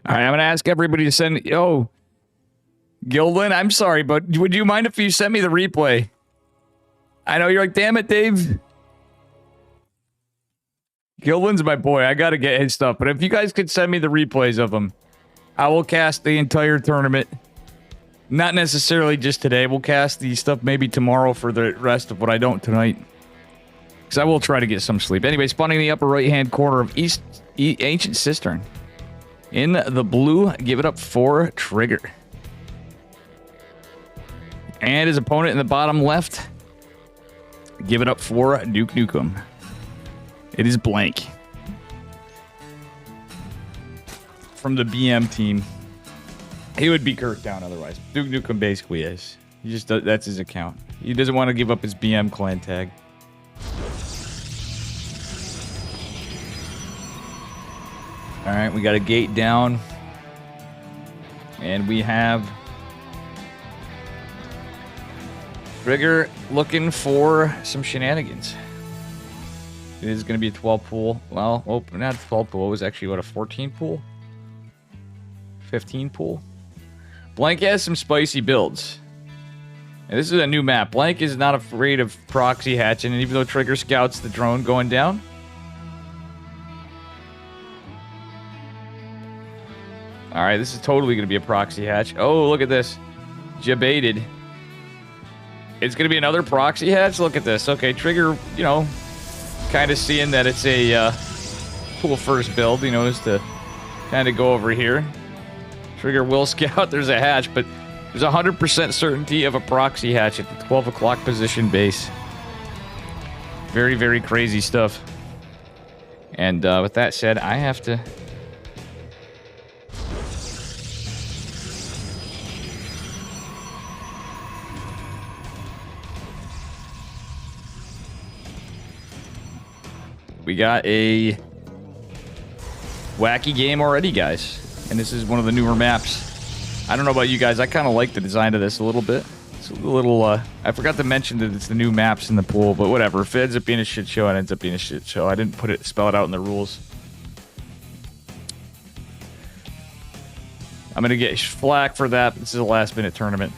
All right, I'm going to ask everybody to send... Oh, Gildan, I'm sorry, but would you mind if you sent me the replay? I know you're like, damn it, Dave. Gildan's my boy. I got to get his stuff. But if you guys could send me the replays of them, I will cast the entire tournament. Not necessarily just today. We'll cast the stuff maybe tomorrow for the rest of what I don't tonight. Because I will try to get some sleep. Anyway, spawning in the upper right-hand corner of Ancient Cistern. In the blue, give it up for Trigger. And his opponent in the bottom left, give it up for Duke Nukem. It is blank. From the BM team. He would be Kirk down otherwise. Duke Nukem basically is. He just does, that's his account. He doesn't want to give up his BM clan tag. Alright, we got a gate down. And we have Trigger looking for some shenanigans. It is going to be a 12 pool. Well, oh, not a 12 pool. It was actually, what, a 14 pool? 15 pool? Blank has some spicy builds. And this is a new map. Blank is not afraid of proxy hatching, and even though Trigger scouts the drone going down. Alright, this is totally going to be a proxy hatch. Oh, look at this. Jebaited. It's going to be another proxy hatch? Look at this. Okay, Trigger, you know, kind of seeing that it's a cool first build. He knows to kind of go over here. Trigger will scout. There's a hatch, but there's 100% certainty of a proxy hatch at the 12 o'clock position base. Very, very crazy stuff. And with that said, I have to... We got a wacky game already, guys. And this is one of the newer maps. I don't know about you guys. I kind of like the design of this a little bit. It's a little, I forgot to mention that it's the new maps in the pool, but whatever. If it ends up being a shit show, it ends up being a shit show. I didn't spell it out in the rules. I'm going to get flack for that. This is a last-minute tournament.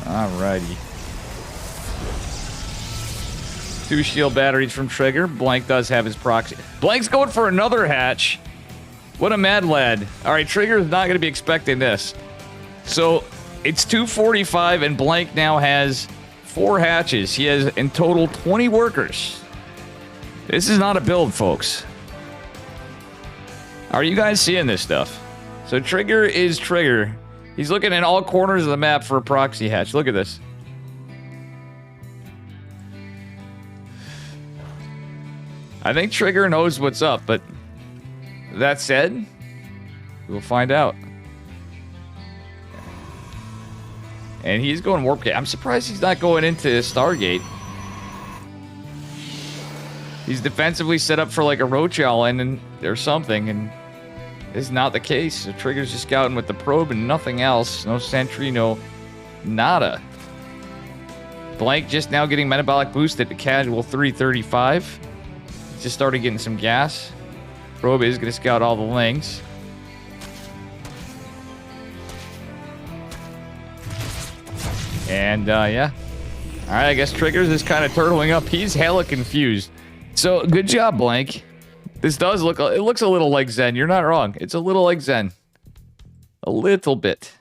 Alrighty. 2 shield batteries from Trigger. Blank does have his proxy. Blank's going for another hatch. What a mad lad. Alright, Trigger is not going to be expecting this. So, it's 2:45 and Blank now has 4 hatches. He has in total 20 workers. This is not a build, folks. Are you guys seeing this stuff? So, Trigger is Trigger. He's looking in all corners of the map for a proxy hatch. Look at this. I think Trigger knows what's up, but that said, we'll find out. And he's going Warp Gate. I'm surprised he's not going into Stargate. He's defensively set up for like a Roach Island or something, and this is not the case. So Trigger's just scouting with the probe and nothing else. No sentry, no nada. Blank just now getting metabolic boost at the casual 335. Just started getting some gas. Probe is going to scout all the links. And, yeah. Alright, I guess Trigger's is kind of turtling up. He's hella confused. So, good job, Blank. This does look... It looks a little like Zen. You're not wrong. It's a little like Zen. A little bit.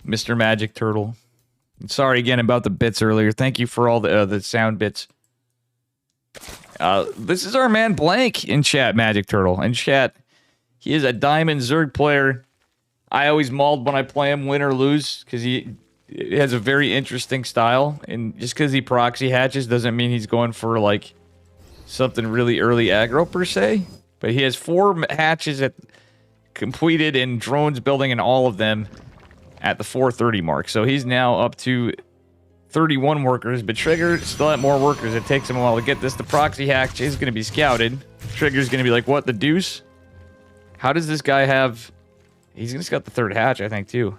Mr. Magic Turtle. Sorry again about the bits earlier. Thank you for all the sound bits. This is our man Blank in chat, Magic Turtle. In chat, he is a Diamond Zerg player. I always mauled when I play him, win or lose, because he has a very interesting style. And just because he proxy hatches doesn't mean he's going for, like, something really early aggro, per se. But he has 4 hatches completed and drones building in all of them at the 430 mark. So he's now up to 31 workers, but Trigger still have more workers. It takes him a while to get this. The proxy hatch is going to be scouted. Trigger's going to be like, what the deuce? How does this guy have... He's going to scout the 3rd hatch, I think, too.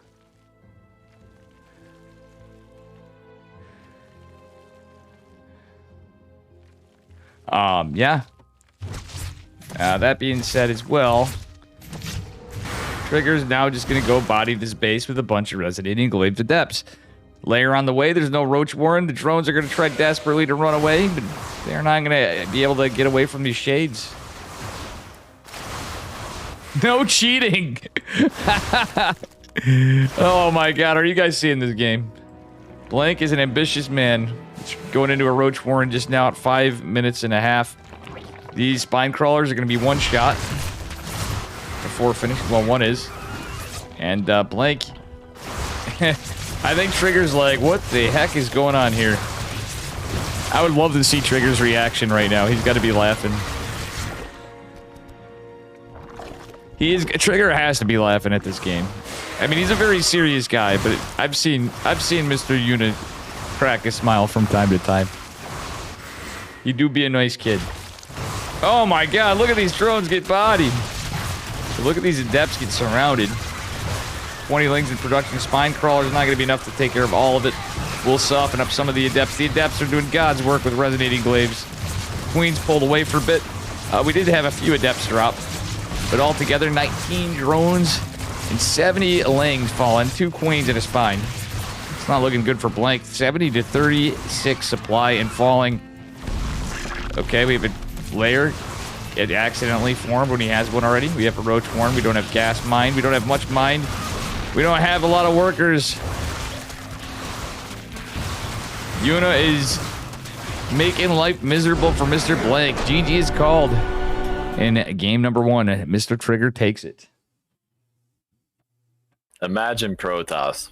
Yeah. That being said as well, Trigger's now just going to go body this base with a bunch of resonating glaives of depths. Layer on the way. There's no Roach Warren. The drones are going to try desperately to run away, but they're not going to be able to get away from these shades. No cheating! Oh my god, are you guys seeing this game? Blank is an ambitious man. Going into a Roach Warren just now at 5 minutes and a half. These spine crawlers are going to be one shot before finish. Well, one is. And Blank... I think Trigger's like, what the heck is going on here? I would love to see Trigger's reaction right now. He's got to be laughing. Trigger has to be laughing at this game. I mean, he's a very serious guy, but I've seen Mr. Unit crack a smile from time to time. He do be a nice kid. Oh my god, look at these drones get bodied. Look at these adepts get surrounded. 20 lings in production. Spine crawlers not going to be enough to take care of all of it. We'll soften up some of the adepts. The adepts are doing God's work with resonating glaives. Queens pulled away for a bit. We did have a few adepts drop. But altogether, 19 drones and 70 lings fallen. 2 queens and a spine. It's not looking good for Blank. 70 to 36 supply and falling. Okay, we have a layer. It accidentally formed when he has one already. We have a Roach Warren. We don't have gas mine. We don't have much mine. We don't have a lot of workers. Yuna is making life miserable for Mr. Blank. GG is called. In game number 1, Mr. Trigger takes it. Imagine Protoss.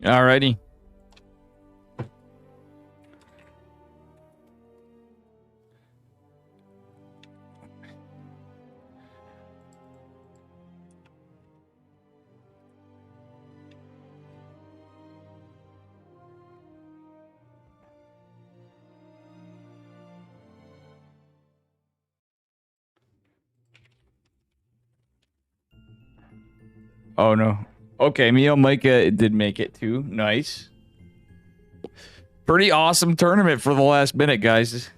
Alrighty. Oh no. Okay, Mio Micah did make it too. Nice. Pretty awesome tournament for the last minute, guys.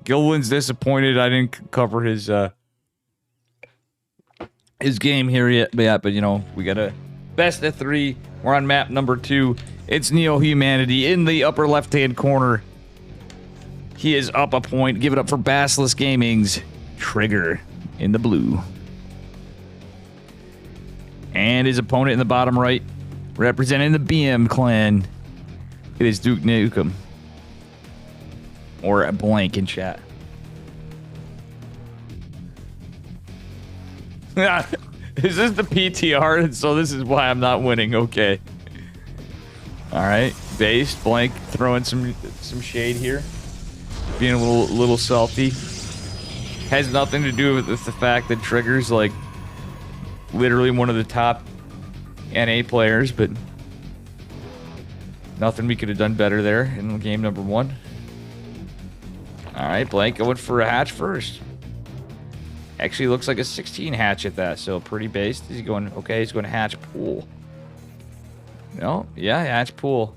Gilwin's disappointed I didn't cover his game here yet, but you know, we got a best of 3. We're on map number 2. It's Neo Humanity in the upper left-hand corner. He is up a point. Give it up for Basilisk Gaming's Trigger in the blue. And his opponent in the bottom right, representing the BM clan, it is Duke Nukem. Or a Blank in chat. Is this the PTR? So this is why I'm not winning. Okay. Alright. Base. Blank throwing some shade here. Being a little salty. Has nothing to do with the fact that Trigger's like literally one of the top NA players, but nothing we could have done better there in game number 1. Alright, Blank going for a hatch first. Actually looks like a 16 hatch at that, so pretty based. He's going, okay, he's going to hatch pool. No, yeah, hatch pool.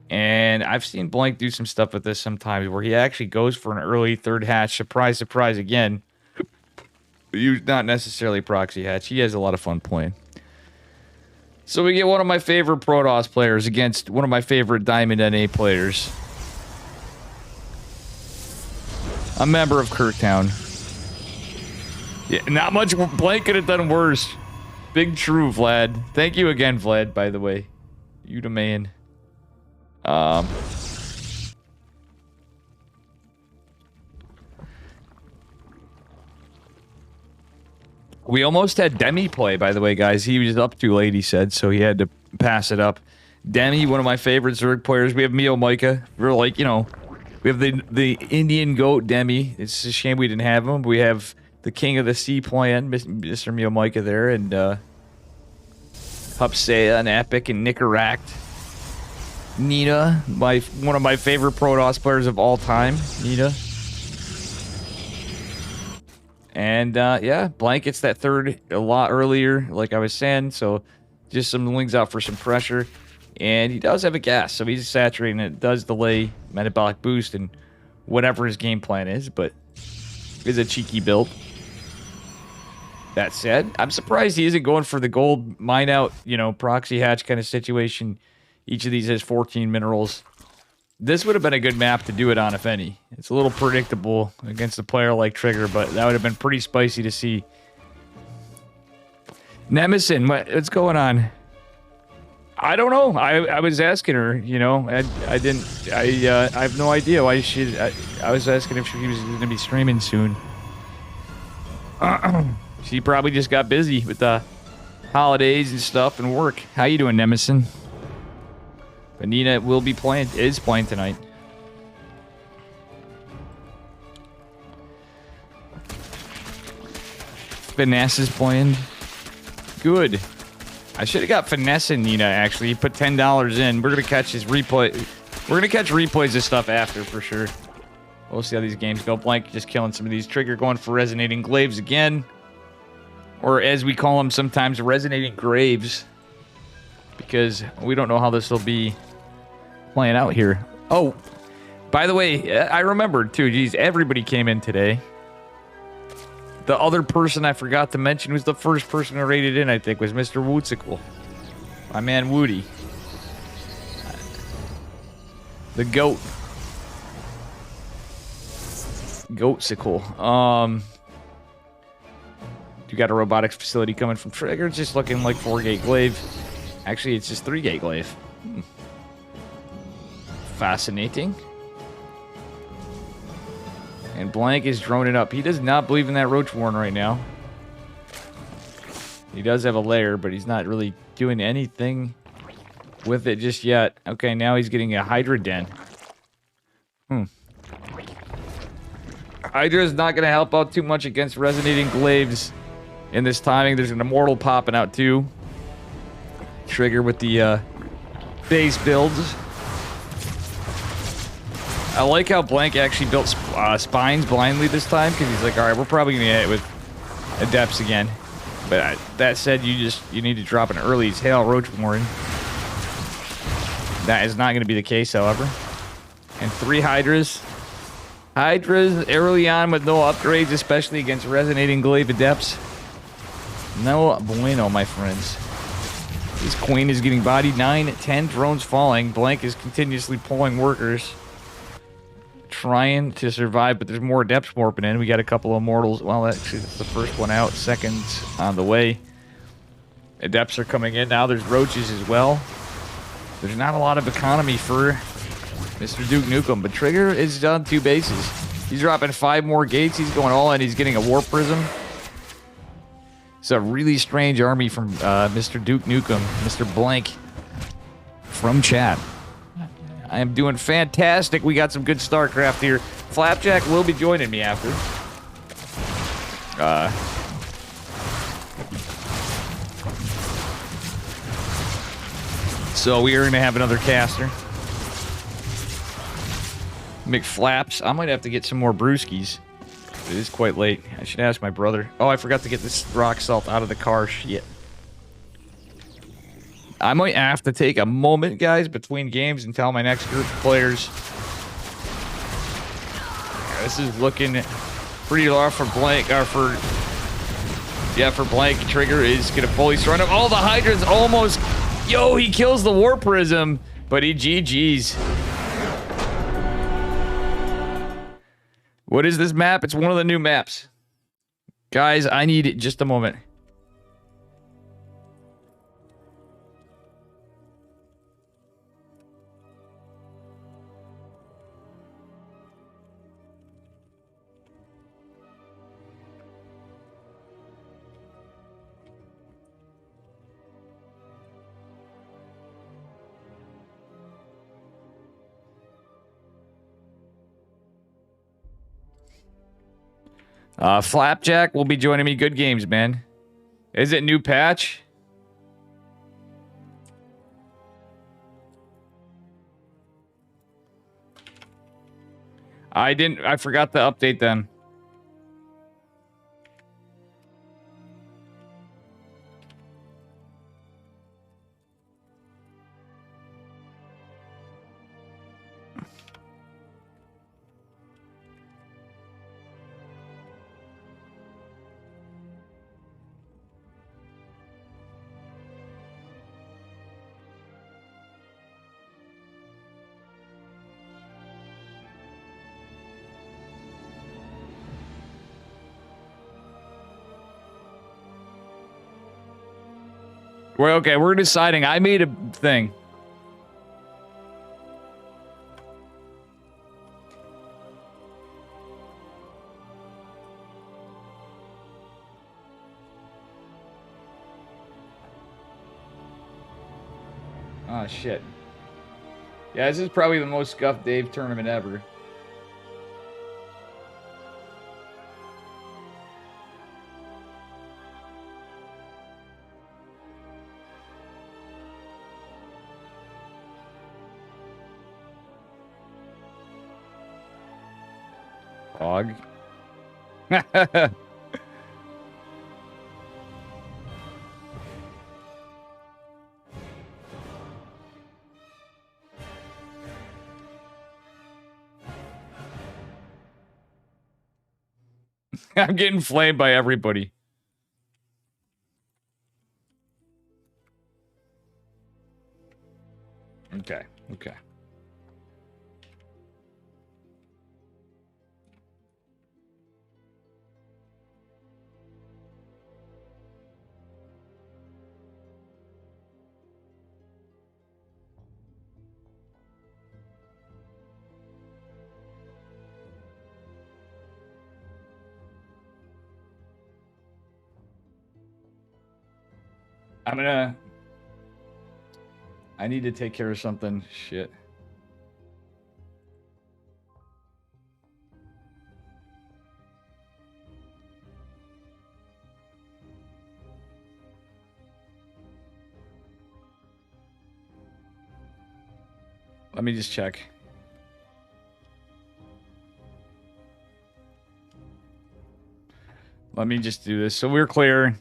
And I've seen Blank do some stuff with this sometimes where he actually goes for an early 3rd hatch. Surprise, surprise again. Not necessarily proxy hatch. He has a lot of fun playing. So we get one of my favorite Protoss players against one of my favorite Diamond NA players. A member of Kirktown. Yeah, not much. Blank could have done worse. Big true, Vlad. Thank you again, Vlad, by the way. You the man. We almost had Demi play, by the way, guys. He was up too late, he said, so he had to pass it up. Demi, one of my favorite Zerg players. We have Mio Micah. We're like, you know, We have the Indian goat Demi. It's a shame we didn't have him. We have the King of the Sea playing, Mr. Miomaika there, and Hupsea and Epic and Nicaract. Nina, one of my favorite Protoss players of all time. Nina. And yeah, Blank gets that third a lot earlier, like I was saying. So just some wings out for some pressure. And he does have a gas, so he's saturating it. It does delay metabolic boost and whatever his game plan is, but it's a cheeky build. That said, I'm surprised he isn't going for the gold mine out, proxy hatch kind of situation. Each of these has 14 minerals. This would have been a good map to do it on, if any. It's a little predictable against a player like Trigger, but that would have been pretty spicy to see. Nemesis, what's going on? I don't know. I was asking her, I have no idea why I was asking if she was going to be streaming soon. She probably just got busy with the holidays and stuff and work. How you doing, Nemesis? But Nina is playing tonight. Finesse is playing. Good. I should have got Finesse in Nina, actually. He put $10 in. We're going to catch his replay. We're going to catch replays of stuff after, for sure. We'll see how these games go. Blank just killing some of these. Trigger going for Resonating Glaives again. Or as we call them sometimes, Resonating Graves. Because we don't know how this will be playing out here. Oh, by the way, I remembered too. Geez, everybody came in today. The other person I forgot to mention was the first person who rated in, I think, was Mr. Woodsicle. My man Woody. The goat. Goatsicle. You got a robotics facility coming from Trigger. It's just looking like 4-gate glaive. Actually, it's just 3-gate glaive. Fascinating. And Blank is droning up. He does not believe in that Roach Warren right now. He does have a lair, but he's not really doing anything with it just yet. Okay, now he's getting a Hydra Den. Hydra is not going to help out too much against Resonating Glaives in this timing. There's an Immortal popping out too. Trigger with the base builds. I like how Blank actually built spines blindly this time, because he's like, all right, we're probably going to hit it with Adepts again. But that said, you need to drop an early tail Roach Warren. That is not going to be the case, however. And 3 Hydras. Hydras early on with no upgrades, especially against Resonating Glaive Adepts. No bueno, my friends. This Queen is getting bodied. 9, 10 drones falling. Blank is continuously pulling workers. Trying to survive, but there's more Adepts warping in. We got a couple of Immortals. Well, actually, that's the first one out. Second's on the way. Adepts are coming in. Now there's Roaches as well. There's not a lot of economy for Mr. Duke Nukem, but Trigger is on 2 bases. He's dropping 5 more gates. He's going all in. He's getting a Warp Prism. It's a really strange army from Mr. Duke Nukem, Mr. Blank from chat. I am doing fantastic. We got some good StarCraft here. Flapjack will be joining me after. So we are going to have another caster. McFlaps. I might have to get some more brewskis. It is quite late. I should ask my brother. Oh, I forgot to get this rock salt out of the car. Shit. I might have to take a moment, guys, between games and tell my next group of players. This is looking pretty low for Blank. For Blank. Trigger is going to fully surround him. Oh, the Hydra's almost... Yo, he kills the Warp Prism, but he GG's. What is this map? It's one of the new maps. Guys, I need just a moment. Flapjack will be joining me. Good games, man. Is it new patch? I forgot to update them. Well, okay, we're deciding. I made a thing. Oh, shit. Yeah, this is probably the most scuffed Dave tournament ever. Dog. I'm getting flamed by everybody. Okay, okay. I need to take care of something. Shit. Let me just check. Let me just do this. So we're clear.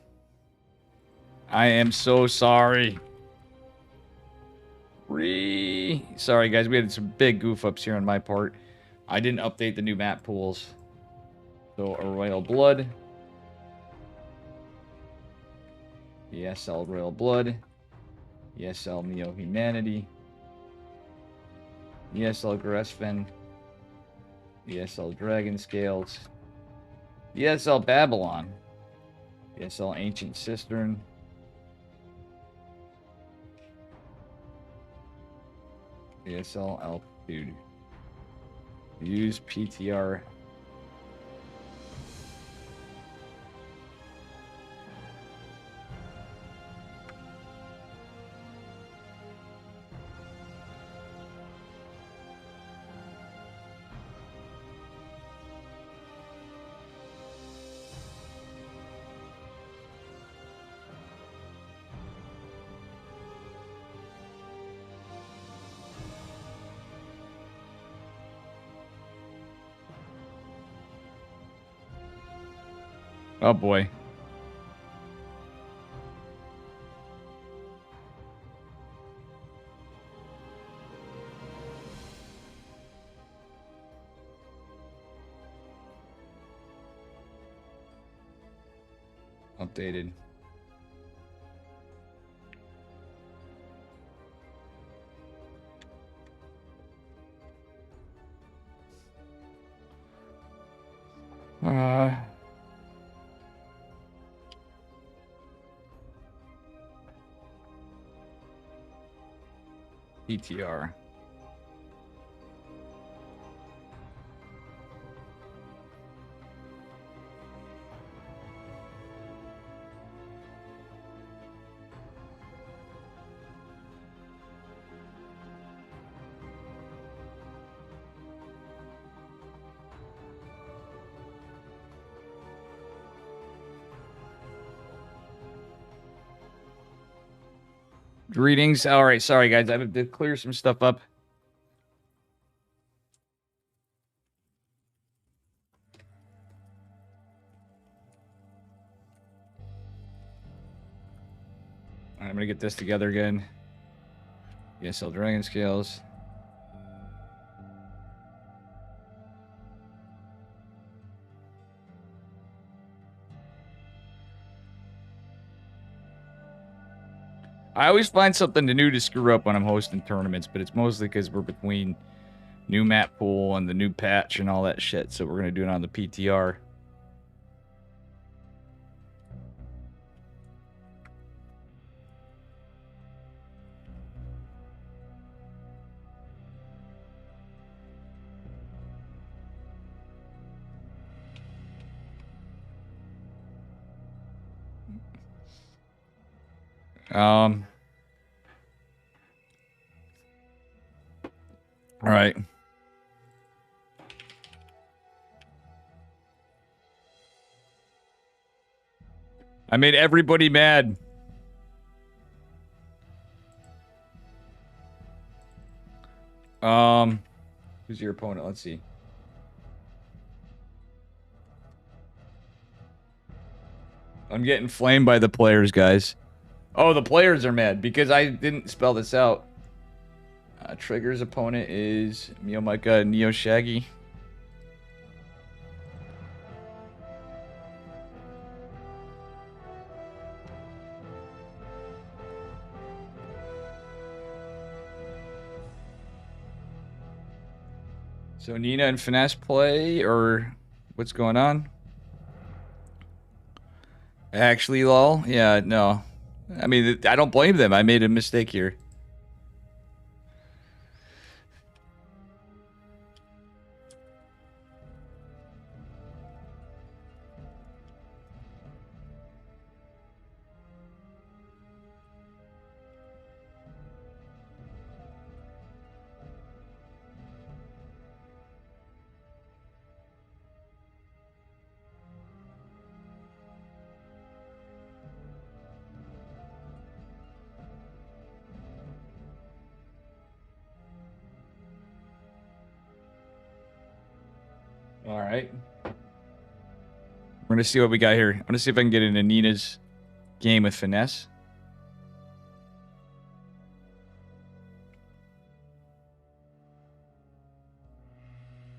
I am so sorry. Sorry, guys. We had some big goof ups here on my part. I didn't update the new map pools. So, a Royal Blood. ESL Royal Blood. ESL Neo Humanity. ESL Gresfen. ESL Dragon Scales. ESL Babylon. ESL Ancient Cistern. ESL Altitude. Use PTR. Oh boy. Updated. PTR. Greetings. All right, sorry guys, I have to clear some stuff up. All right, I'm gonna get this together again. ESL Dragon Scales. I always find something new to screw up when I'm hosting tournaments, but it's mostly because we're between new map pool and the new patch and all that shit, so we're gonna do it on the PTR. All right. I made everybody mad. Who's your opponent? Let's see. I'm getting flamed by the players, guys. Oh, the players are mad because I didn't spell this out. Trigger's opponent is Mio Micah and Neo Shaggy. So Nina and Finesse play, or what's going on? Actually, lol. Yeah, no. I mean, I don't blame them. I made a mistake here. All right. We're going to see what we got here. I'm going to see if I can get into Nina's game with Finesse.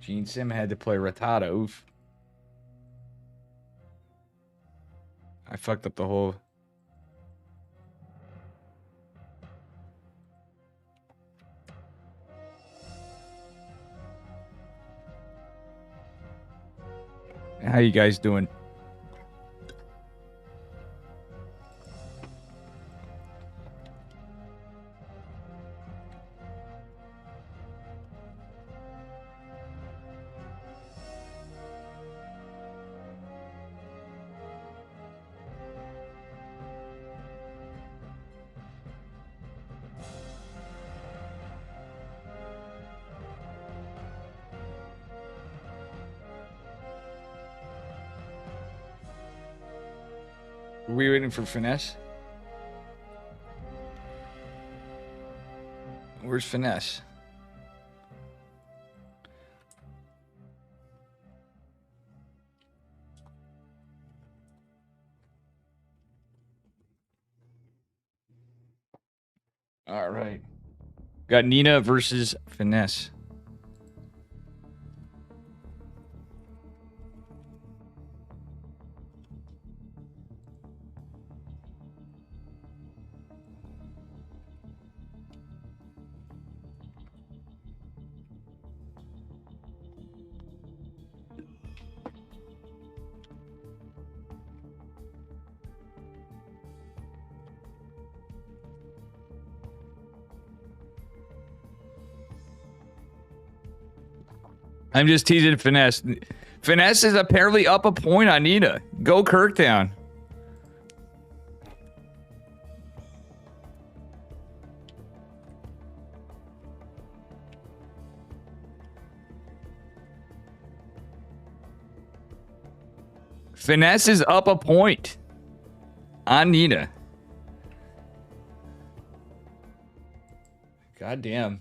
Gene Sim had to play Rattata. Oof. I fucked up the whole... How you guys doing? Are we waiting for Finesse? Where's Finesse? All right. Got Nina versus Finesse. I'm just teasing Finesse. Finesse is apparently up a point on Nina. Go Kirktown. Finesse is up a point on Nina. God damn.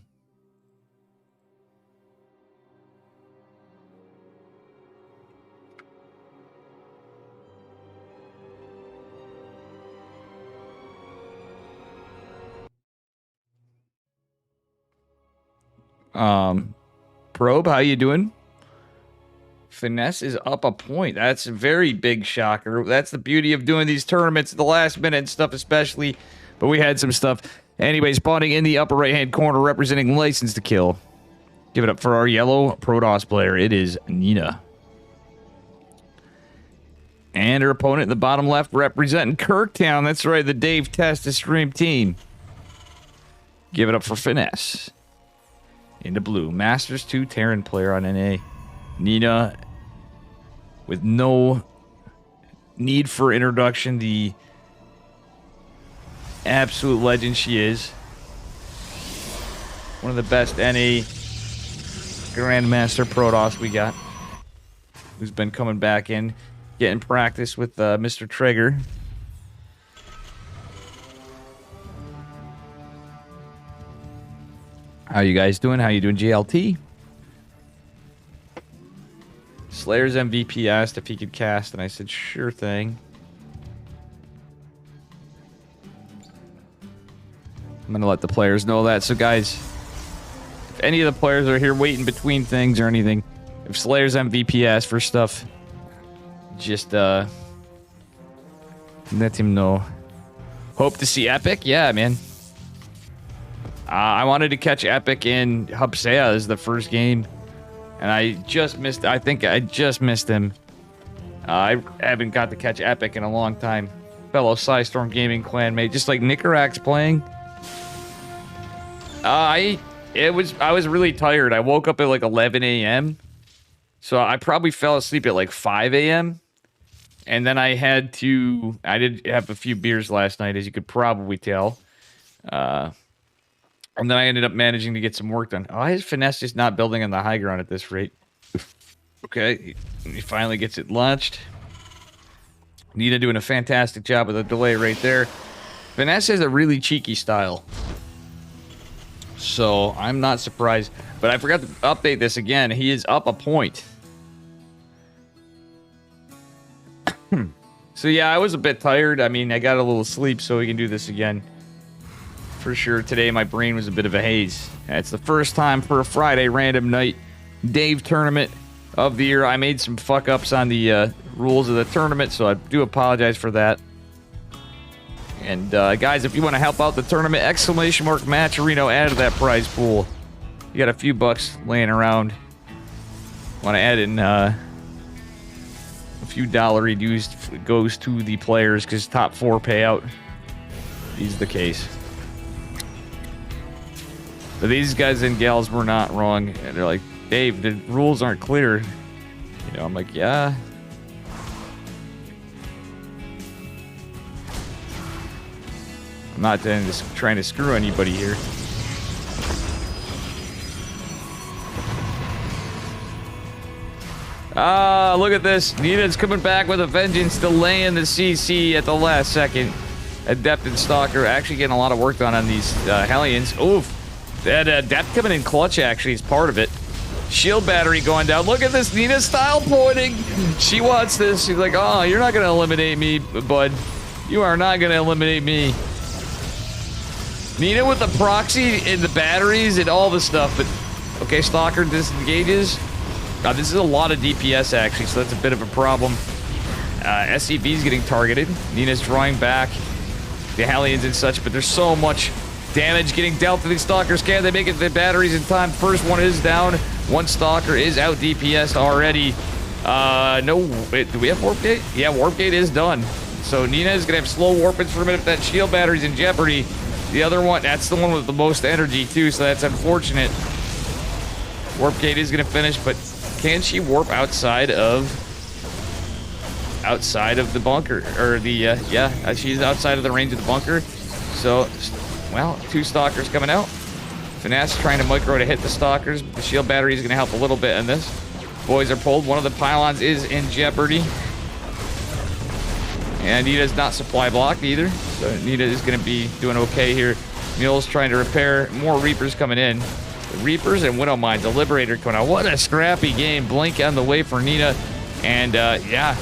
Probe, how you doing? Finesse is up a point. That's a very big shocker. That's the beauty of doing these tournaments at the last minute and stuff, especially. But we had some stuff. Anyway, spawning in the upper right-hand corner, representing License to Kill. Give it up for our yellow Protoss player. It is Nina. And her opponent in the bottom left, representing Kirktown. That's right, the Dave Testa Stream team. Give it up for Finesse. Into blue. Masters 2 Terran player on NA. Nina, with no need for introduction, the absolute legend she is. One of the best NA Grandmaster Protoss we got. Who's been coming back in, getting practice with Mr. Traeger. How you guys doing? How you doing, JLT? Slayer's MVP asked if he could cast, and I said, sure thing. I'm going to let the players know that. So, guys, if any of the players are here waiting between things or anything, if Slayer's MVP asks for stuff, just let him know. Hope to see Epic? Yeah, man. I wanted to catch Epic in Hubsea as the first game, and I just missed. I think I just missed him. I haven't got to catch Epic in a long time. Fellow Psystorm Gaming clan mate, just like Nicarak's playing. I was really tired. I woke up at like 11 a.m. So I probably fell asleep at like 5 a.m. And then I did have a few beers last night, as you could probably tell. And then I ended up managing to get some work done. Oh, his Finesse just not building on the high ground at this rate. Okay, he finally gets it launched. Nina doing a fantastic job with the delay right there. Finesse has a really cheeky style. So I'm not surprised. But I forgot to update this again. He is up a point. So yeah, I was a bit tired. I mean, I got a little sleep so we can do this again. For sure, today my brain was a bit of a haze. It's the first time for a Friday random night Dave tournament of the year. I made some fuck-ups on the rules of the tournament, so I do apologize for that. And guys, if you want to help out the tournament, exclamation mark Matcherino, add to that prize pool. You got a few bucks laying around. Want to add in a few dollar dues goes to the players because top 4 payout is the case. But these guys and gals were not wrong. And they're like, Dave, the rules aren't clear. You know, I'm like, yeah. I'm not trying to screw anybody here. Ah, look at this. Nina's coming back with a vengeance, delaying the CC at the last second. Adept and Stalker actually getting a lot of work done on these Hellions. Oof. That Adept coming in clutch actually is part of it. Shield battery going down. Look at this. Nina style pointing. She wants this. She's like, oh, you're not going to eliminate me, bud. You are not going to eliminate me. Nina with the proxy and the batteries and all the stuff. But, okay, Stalker disengages. This is a lot of DPS, actually, so that's a bit of a problem. SCV's getting targeted. Nina's drawing back the Hellions and such, but there's so much damage getting dealt to these Stalkers. Can they make it to the batteries in time? First one is down. One Stalker is out DPS already. No, wait, do we have Warp Gate? Yeah, Warp Gate is done. So Nina is going to have slow warpage for a minute if that shield battery's in jeopardy. The other one, that's the one with the most energy too, so that's unfortunate. Warp Gate is going to finish, but can she warp outside of the bunker? Or the, yeah, she's outside of the range of the bunker. So, well, 2 Stalkers coming out. Finesse trying to micro to hit the Stalkers. The shield battery is going to help a little bit in this. Boys are pulled. One of the pylons is in jeopardy. And Nita's not supply blocked either. So Nita is going to be doing okay here. Mule's trying to repair. More Reapers coming in. The Reapers and Widow Mines. The Liberator coming out. What a scrappy game. Blink on the way for Nina. And, yeah.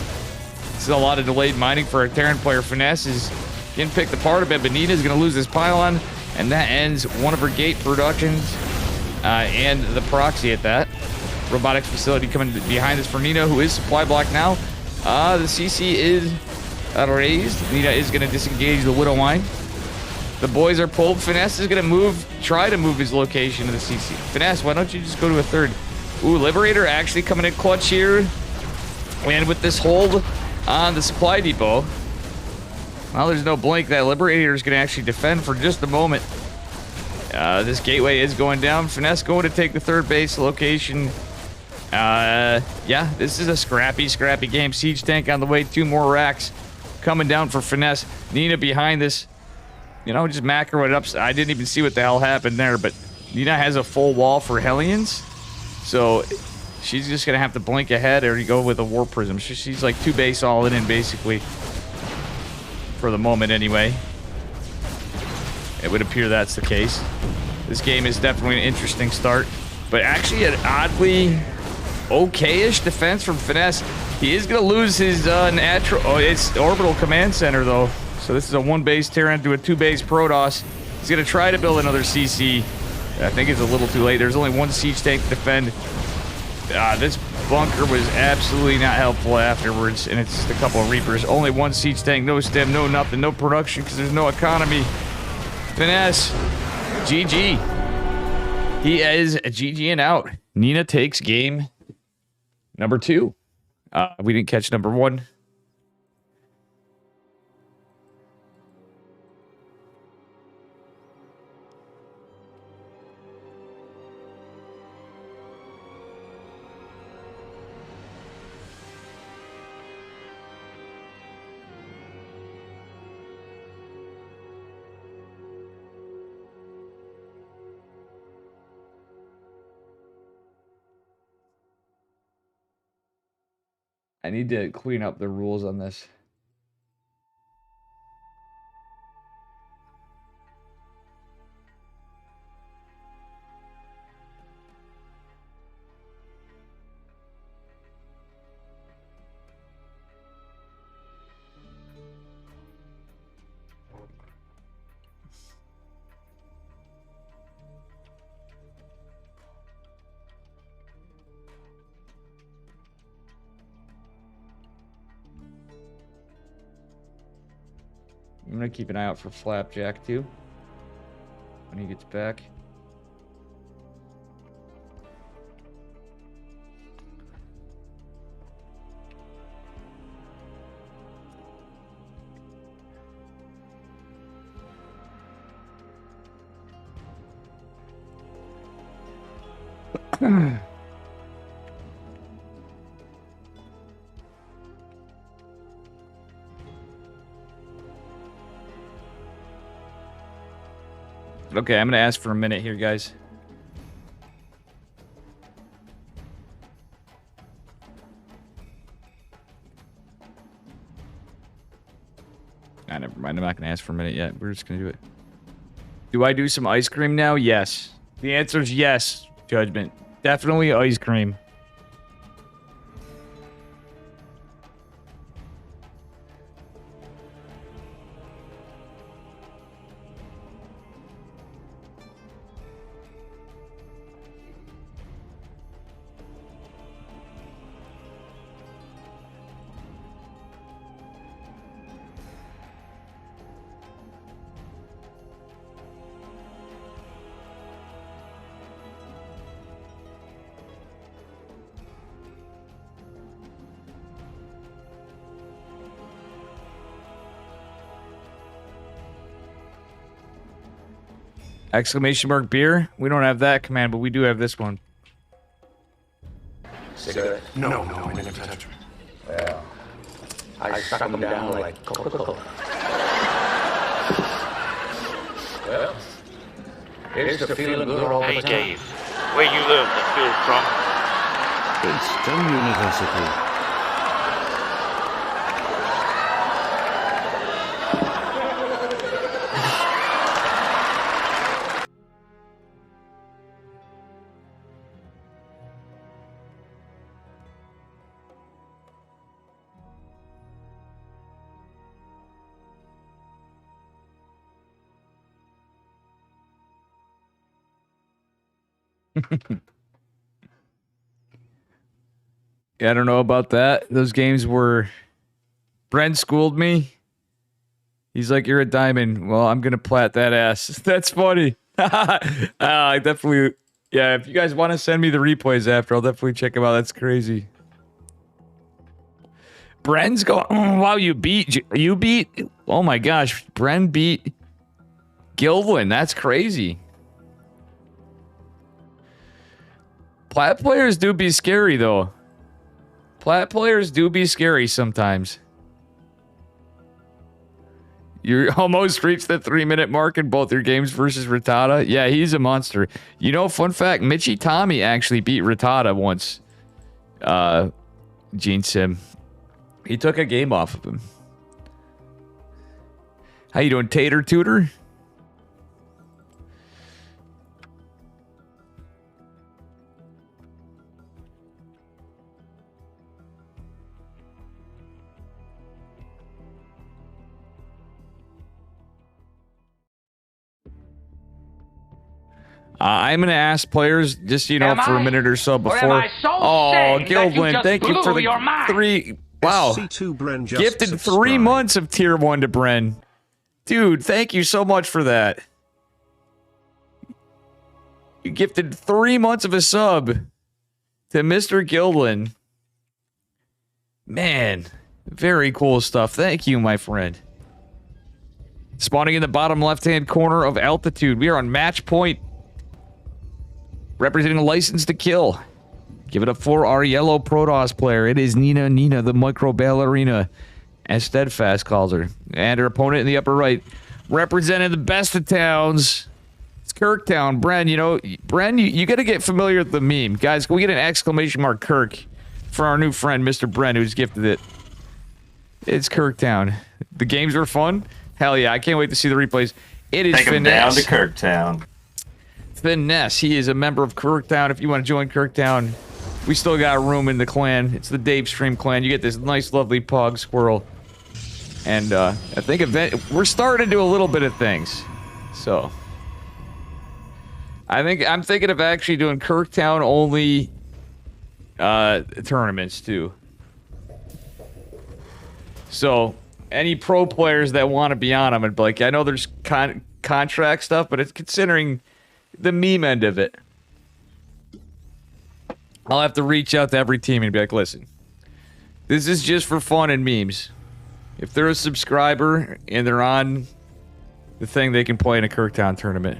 This is a lot of delayed mining for a Terran player. Finesse is getting picked apart a bit, but Nina's going to lose this pylon. And that ends one of her gate productions. And the proxy at that. Robotics facility coming behind us for Nina, who is supply block now. The CC is raised. Nina is going to disengage the Widow Mine. The boys are pulled. Finesse is going to try to move his location to the CC. Finesse, why don't you just go to a third? Ooh, Liberator actually coming in clutch here. And with this hold on the supply depot. Well, there's no blink. That Liberator is going to actually defend for just a moment. This gateway is going down. Finesse going to take the third base location. Yeah, this is a scrappy game. Siege tank on the way. 2 more racks coming down for Finesse. Nina behind this. You know, just macro it up. I didn't even see what the hell happened there, but Nina has a full wall for Hellions. So she's just going to have to blink ahead or go with a War Prism. She's like 2 base all in basically. For the moment, anyway. It would appear that's the case. This game is definitely an interesting start. But actually an oddly okay-ish defense from Finesse. He is going to lose his natural... Oh, it's Orbital Command Center, though. So this is a 1-base Terran to a 2-base Protoss. He's going to try to build another CC. I think it's a little too late. There's only 1 siege tank to defend. This bunker was absolutely not helpful afterwards, and it's just a couple of Reapers. Only 1 siege tank, no stem, no nothing, no production, because there's no economy. Finesse, GG. He is GG and out. Nina takes game number 2. We didn't catch number 1. I need to clean up the rules on this. I'm gonna keep an eye out for Flapjack too when he gets back. Okay, I'm gonna ask for a minute here, guys. Never mind. I'm not gonna ask for a minute yet. We're just gonna do it. Do I do some ice cream now? Yes. The answer is yes, Judgment. Definitely ice cream. Exclamation mark beer? We don't have that command, but we do have this one. Cigarette? No, I never touch them. Well, I suck them down like Coca-Cola. Well, here's the feeling good all the time. Hey Dave, where you learn the feel from? Princeton University. Yeah, I don't know about that. Those games were... Brent schooled me. He's like, you're a diamond. Well, I'm going to plat that ass. That's funny. I definitely... Yeah, if you guys want to send me the replays after, I'll definitely check them out. That's crazy. Bren's going... Oh, wow, you beat... Oh my gosh. Bren beat Gilwin. That's crazy. Plat players do be scary, though. Plat players do be scary sometimes. You almost reached the 3-minute mark in both your games versus Rattata. Yeah, he's a monster. You know, fun fact, Mitchie Tommy actually beat Rattata once. Gene Sim. He took a game off of him. How you doing, Tater Tutor? I'm gonna ask players just for a minute or so before. Guildwin, thank you for the 3. Wow, gifted 3 months of tier 1 to Bren. Dude, thank you so much for that. You gifted 3 months of a sub to Mr. Guildwin. Man, very cool stuff. Thank you, my friend. Spawning in the bottom left-hand corner of altitude. We are on match point. Representing a license to kill. Give it up for our yellow Protoss player. It is Nina, the micro ballerina, as Steadfast calls her. And her opponent in the upper right, representing the best of towns. It's Kirktown. Bren, you got to get familiar with the meme. Guys, can we get an exclamation mark Kirk for our new friend, Mr. Bren, who's gifted it? It's Kirktown. The games were fun. Hell yeah, I can't wait to see the replays. It is Take him down to Kirktown. Finesse, he is a member of Kirktown. If you want to join Kirktown, we still got room in the clan. It's the Dave Stream clan. You get this nice, lovely pog squirrel. And I think we're starting to do a little bit of things. So I'm thinking of actually doing Kirktown only tournaments too. So any pro players that want to be on them, and like, I know there's contract stuff, but it's considering the meme end of it. I'll have to reach out to every team and be like, listen, this is just for fun and memes. If they're a subscriber and they're on the thing, they can play in a Kirktown tournament.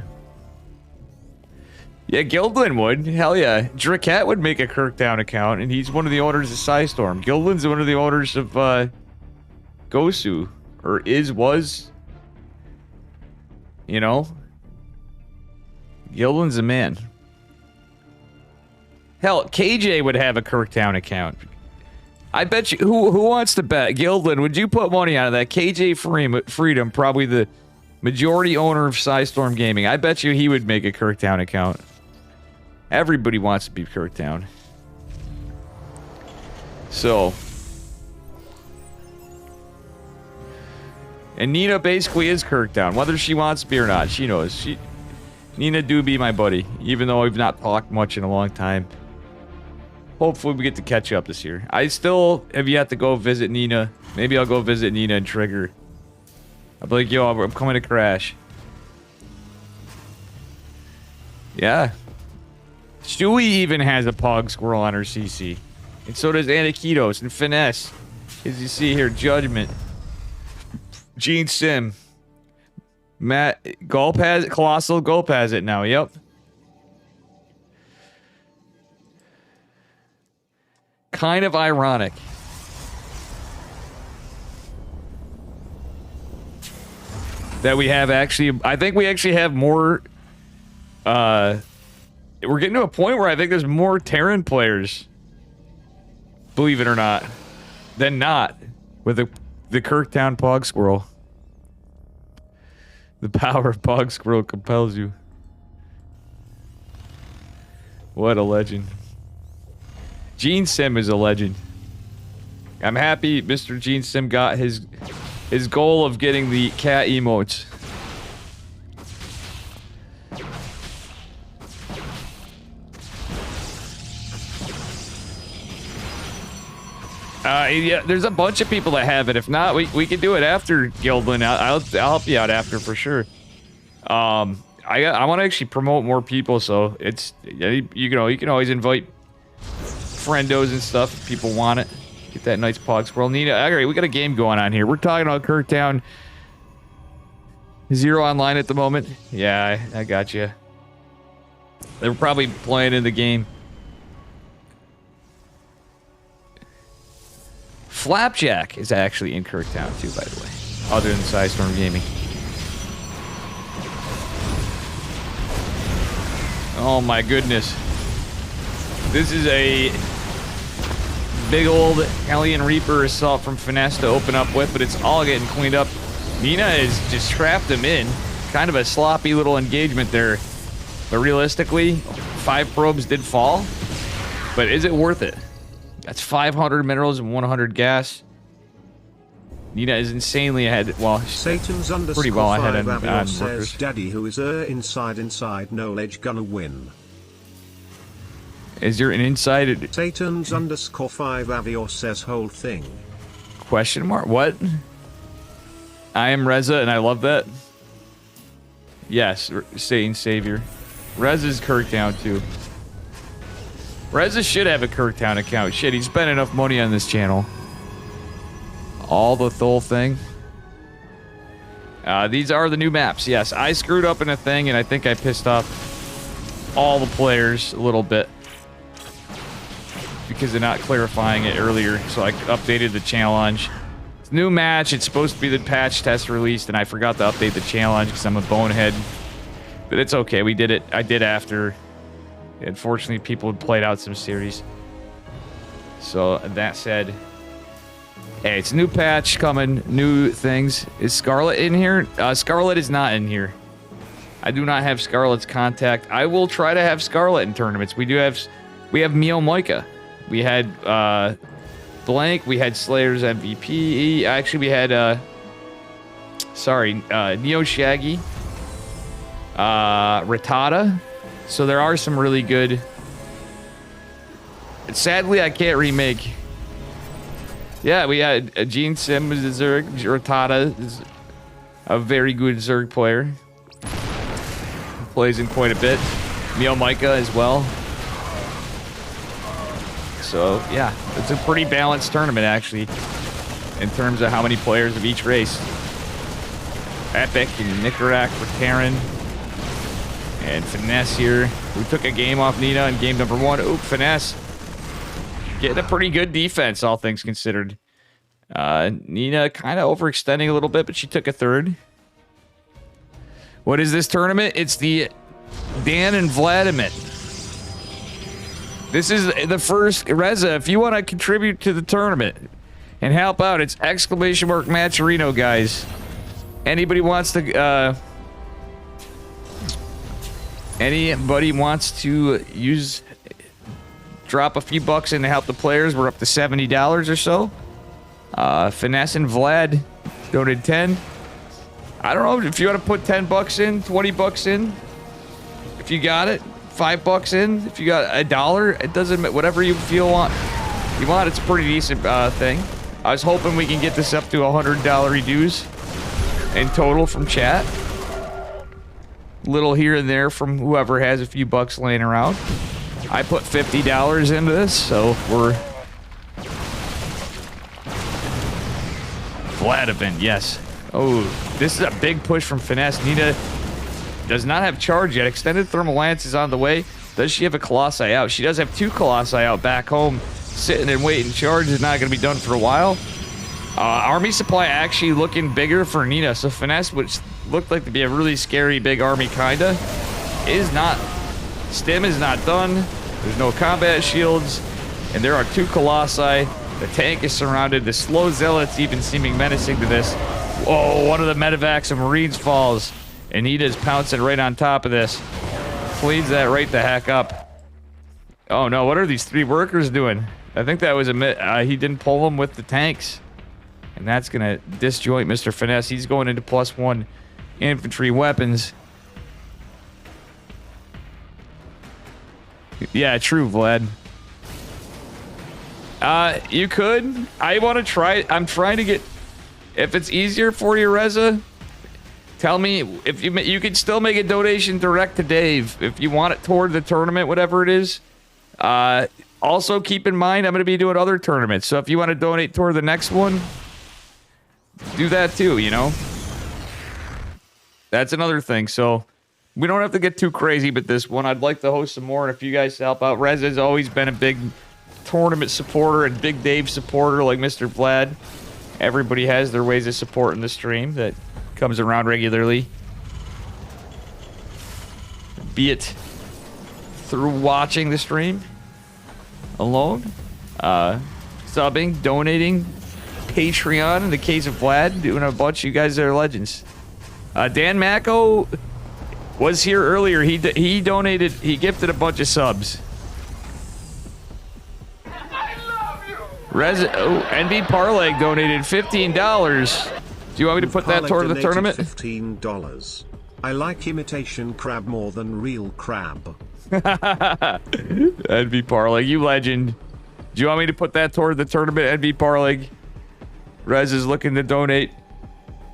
Yeah, Gildlin would. Hell yeah. Dracat would make a Kirktown account, and he's one of the owners of Psystorm. Gildlin's one of the owners of Gosu. Or was. You know? Gildlin's a man. Hell, KJ would have a Kirktown account. I bet you... Who wants to bet? Gildlin, would you put money on that? KJ Freedom, probably the majority owner of Psystorm Gaming. I bet you he would make a Kirktown account. Everybody wants to be Kirktown. So... And Nina basically is Kirktown. Whether she wants to be or not, she knows. Nina do be my buddy, even though we've not talked much in a long time. Hopefully we get to catch up this year. I still have yet to go visit Nina. Maybe I'll go visit Nina and Trigger. I'll be like, yo, I'm coming to crash. Yeah. Stewie even has a Pog Squirrel on her CC. And so does Anakitos and Finesse. As you see here, Judgment. Gene Sim. Matt Gulp has it. Colossal Gulp has it now. Yep. Kind of ironic. That we have actually... I think we actually have more... we're getting to a point where I think there's more Terran players, believe it or not, than not, with the Kirktown Pog Squirrel. The power of Pog Squirrel compels you. What a legend. Gene Sim is a legend. I'm happy Mr. Gene Sim got his goal of getting the cat emotes. Yeah, there's a bunch of people that have it. If not, we can do it after Guildland. I'll help you out after for sure. I want to actually promote more people, so it's you can always invite friendos and stuff if people want it. Get that nice pog squirrel. Nina, all right, we got a game going on here. We're talking about Kirktown. 0 online at the moment. Yeah, I got you. They were probably playing in the game. Flapjack is actually in Kirktown too, by the way. Other than Sidestorm Gaming. Oh my goodness. This is a big old Hellion Reaper assault from Finesse to open up with, but it's all getting cleaned up. Nina has just trapped him in. Kind of a sloppy little engagement there. But realistically, 5 probes did fall. But is it worth it? That's 500 minerals and 100 gas. Nina is insanely ahead. Well, Satan's pretty well ahead on says, workers. Daddy, who is inside, no ledge gonna win. Is there an inside? Satan's _5 Avior says whole thing. Question mark? What? I am Reza, and I love that. Yes, Satan Savior. Reza's Kirktown too. Reza should have a Kirktown account. Shit, he spent enough money on this channel. All the Thole thing. These are the new maps. Yes, I screwed up in a thing, and I think I pissed off all the players a little bit because of not clarifying it earlier. So I updated the challenge. It's a new match. It's supposed to be the patch test released, and I forgot to update the challenge because I'm a bonehead. But it's okay. We did it. I did after. Unfortunately, people had played out some series. So that said, hey, it's a new patch coming, new things. Is Scarlet in here? Scarlet is not in here. I do not have Scarlet's contact. I will try to have Scarlet in tournaments. We have Mio Micah. We had Blank. We had Slayer's MVP. Actually, we had Neo Shaggy, Rattata. So there are some really good. Sadly, I can't remake. Yeah, we had Gene Sim as a Zerg. Rattata is a very good Zerg player. Plays in quite a bit. Mio Micah as well. So, yeah, it's a pretty balanced tournament, actually, in terms of how many players of each race. Epic and Nicarak for Karen. And Finesse here. We took a game off Nina in game number 1. Oop, Finesse. Getting a pretty good defense, all things considered. Nina kind of overextending a little bit, but she took a third. What is this tournament? It's the Dan N Vladiment. This is the first. Reza, if you want to contribute to the tournament and help out, it's ! Matcherino, guys. Anybody wants to... Anybody wants to drop a few bucks in to help the players? We're up to $70 or so. Finesse and Vlad donated 10. I don't know if you want to put 10 bucks in, 20 bucks in. If you got it, $5 in. If you got $1, it doesn't matter. Whatever you feel you want. It's a pretty decent thing. I was hoping we can get this up to $100 dues in total from chat. Little here and there from whoever has a few bucks laying around. I put $50 into this, so we're... Vladimir, yes. Oh, this is a big push from Finesse. Nina does not have charge yet. Extended Thermal Lance is on the way. Does she have a Colossi out? She does have 2 Colossi out back home. Sitting and waiting. Charge is not going to be done for a while. Army supply actually looking bigger for Nina. So Finesse, which looked like to be a really scary big army, kinda, is not. Stim is not done. There's no combat shields. And there are 2 Colossi. The tank is surrounded. The slow zealots even seeming menacing to this. Whoa, one of the medevacs of Marines falls. And Nina's pouncing right on top of this. Cleans that right the heck up. Oh no, what are these 3 workers doing? I think that was he didn't pull them with the tanks. And that's going to disjoint Mr. Finesse. He's going into +1 infantry weapons. Yeah, true, Vlad. You could. I want to try. I'm trying to get. If it's easier for you, Reza, tell me if you could still make a donation direct to Dave if you want it toward the tournament, whatever it is. Also, keep in mind I'm going to be doing other tournaments, so if you want to donate toward the next one, do that too. You know, that's another thing. So we don't have to get too crazy, but this one I'd like to host some more, and if you guys help out, Reza has always been a big tournament supporter and Big Dave supporter like Mr. Vlad. Everybody has their ways of supporting the stream that comes around regularly. Be it through watching the stream alone, subbing, donating, Patreon in the case of Vlad, doing a bunch. You guys are legends. Dan Macco was here earlier. He donated, he gifted a bunch of subs. NB Parlay donated $15. Do you want me to put that toward the tournament? $15. I like imitation crab more than real crab. NB Parlay, you legend. Do you want me to put that toward the tournament, NB Parlay? Rez is looking to donate.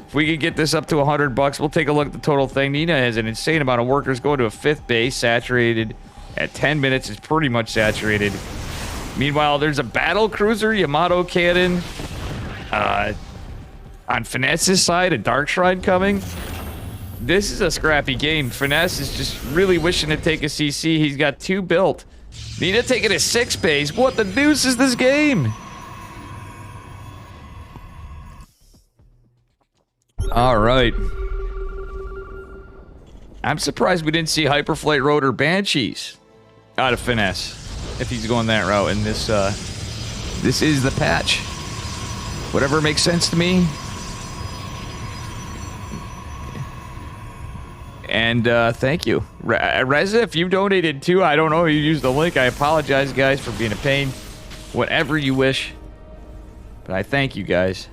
If we could get this up to $100, we'll take a look at the total thing. Nina has an insane amount of workers going to a 5th base, saturated at 10 minutes. It's pretty much saturated. Meanwhile, there's a battle cruiser, Yamato cannon. On Finesse's side, a Dark Shrine coming. This is a scrappy game. Finesse is just really wishing to take a CC. He's got 2 built. Nina taking a 6 base. What the deuce is this game? All right. I'm surprised we didn't see Hyperflight Rotor Banshees out of Finesse. If he's going that route, and this is the patch. Whatever makes sense to me. And thank you, Reza. If you donated too, I don't know. You used the link. I apologize, guys, for being a pain. Whatever you wish, but I thank you guys.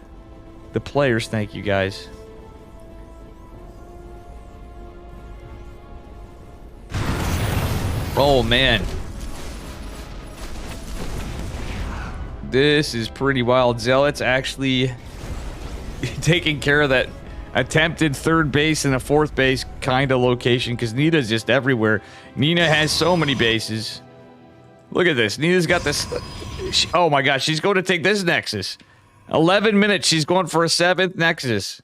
The players thank you guys. Oh man. This is pretty wild. Zealot's actually taking care of that attempted 3rd base and a 4th base kind of location because Nina's just everywhere. Nina has so many bases. Look at this. Nina's got this. Oh my gosh, she's going to take this Nexus. 11 minutes, she's going for a 7th Nexus.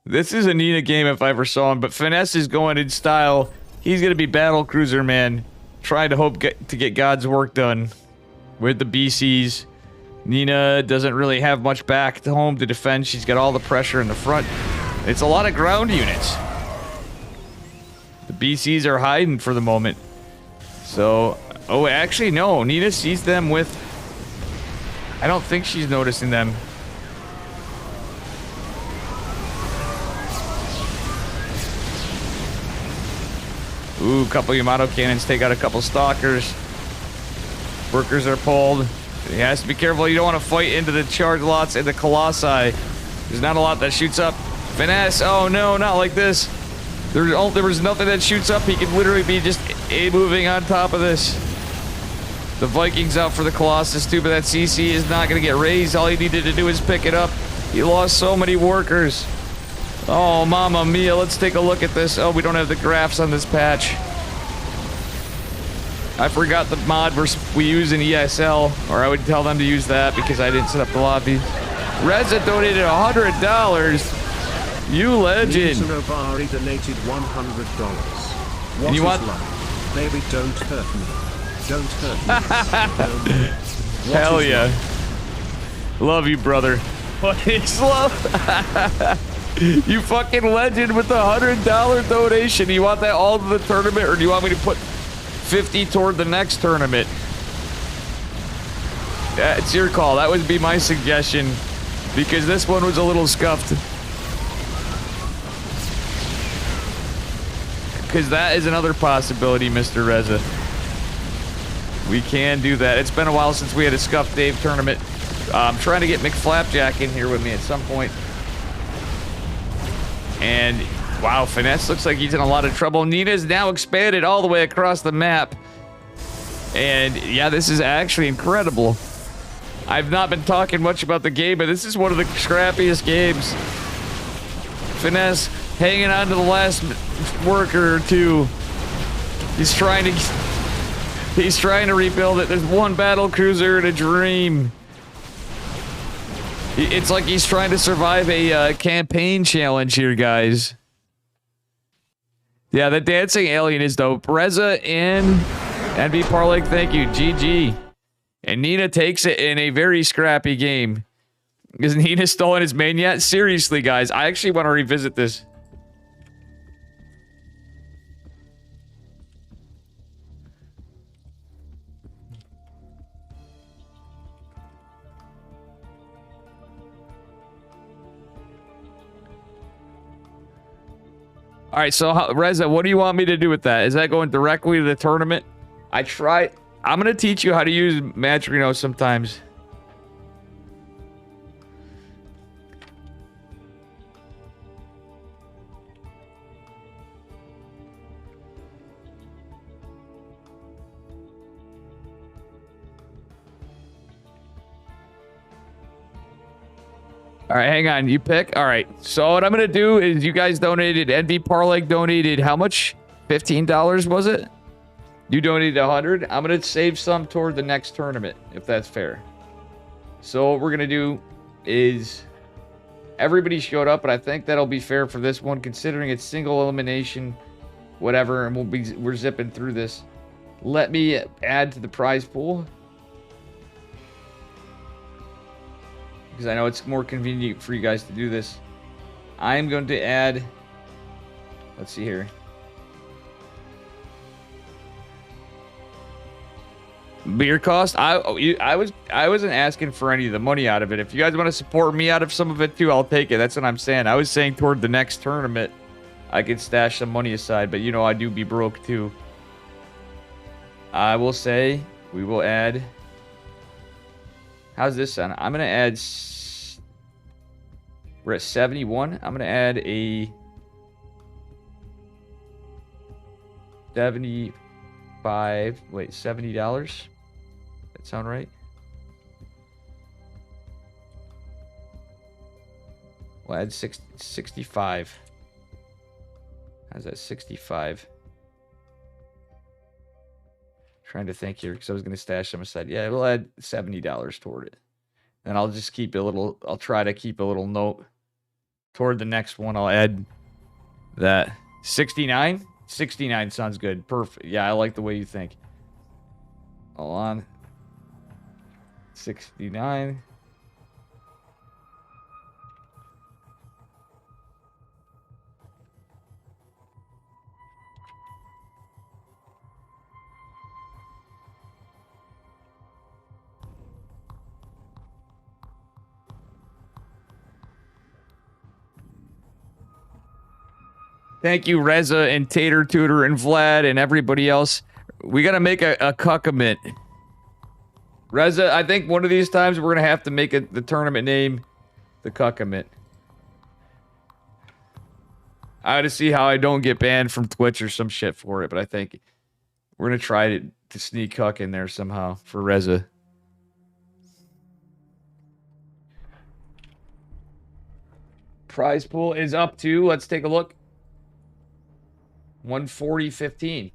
This is a Nina game if I ever saw him, but Finesse is going in style. He's going to be Battle Cruiser, man. Trying to hope to get God's work done with the BCs. Nina doesn't really have much back to home to defend. She's got all the pressure in the front. It's a lot of ground units. The BCs are hiding for the moment. So, oh, actually, no. Nina sees them with... I don't think she's noticing them. Ooh, a couple Yamato cannons take out a couple stalkers. Workers are pulled. He has to be careful. You don't want to fight into the charge lots and the Colossi. There's not a lot that shoots up. Finesse. Oh no, not like this. There was nothing that shoots up. He could literally be just moving on top of this. The Vikings out for the Colossus too, but that CC is not going to get raised. All he needed to do is pick it up. He lost so many workers. Oh, mamma mia. Let's take a look at this. Oh, we don't have the graphs on this patch. I forgot the mod we use in ESL, or I would tell them to use that because I didn't set up the lobby. Reza donated $100. You legend. Nobari donated $100. What And you is want- love? Baby, don't hurt me. Don't hurt me. What Hell is yeah. Love you, brother. What is love? You fucking legend with the $100 donation. Do you want that all to the tournament, or do you want me to put 50 toward the next tournament? It's your call. That would be my suggestion, because this one was a little scuffed. Because that is another possibility, Mr. Reza. We can do that. It's been a while since we had a scuffed Dave tournament. I'm trying to get McFlapjack in here with me at some point. And wow, Finesse looks like he's in a lot of trouble. Nina's now expanded all the way across the map. And yeah, this is actually incredible. I've not been talking much about the game, but this is one of the scrappiest games. Finesse hanging on to the last worker or two. He's trying to rebuild it. There's one battle cruiser and a dream. It's like he's trying to survive a campaign challenge here, guys. Yeah, the dancing alien is dope. Reza and NV Parlay, thank you. GG. And Nina takes it in a very scrappy game. Is Nina still in his main yet? Seriously, guys, I actually want to revisit this. All right, so Reza, what do you want me to do with that? Is that going directly to the tournament? I'm going to teach you how to use Matrino sometimes. All right, hang on. You pick. All right. So what I'm going to do is you guys donated, NV Parlay donated how much? $15 was it? You donated 100. I'm going to save some toward the next tournament, if that's fair. So what we're going to do is everybody showed up, but I think that'll be fair for this one, considering it's single elimination, whatever, and we're zipping through this. Let me add to the prize pool, because I know it's more convenient for you guys to do this. I am going to add, let's see here. Beer cost? I wasn't asking for any of the money out of it. If you guys want to support me out of some of it too, I'll take it. That's what I'm saying. I was saying toward the next tournament, I could stash some money aside, but you know I do be broke too. I will say we will add. How's this sound? I'm gonna add. We're at 71. I'm gonna add a 75. Wait, $70. That sound right? We'll add 65. How's that? 65. Trying to think here because I was gonna stash them aside. Yeah, we'll add $70 toward it. And I'll just keep a little, I'll try to keep a little note toward the next one. I'll add that 69. 69 sounds good. Perfect. Yeah, I like the way you think. Hold on. 69. Thank you, Reza and Tater Tutor and Vlad and everybody else. We got to make a cuckament. Reza, I think one of these times we're going to have to make the tournament name the cuckament. I got to see how I don't get banned from Twitch or some shit for it, but I think we're going to try to sneak cuck in there somehow for Reza. Prize pool is up to, let's take a look. 140.15.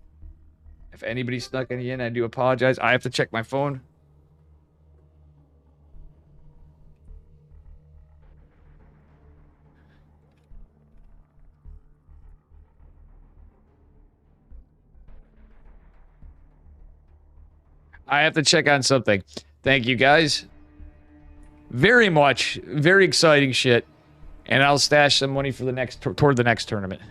If anybody snuck any in, I do apologize. I have to check my phone. I have to check on something. Thank you, guys. Very much. Very exciting shit. And I'll stash some money for the next toward the next tournament.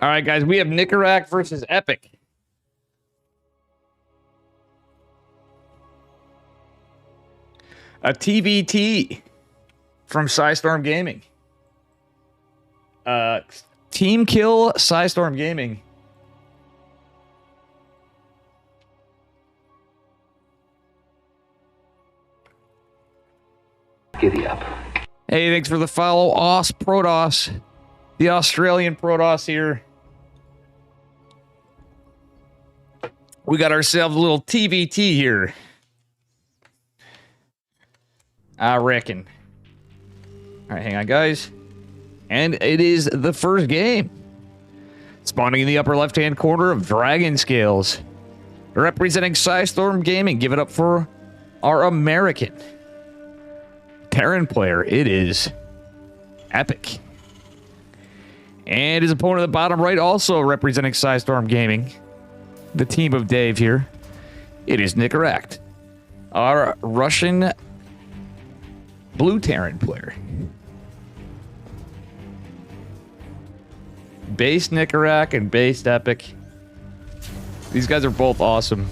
All right, guys, we have Nicorak versus Epic. A TVT from Psystorm Gaming. Team kill Psystorm Gaming. Giddy up. Hey, thanks for the follow, Protoss. The Australian Protoss here. We got ourselves a little TVT here. I reckon. All right, hang on, guys. And it is the first game. Spawning in the upper left-hand corner of Dragon Scales. Representing Psystorm Gaming. Give it up for our American Terran player. It is Epic. And his opponent at the bottom right, also representing Psystorm Gaming. The team of Dave here. It is Nicorak, our Russian Blue Terran player. Based Nicorak and based Epic. These guys are both awesome.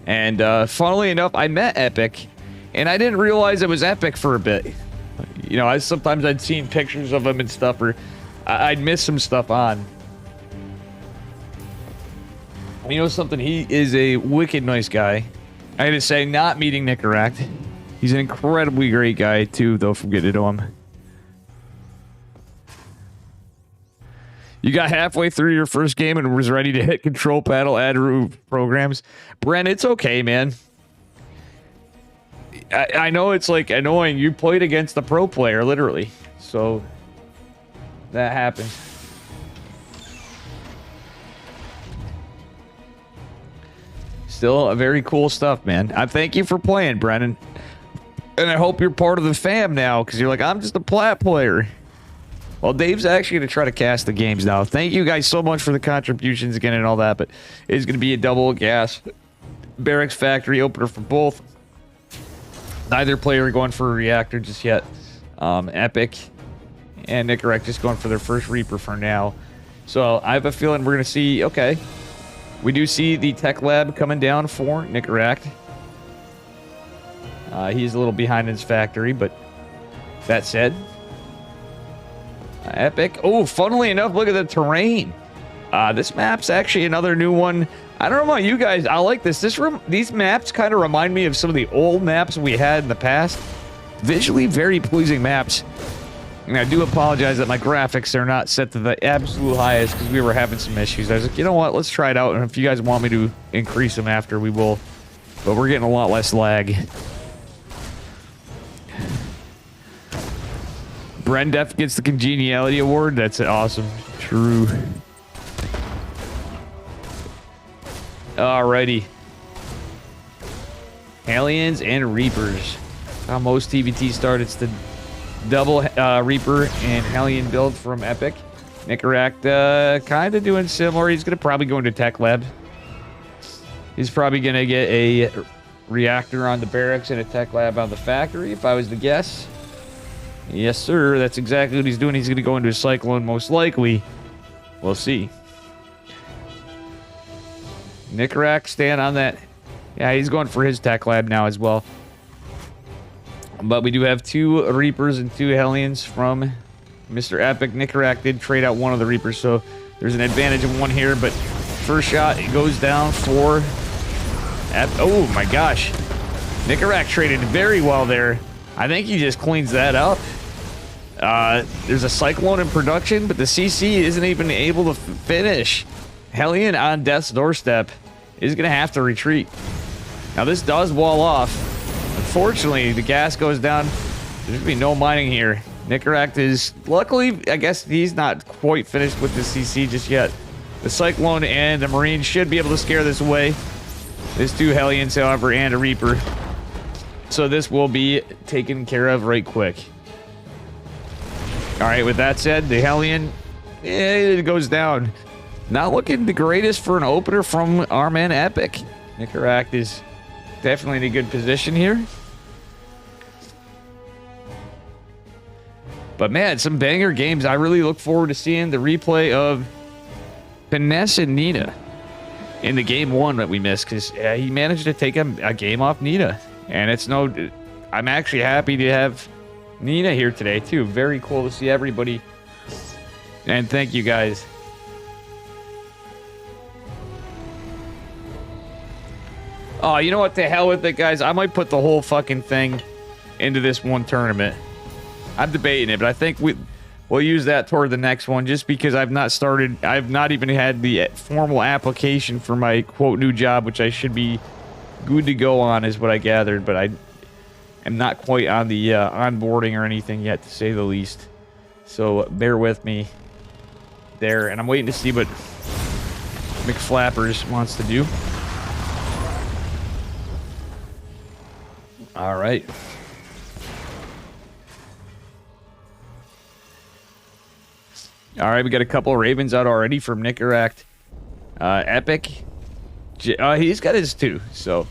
And funnily enough, I met Epic, and I didn't realize it was Epic for a bit. You know, sometimes I'd seen pictures of him and stuff, or I'd miss some stuff on. You know something? He is a wicked nice guy. I had to say, not meeting Nicorak. He's an incredibly great guy, too, though, from getting to him. You got halfway through your first game and was ready to hit control panel, add programs. Brent, it's okay, man. I know it's, like, annoying. You played against the pro player, literally. So, that happens. Still, very cool stuff, man. I thank you for playing, Brennan. And I hope you're part of the fam now, because you're like, I'm just a plat player. Well, Dave's actually going to try to cast the games now. Thank you guys so much for the contributions again and all that, but it's going to be a double gas barracks factory opener for both. Neither player going for a reactor just yet. Epic and Nicorak just going for their first Reaper for now. So I have a feeling we're going to see, okay. We do see the tech lab coming down for Nicorak. He's a little behind in his factory, but that said, Epic. Oh, funnily enough, look at the terrain. This map's actually another new one. I don't know about you guys. I like this. These maps kind of remind me of some of the old maps we had in the past. Visually very pleasing maps. And I do apologize that my graphics are not set to the absolute highest because we were having some issues. I was like, you know what? Let's try it out. And if you guys want me to increase them after, we will. But we're getting a lot less lag. Brendef gets the Congeniality Award. That's awesome. True. Alrighty. Aliens and Reapers. How most TVT start. It's the double Reaper and Hellion build from Epic. Nicorak kind of doing similar. He's going to probably go into Tech Lab. He's probably going to get a reactor on the barracks and a Tech Lab on the factory, if I was to guess. Yes, sir. That's exactly what he's doing. He's going to go into a Cyclone, most likely. We'll see. Nicorak staying on that. Yeah, he's going for his Tech Lab now as well. But we do have 2 Reapers and 2 Hellions from Mr. Epic. Nicorak did trade out one of the Reapers, so there's an advantage of one here. But first shot, it goes down for... Oh, my gosh. Nicorak traded very well there. I think he just cleans that up. There's a Cyclone in production, but the CC isn't even able to finish. Hellion on death's doorstep is going to have to retreat. Now, this does wall off. Unfortunately, the gas goes down. There's going to be no mining here. Nicorak is... Luckily, I guess he's not quite finished with the CC just yet. The Cyclone and the Marine should be able to scare this away. There's 2 Hellions, however, and a Reaper. So this will be taken care of right quick. Alright, with that said, the Hellion, it goes down. Not looking the greatest for an opener from our man Epic. Nicorak is definitely in a good position here. But man, some banger games. I really look forward to seeing the replay of Finesse and Nina in the game 1 that we missed, because he managed to take a game off Nina. And it's no... I'm actually happy to have Nina here today, too. Very cool to see everybody. And thank you, guys. Oh, you know what? To hell with it, guys. I might put the whole fucking thing into this one tournament. I'm debating it, but I think we'll use that toward the next one, just because I've not even had the formal application for my quote new job, which I should be good to go on, is what I gathered, but I am not quite on the onboarding or anything yet, to say the least. So bear with me there, and I'm waiting to see what McFlappers wants to do. All right. All right, we got a couple of Ravens out already from Nicaract. Epic. He's got his too. So,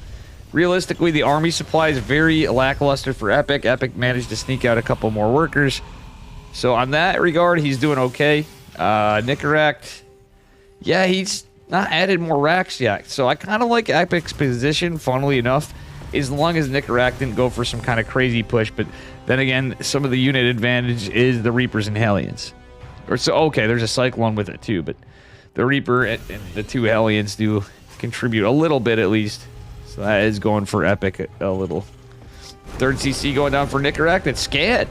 realistically, the army supply is very lackluster for Epic. Epic managed to sneak out a couple more workers. So, on that regard, he's doing okay. Nicaract, yeah, he's not added more racks yet. So, I kind of like Epic's position, funnily enough, as long as Nicaract didn't go for some kind of crazy push. But then again, some of the unit advantage is the Reapers and Hellions. Or so, okay, there's a Cyclone with it too, but the Reaper and the 2 Hellions do contribute a little bit at least. So that is going for Epic a little. 3rd CC going down for Nicaract. It's scanned.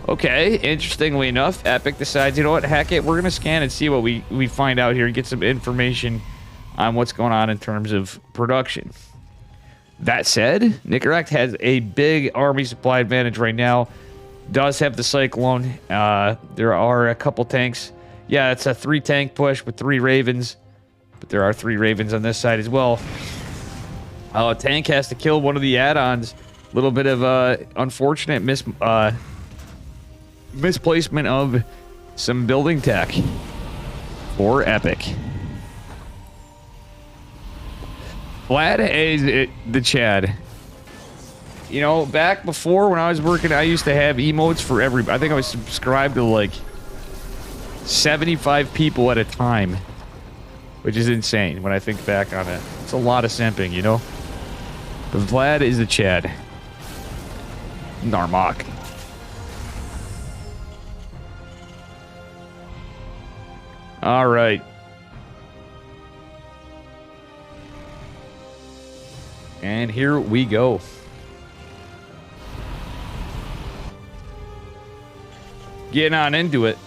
Okay, interestingly enough, Epic decides, you know what, heck it, we're going to scan and see what we find out here and get some information on what's going on in terms of production. That said, Nicaract has a big army supply advantage right now. Does have the Cyclone. There are a couple tanks. Yeah, it's a 3-tank push with 3 Ravens. But there are 3 Ravens on this side as well. A tank has to kill one of the add-ons. A little bit of unfortunate misplacement of some building tech for Epic. Vlad is the Chad. You know, back before when I was working, I used to have emotes for everybody. I think I was subscribed to like 75 people at a time, which is insane when I think back on it. It's a lot of simping, you know? But Vlad is the Chad. Narmak. All right. And here we go. Getting on into it.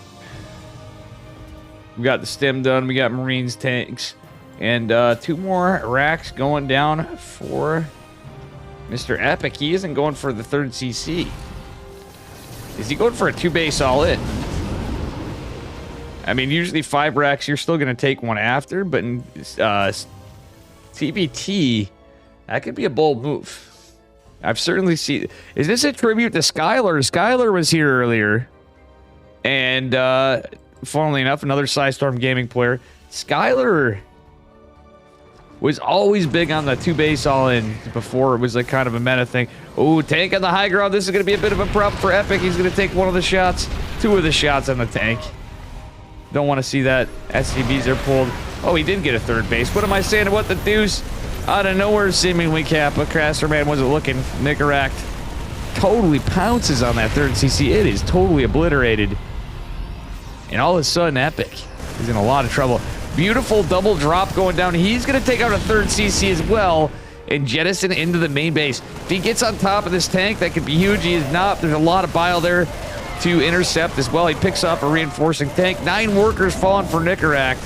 We got the stem done. We got Marines, tanks, and 2 more racks going down for Mr. Epic. He isn't going for the 3rd CC. Is he going for a 2-base all-in? I mean, usually 5 racks, you're still going to take one after, but in TBT, that could be a bold move. I've certainly seen... Is this a tribute to Skylar? Skylar was here earlier. And, funnily enough, another Psystorm Gaming player. Skylar was always big on the 2-base all-in before it was like kind of a meta thing. Oh, tank on the high ground. This is going to be a bit of a problem for Epic. He's going to take one of the shots. 2 of the shots on the tank. Don't want to see that. SCVs are pulled. Oh, he did get a 3rd base. What am I saying? What the deuce? Out of nowhere, seemingly, Kappa. Crasterman wasn't looking. Nicaract totally pounces on that 3rd CC. It is totally obliterated. And all of a sudden, Epic is in a lot of trouble. Beautiful double drop going down. He's going to take out a 3rd CC as well and jettison into the main base. If he gets on top of this tank, that could be huge. He is not. There's a lot of bile there to intercept as well. He picks up a reinforcing tank. 9 workers falling for Nicaract.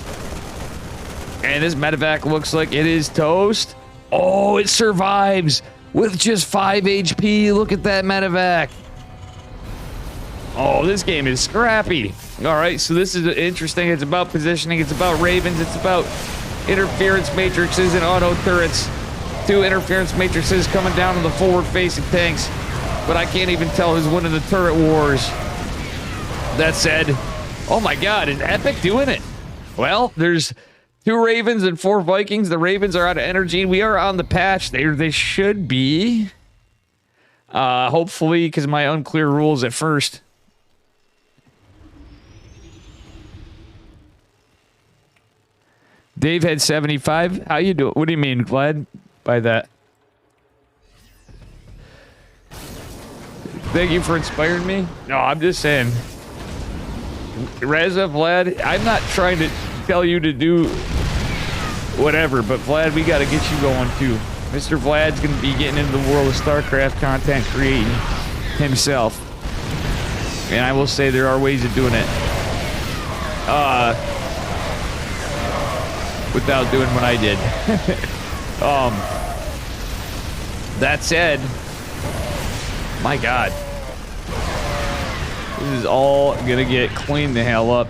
And this medevac looks like it is toast. Oh, it survives with just 5 HP. Look at that medevac. Oh, this game is scrappy. All right, so this is interesting. It's about positioning. It's about Ravens. It's about interference matrices and auto turrets. 2 interference matrices coming down on the forward-facing tanks. But I can't even tell who's winning the turret wars. That said, oh my God, is Epic doing it? Well, there's 2 Ravens and 4 Vikings. The Ravens are out of energy. We are on the patch. They should be. Hopefully, because of my unclear rules at first. Dave had 75. How you doing? What do you mean, Vlad, by that? Thank you for inspiring me. No, I'm just saying. Reza, Vlad, I'm not trying to tell you to do whatever, but Vlad, we got to get you going too. Mr. Vlad's going to be getting into the world of StarCraft content creating himself. And I will say there are ways of doing it. Without doing what I did. That said, my God. This is all gonna get cleaned the hell up.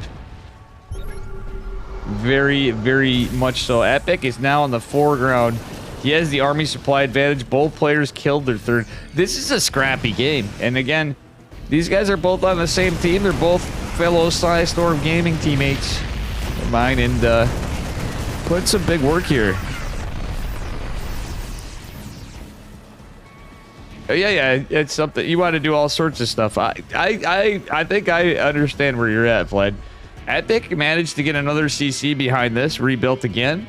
Very, very much so. Epic is now in the foreground. He has the army supply advantage. Both players killed their third. This is a scrappy game. And again, these guys are both on the same team. They're both fellow Storm Gaming teammates of mine, and put some big work here. Yeah, it's something you want to do. All sorts of stuff. I think I understand where you're at, Vlad. Epic managed to get another CC behind this, rebuilt again.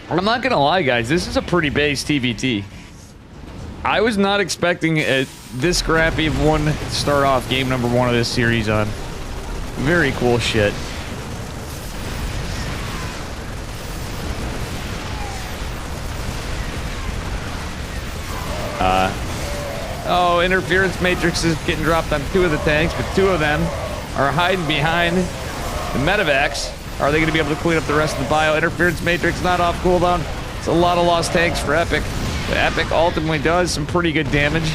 I'm not gonna lie, guys. This is a pretty base TVT. I was not expecting this scrappy of one to start off game number 1 of this series on. Very cool shit. Oh, interference matrix is getting dropped on 2 of the tanks, but 2 of them are hiding behind the medevacs. Are they going to be able to clean up the rest of the bio? Interference matrix not off cooldown. It's a lot of lost tanks for Epic. But Epic ultimately does some pretty good damage.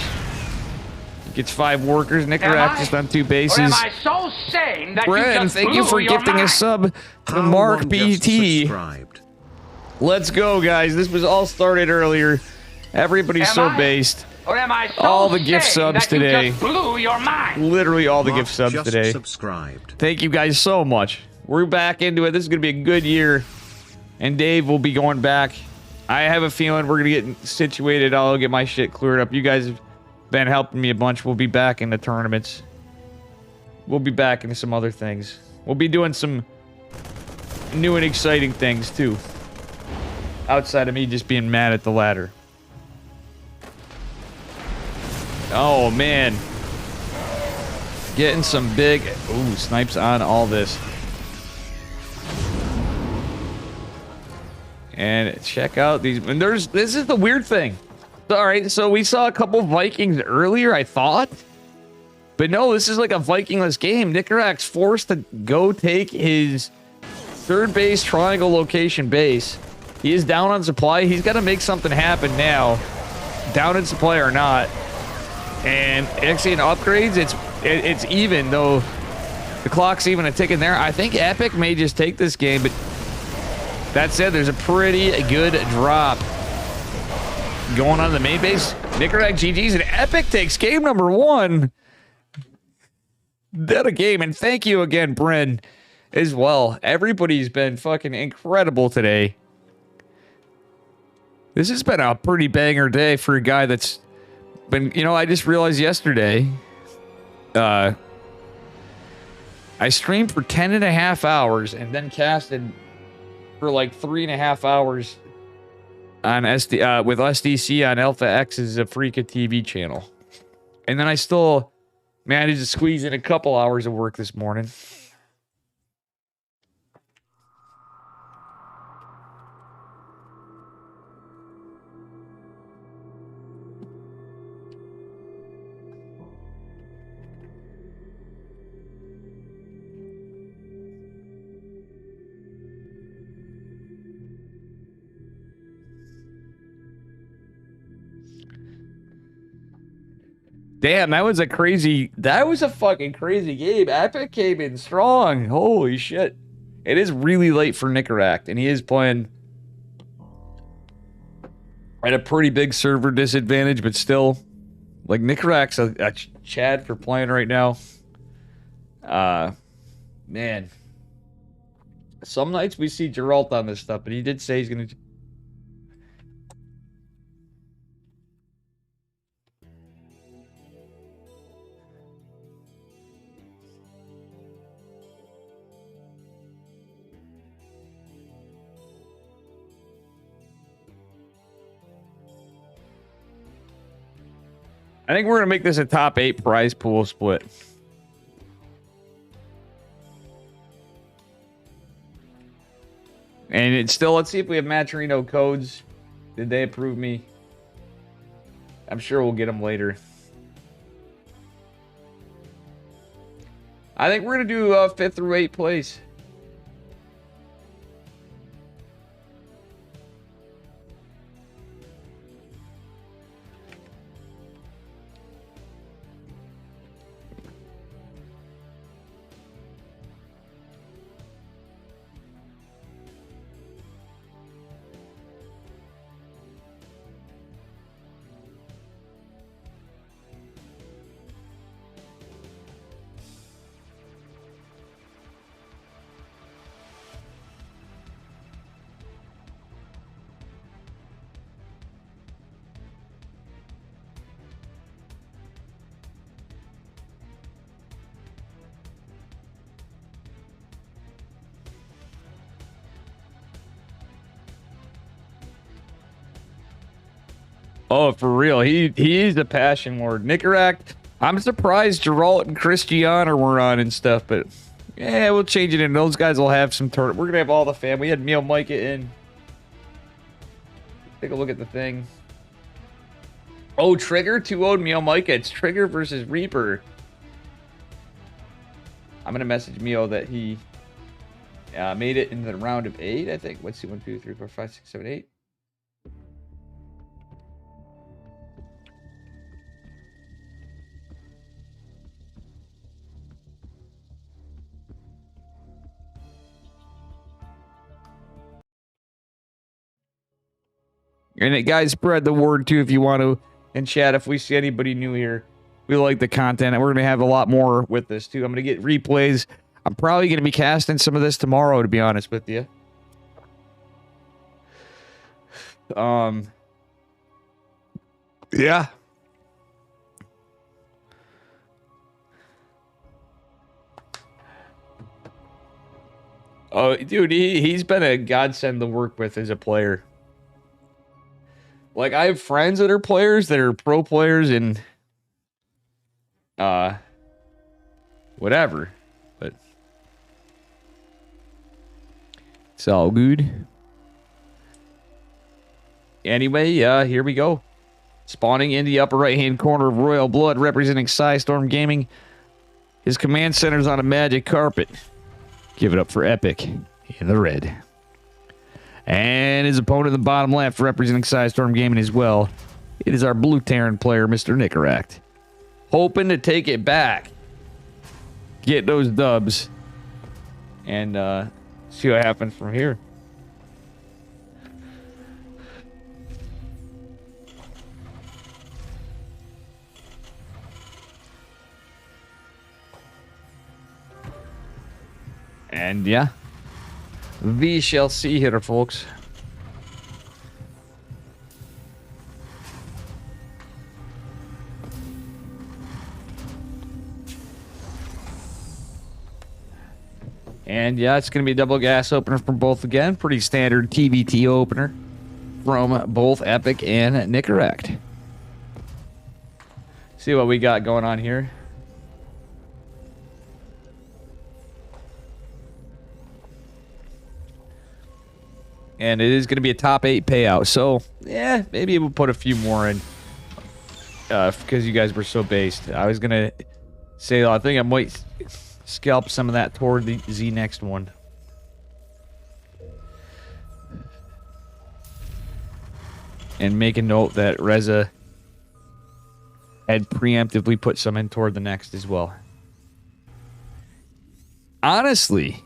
Gets 5 workers. Nicarak just on 2 bases. Or am I so sane that Bren, you thank you for gifting a sub to Mark BT. Let's go, guys. This was all started earlier. Everybody's so based. Or am I so all the gift subs today. You just blew your mind? Literally all the gift subs just today. Subscribed. Thank you guys so much. We're back into it. This is going to be a good year. And Dave will be going back. I have a feeling we're going to get situated. I'll get my shit cleared up. You guys have been helping me a bunch. We'll be back in the tournaments. We'll be back into some other things. We'll be doing some new and exciting things too. Outside of me just being mad at the ladder. Oh, man. Getting some big... Ooh, snipes on all this. And check out these... And this is the weird thing. Alright, so we saw a couple Vikings earlier, I thought. But no, this is like a Vikingless game. Nicarak's forced to go take his third base triangle location base. He is down on supply. He's got to make something happen now. Down in supply or not. And actually in upgrades, it's even, though the clock's even a ticking there. I think Epic may just take this game, but that said, there's a pretty good drop going on the main base. Nicarak GG's and Epic takes game number 1. That a game, and thank you again, Bren, as well. Everybody's been fucking incredible today. This has been a pretty banger day for a guy that's been, you know, I just realized yesterday, I streamed for 10.5 hours and then casted for like 3.5 hours on with SDC on Alpha X's Afrika TV channel. And then I still managed to squeeze in a couple hours of work this morning. Damn, that was a fucking crazy game. Epic came in strong. Holy shit. It is really late for Nicarak, and he is playing at a pretty big server disadvantage, but still, like, Nicarak's a Chad for playing right now. Man. Some nights we see Geralt on this stuff, but he did say he's gonna... I think we're going to make this a top 8 prize pool split. And it's still, let's see if we have Maturino codes. Did they approve me? I'm sure we'll get them later. I think we're going to do 5th through 8th place. Oh, for real. He is a passion lord. Nickerack, I'm surprised Geralt and Christiana were on and stuff, but yeah, we'll change it in. Those guys will have some tournament. We're going to have all the fam. We had Meal Micah in. Take a look at the thing. Oh, Trigger 2-0'd Meal Micah. It's Trigger versus Reaper. I'm going to message Meal that he made it into the round of 8, I think. Let's see. 1, 2, 3, 4, 5, 6, 7, 8. And guys, spread the word too if you want to. And chat, if we see anybody new here, we like the content. And we're going to have a lot more with this too. I'm going to get replays. I'm probably going to be casting some of this tomorrow, to be honest with you. Yeah. Oh, dude, he's been a godsend to work with as a player. Like, I have friends that are players, that are pro players, and whatever. But it's all good. Anyway, here we go. Spawning in the upper right-hand corner of Royal Blood, representing Psystorm Gaming. His command center's on a magic carpet. Give it up for Epic in the red. And his opponent in the bottom left, representing Psystorm Gaming as well. It is our blue Terran player, Mr. Nickerack. Hoping to take it back. Get those dubs. And see what happens from here. And yeah. We shall see here, folks. And yeah, it's going to be a double gas opener from both again. Pretty standard TVT opener from both Epic and Nickerack. See what we got going on here. And it is going to be a top 8 payout. So, yeah, maybe we'll put a few more in. Because you guys were so based. I was going to say, I think I might scalp some of that toward the next one. And make a note that Reza had preemptively put some in toward the next as well. Honestly,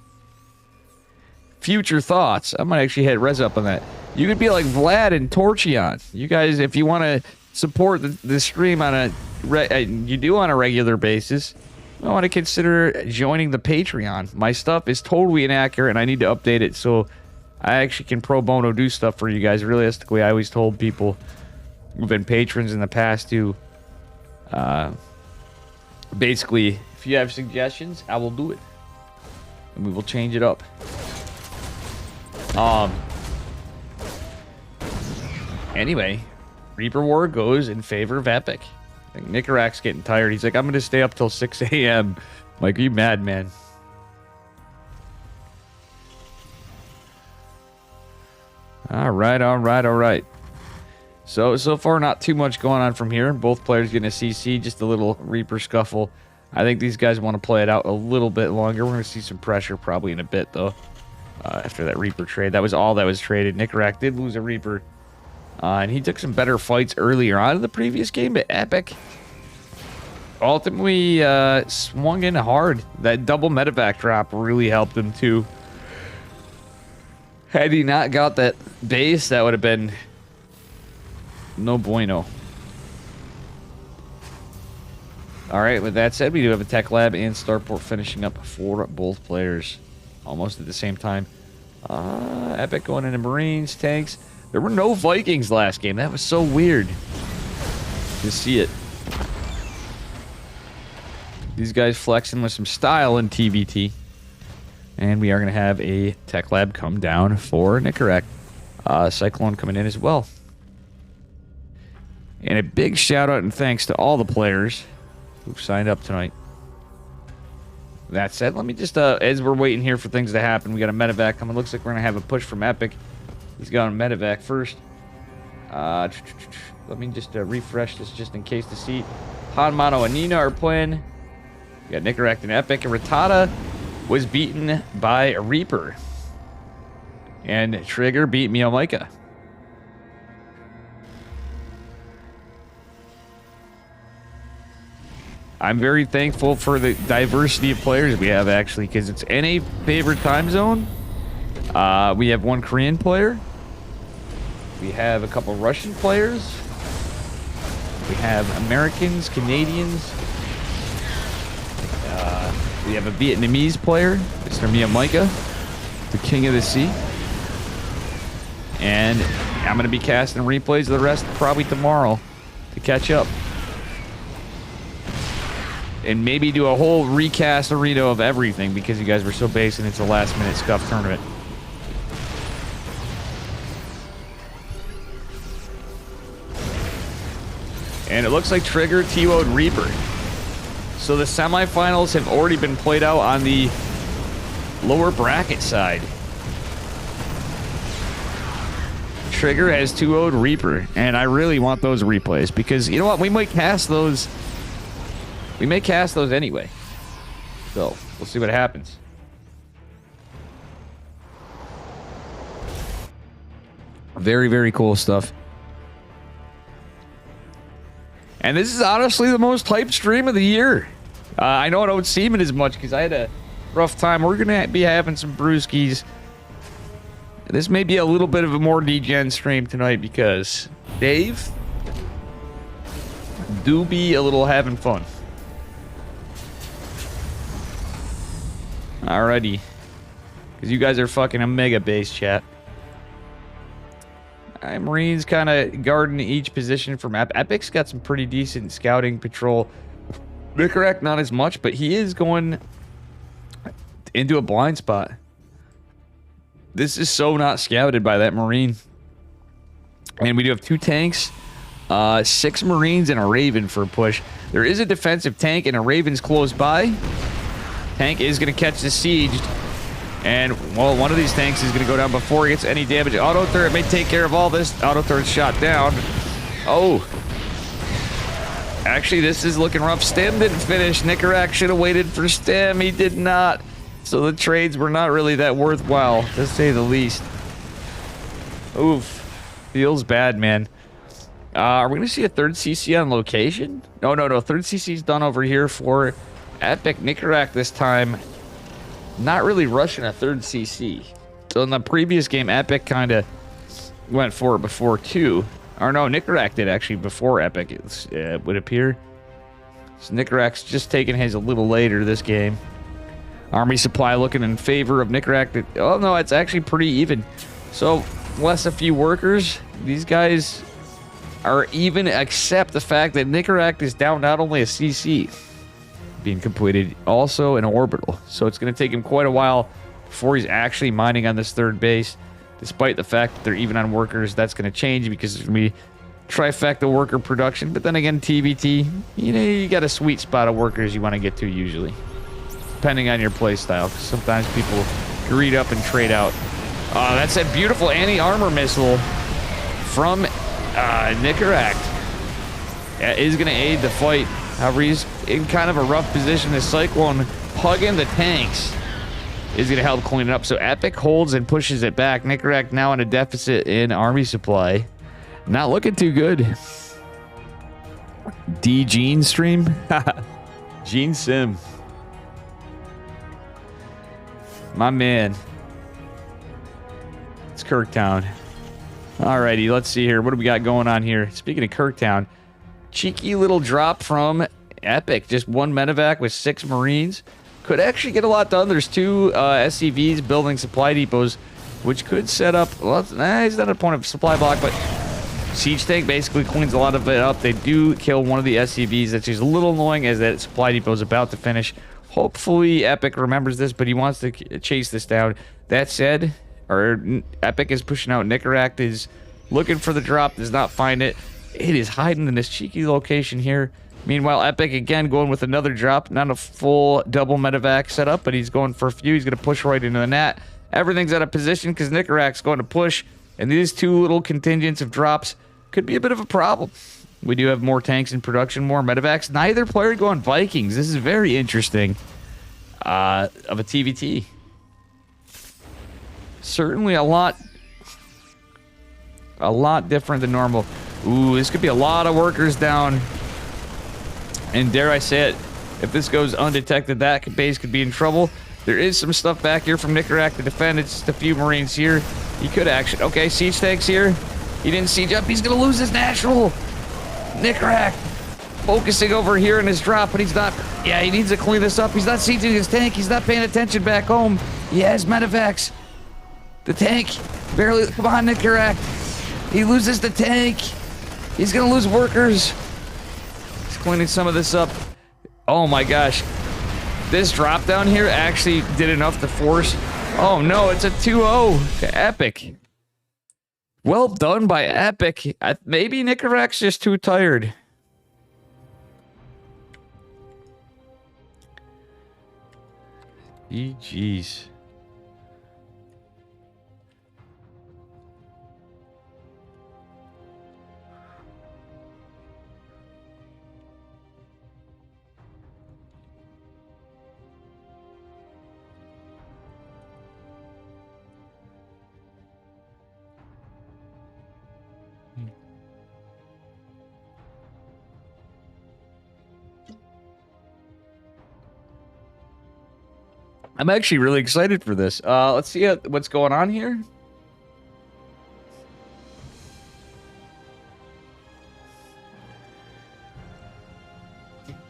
future thoughts. I might actually hit Reza up on that. You could be like Vlad and Torchion. You guys, if you want to support the stream on you do on a regular basis, I want to consider joining the Patreon. My stuff is totally inaccurate, and I need to update it so I actually can pro bono do stuff for you guys. Realistically, I always told people who've been patrons in the past to, basically, if you have suggestions, I will do it, and we will change it up. Anyway, Reaper War goes in favor of Epic. I think Nicarak's getting tired. He's like, I'm going to stay up till 6 a.m. I'm like, are you mad, man? All right. So far, not too much going on from here. Both players getting a CC, just a little Reaper scuffle. I think these guys want to play it out a little bit longer. We're going to see some pressure probably in a bit, though, after that Reaper trade. That was all that was traded. Nicarak did lose a Reaper, and he took some better fights earlier on in the previous game, but Epic ultimately swung in hard. That double medevac drop really helped him, too. Had he not got that base, that would have been no bueno. All right, with that said, we do have a Tech Lab and Starport finishing up for both players almost at the same time. Epic going into Marines, tanks. There were no Vikings last game. That was so weird to see it. These guys flexing with some style in TVT. And we are going to have a Tech Lab come down for Nicarak. Cyclone coming in as well. And a big shout out and thanks to all the players who've signed up tonight. That said, let me just, as we're waiting here for things to happen, we got a medevac coming. Looks like we're going to have a push from Epic. He's got a medevac first. Let me just refresh this just in case to see. Hanmano and Nina are playing. We got Nicarak and Epic. And Rattata was beaten by a Reaper. And Trigger beat Miomaika. I'm very thankful for the diversity of players we have, actually, because it's NA favorite time zone. We have one Korean player. We have a couple Russian players. We have Americans, Canadians. We have a Vietnamese player, Mr. Miyamaika, the king of the sea. And I'm going to be casting replays of the rest probably tomorrow to catch up. And maybe do a whole recast arena of everything because you guys were so basic and it's a last minute scuff tournament. And it looks like Trigger TO'd Reaper. So the semifinals have already been played out on the lower bracket side. Trigger has 2-0'd Reaper, and I really want those replays because you know what? We might cast those. We may cast those anyway. So we'll see what happens. Very, very cool stuff. And this is honestly the most hyped stream of the year. I know I don't seem it as much because I had a rough time. We're going to be having some brewskis. This may be a little bit of a more degen stream tonight because Dave do be a little having fun. Alrighty. Because you guys are fucking a mega base, chat. Marines kind of guarding each position from Epic's got some pretty decent scouting patrol. Nicarak, not as much, but he is going into a blind spot. This is so not scouted by that Marine. And we do have 2 tanks, 6 Marines, and a Raven for a push. There is a defensive tank, and a Raven's close by. Tank is going to catch the siege. And, well, one of these tanks is going to go down before he gets any damage. Auto turret may take care of all this. Auto turret shot down. Oh. Actually, this is looking rough. Stem didn't finish. Nicarak should have waited for Stem. He did not. So the trades were not really that worthwhile, to say the least. Oof. Feels bad, man. Are we going to see a 3rd CC on location? No. 3rd CC's done over here for Epic. Nicarak this time. Not really rushing a 3rd CC. So in the previous game, Epic kind of went for it before too. Or no, Nicarak did actually before Epic, it would appear. So Nicarak's just taking his a little later this game. Army supply looking in favor of Nicarak. Oh no, it's actually pretty even. So less a few workers. These guys are even, except the fact that Nicarak is down not only a CC being completed, also an orbital. So it's going to take him quite a while before he's actually mining on this 3rd base. Despite the fact that they're even on workers, that's going to change because there's going to be trifecta worker production. But then again, TBT, you know, you got a sweet spot of workers you want to get to usually, depending on your play style. Sometimes people greed up and trade out. That's a beautiful anti-armor missile from Nicaract. Is going to aid the fight. However, he's in kind of a rough position. The Cyclone hugging the tanks is going to help clean it up. So Epic holds and pushes it back. Nicaract now in a deficit in army supply. Not looking too good. D Gene stream? Gene Sim. My man. It's Kirktown. Alrighty, let's see here. What do we got going on here? Speaking of Kirktown, cheeky little drop from Epic. Just one medevac with 6 Marines. Could actually get a lot done. There's 2 SCVs building supply depots, which could set up... Well, he's not at a point of supply block, but Siege Tank basically cleans a lot of it up. They do kill one of the SCVs. That's just a little annoying as that supply depot is about to finish. Hopefully Epic remembers this, but he wants to chase this down. That said, Epic is pushing out. Nicaract is looking for the drop, does not find it. It is hiding in this cheeky location here. Meanwhile, Epic again going with another drop. Not a full double medevac setup, but he's going for a few. He's going to push right into the net. Everything's out of position because Nicaract's going to push. And these 2 little contingents of drops could be a bit of a problem. We do have more tanks in production, more medevacs. Neither player going Vikings. This is very interesting of a TVT. Certainly a lot different than normal. Ooh, this could be a lot of workers down. And dare I say it, if this goes undetected, that base could be in trouble. There is some stuff back here from Nicaract to defend. It's just a few Marines here. He could actually... Okay, siege tanks here. He didn't siege up. He's going to lose his natural. Nicaract focusing over here in his drop, but he's not... Yeah, he needs to clean this up. He's not sieging his tank. He's not paying attention back home. He has medevacs. The tank barely... Come on, Nicaract. He loses the tank. He's going to lose workers. He's cleaning some of this up. Oh my gosh. This drop down here actually did enough to force... Oh no, it's a 2-0 to Epic. Well done by Epic. Maybe Nicaract's just too tired. Jeez. I'm actually really excited for this. Let's see what's going on here.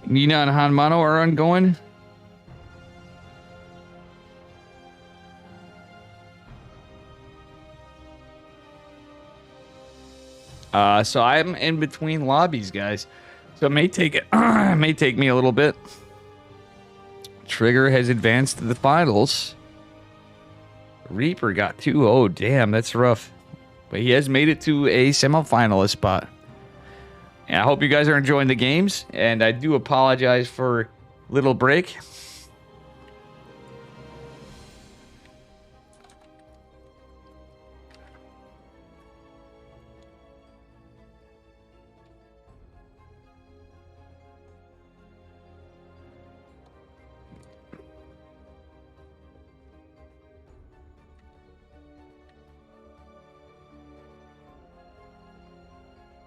Nina and Hanmano are ongoing. So I'm in between lobbies, guys. So it may take may take me a little bit. Trigger has advanced to the finals. Reaper got 2-0. Damn, that's rough. But he has made it to a semifinalist spot. And I hope you guys are enjoying the games. And I do apologize for a little break.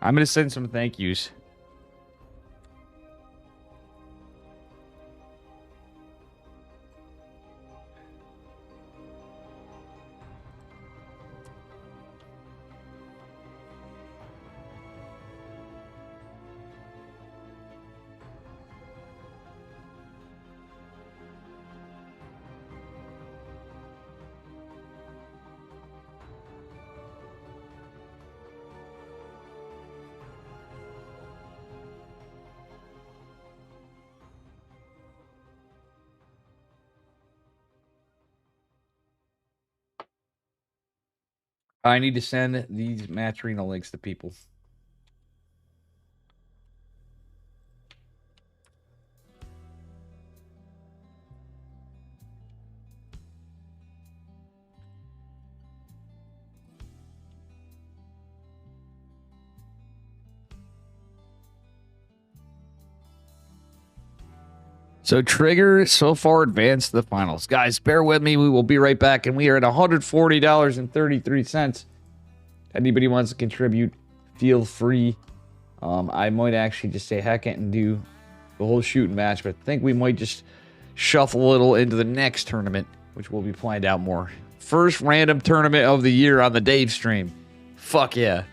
I'm going to send some thank yous. I need to send these match arena links to people. So Trigger so far advanced to the finals. Guys, bear with me. We will be right back, and we are at $140.33. Anybody wants to contribute, feel free. I might actually just say heck it and do the whole shooting match, but I think we might just shuffle a little into the next tournament, which will be planned out more. First random tournament of the year on the Dave stream. Fuck yeah.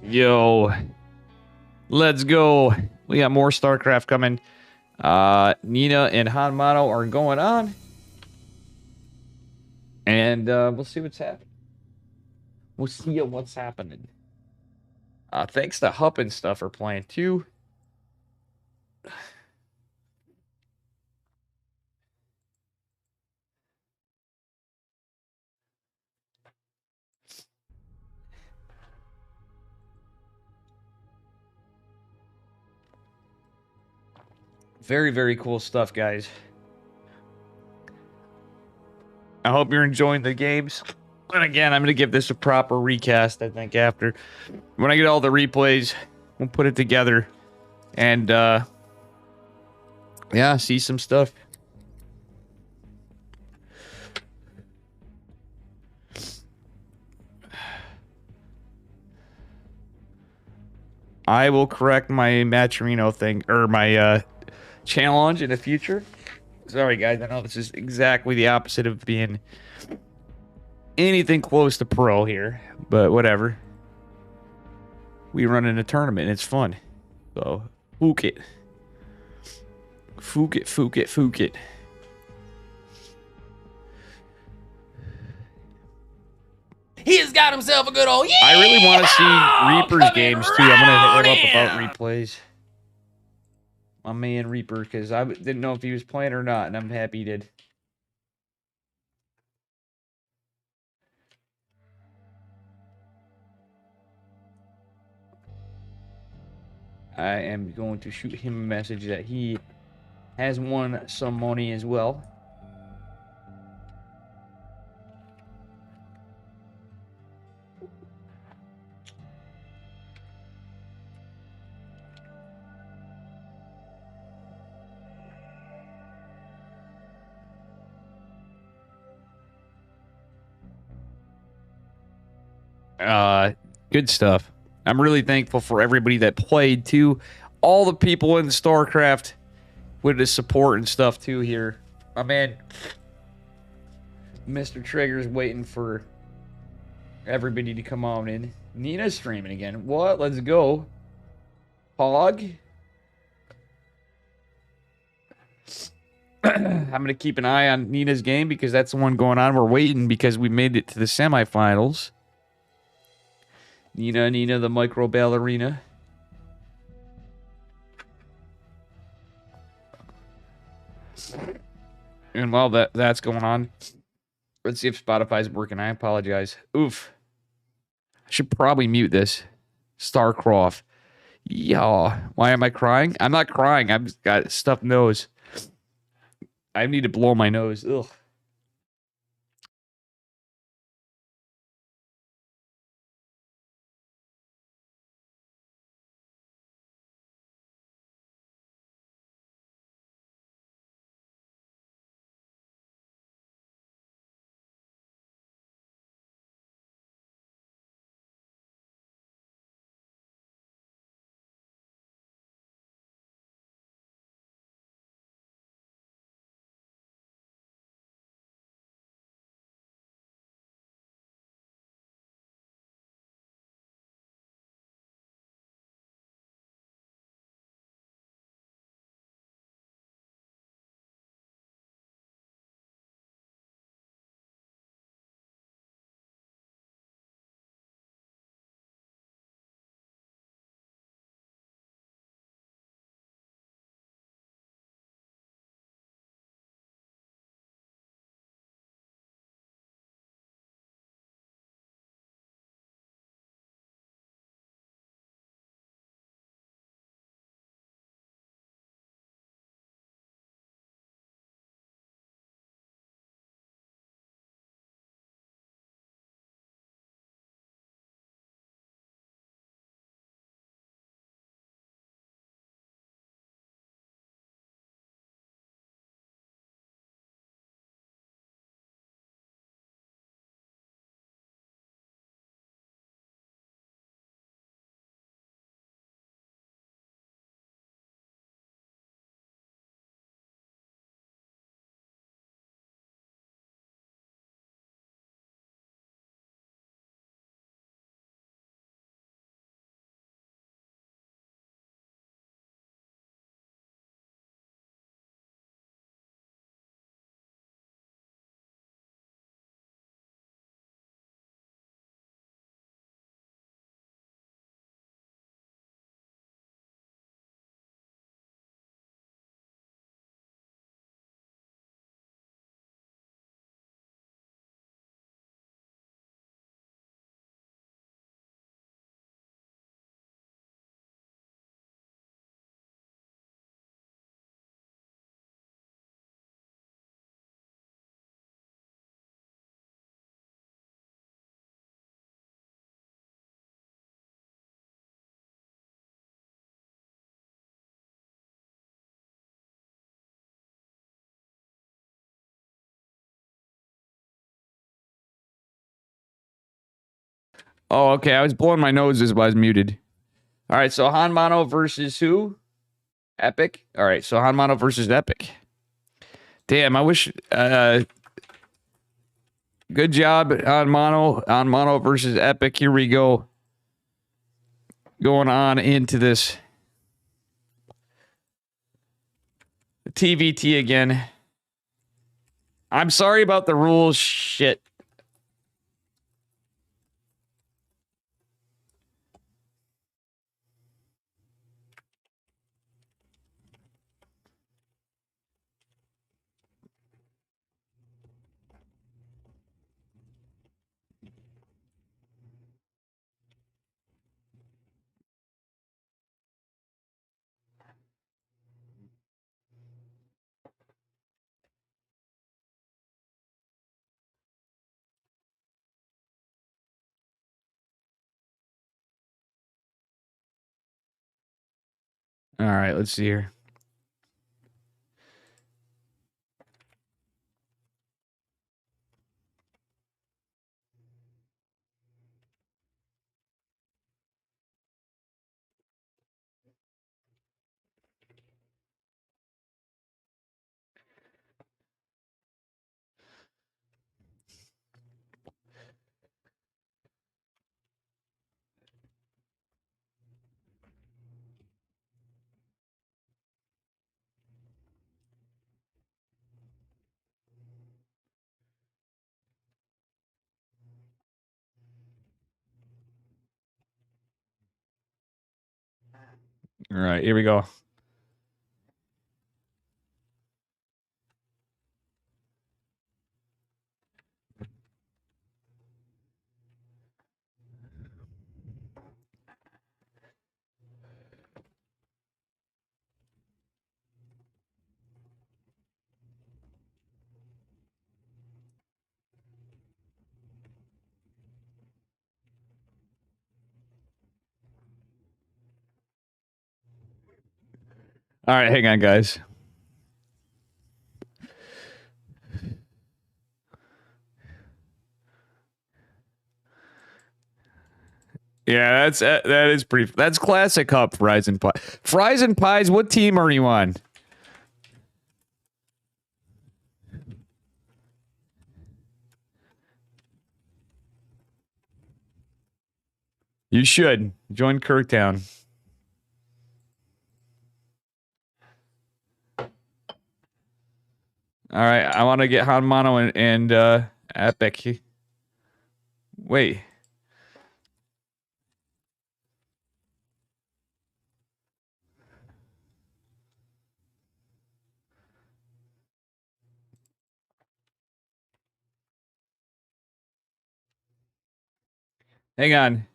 Yo, let's go. We got more StarCraft coming. Nina and Hanmano are going on. And we'll see what's happening. We'll see what's happening. Thanks to Hup and stuff are playing too. Very, very cool stuff, guys. I hope you're enjoying the games. And again, I'm going to give this a proper recast, I think, after. When I get all the replays, we'll put it together. And, yeah, see some stuff. I will correct my Matcherino thing, or my, challenge in the future. Sorry, guys. I know this is exactly the opposite of being anything close to pro here, but whatever. We run in a tournament and it's fun. So, fook it. Fook it, fook it, fook it. He's got himself a good old yeah! I really want to see Reaper's games too. I'm going to hit him up about replays. My man Reaper, because I didn't know if he was playing or not, and I'm happy he did. I am going to shoot him a message that he has won some money as well. Good stuff. I'm really thankful for everybody that played too. All the people in StarCraft with the support and stuff too here. My man, Mr. Trigger's waiting for everybody to come on in. Nina's streaming again. What? Let's go. Hog. I'm going to keep an eye on Nina's game because that's the one going on. We're waiting because we made it to the semifinals. Nina, the micro ballerina. And while that's going on, let's see if Spotify's working. I apologize. Oof. I should probably mute this. Starcroft. Yeah. Why am I crying? I'm not crying. I've just got stuffed nose. I need to blow my nose. Ugh. Oh, okay. I was blowing my nose as I was muted. All right, so Hanmano versus who? Epic? All right, so Hanmano versus Epic. Damn, I wish... good job on Mono versus Epic. Here we go. Going on into this TVT again. I'm sorry about the rules. Shit. All right, let's see here. All right, here we go. All right, hang on, guys. Yeah, that is pretty. That's classic Hup, Fries and Pie. Fries and Pies, what team are you on? You should join Kirktown. All right, I want to get Hanmano and Epic. Wait. Hang on.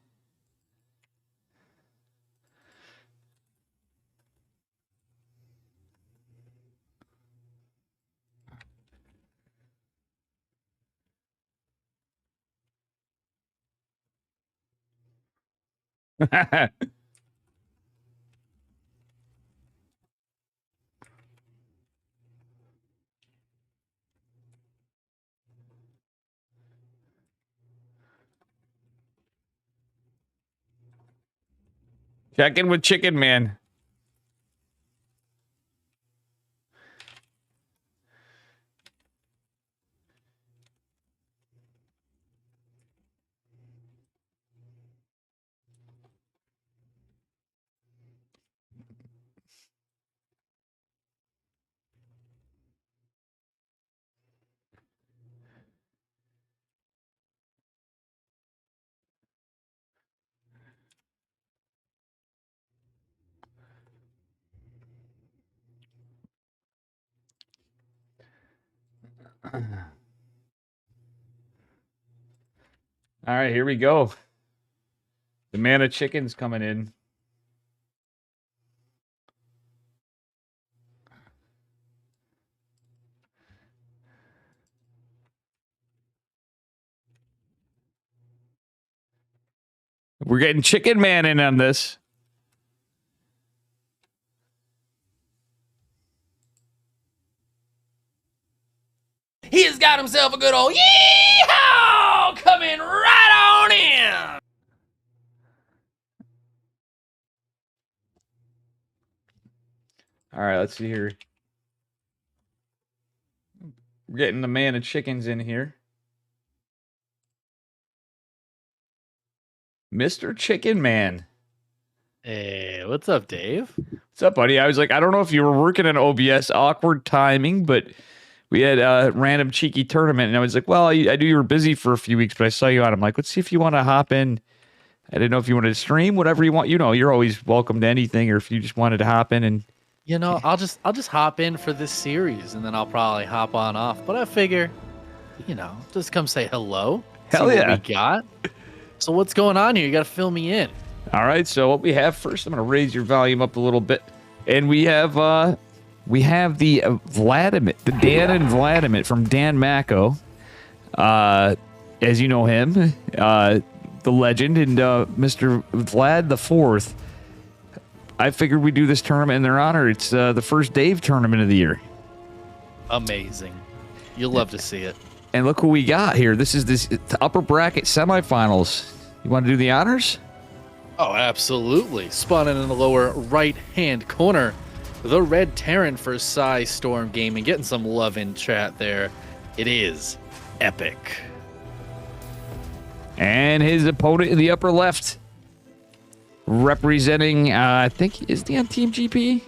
Check in with Chicken Man. All right, here we go. The man of chicken's coming in. We're getting Chicken Man in on this. He has got himself a good old yeehaw coming right on in. All right, let's see here. We're getting the man of chickens in here. Mr. Chicken Man. Hey, what's up, Dave? What's up, buddy? I was like, I don't know if you were working in OBS, awkward timing, but we had a random cheeky tournament, and I was like, well, I knew you were busy for a few weeks, but I saw you on. I'm like, let's see if you want to hop in. I didn't know if you wanted to stream, whatever you want. You know, you're always welcome to anything, or if you just wanted to hop in and. You know, I'll just hop in for this series, and then I'll probably hop on off. But I figure, you know, just come say hello. Hell see yeah. What we got. So what's going on here? You got to fill me in. All right. So what we have first, I'm going to raise your volume up a little bit, and we have the Vladiment, the Dan N Vladiment from Dan Mako, as you know him, the legend, and Mr. Vlad the Fourth. I figured we'd do this tournament in their honor. It's the first Dave tournament of the year. Amazing. You'll love to see it. And look who we got here. This is the upper bracket semifinals. You want to do the honors? Oh, absolutely. Spawning in the lower right-hand corner, the Red Terran for Psy Storm Gaming. Getting some love in chat there. It is epic. And his opponent in the upper left, representing, I think, is he on Team GP?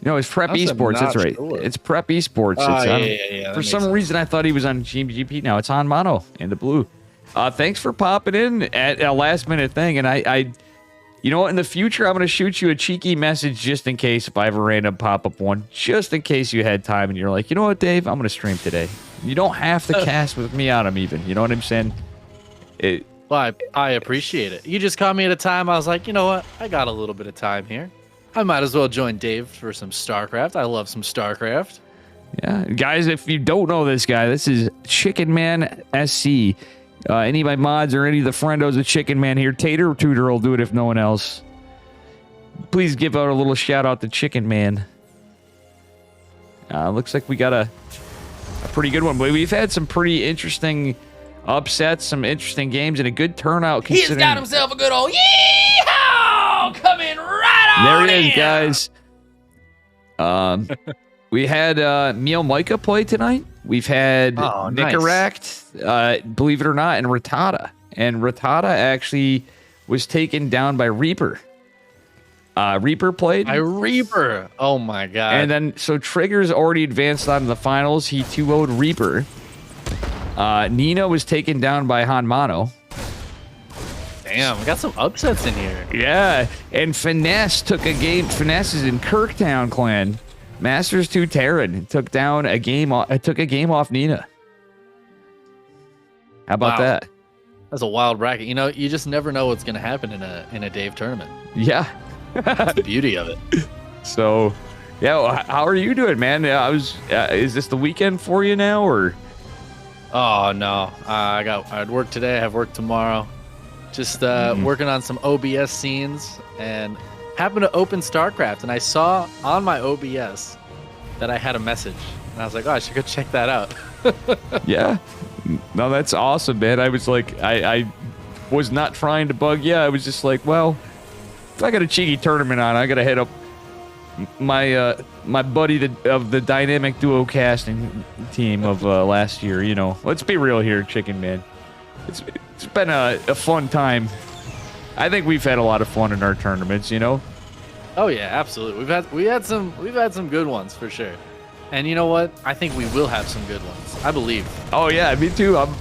No, it's Prep Esports. That's right. Sure. It's Prep Esports. Yeah. For some reason, I thought he was on Team GP. Now it's on Mono in the blue. Thanks for popping in at a last minute thing. And I You know what? In the future, I'm going to shoot you a cheeky message just in case if I have a random pop-up one, just in case you had time and you're like, you know what, Dave? I'm going to stream today. You don't have to cast with me on them even. You know what I'm saying? Well, I appreciate it. You just caught me at a time. I was like, you know what? I got a little bit of time here. I might as well join Dave for some StarCraft. I love some StarCraft. Yeah, guys, if you don't know this guy, this is Chicken Man SC. Any of my mods or any of the friendos of Chicken Man here, Tater Tutor will do it if no one else. Please give out a little shout out to Chicken Man. Looks like we got a pretty good one, but we've had some pretty interesting upsets, some interesting games, and a good turnout. He's got himself a good old yeehaw coming right on There it is, in. guys. We had Mio Micah play tonight. We've had nice. Nicaract, believe it or not, and Rattata. And Rattata actually was taken down by Reaper. Reaper played. Reaper. Oh my god. And then, so Trigger's already advanced on to the finals. He 2-0'd Reaper. Nina was taken down by Hanmano. Damn, we got some upsets in here. Yeah, and Finesse took a game. Finesse is in Kirktown clan. Masters 2 Terran took down a game. Took a game off Nina. How about Wow. that? That's a wild bracket. You know, you just never know what's gonna happen in a Dave tournament. Yeah. That's the beauty of it. So, yeah. Well, how are you doing, man? Is this the weekend for you now, or? Oh no, I had work today. I have work tomorrow. Just working on some OBS scenes, and happened to open StarCraft, and I saw on my OBS that I had a message, and I was like, oh, I should go check that out. Yeah. No, that's awesome, man. I was like, I was not trying to bug you. I was just like, well, if I got a cheeky tournament on, I gotta hit up my my buddy of the dynamic duo casting team of last year. You know, let's be real here, Chicken Man. It's been a fun time. I think we've had a lot of fun in our tournaments. You know. Oh yeah, absolutely. We've had some good ones for sure. And you know what? I think we will have some good ones. I believe. Oh yeah, me too. I'm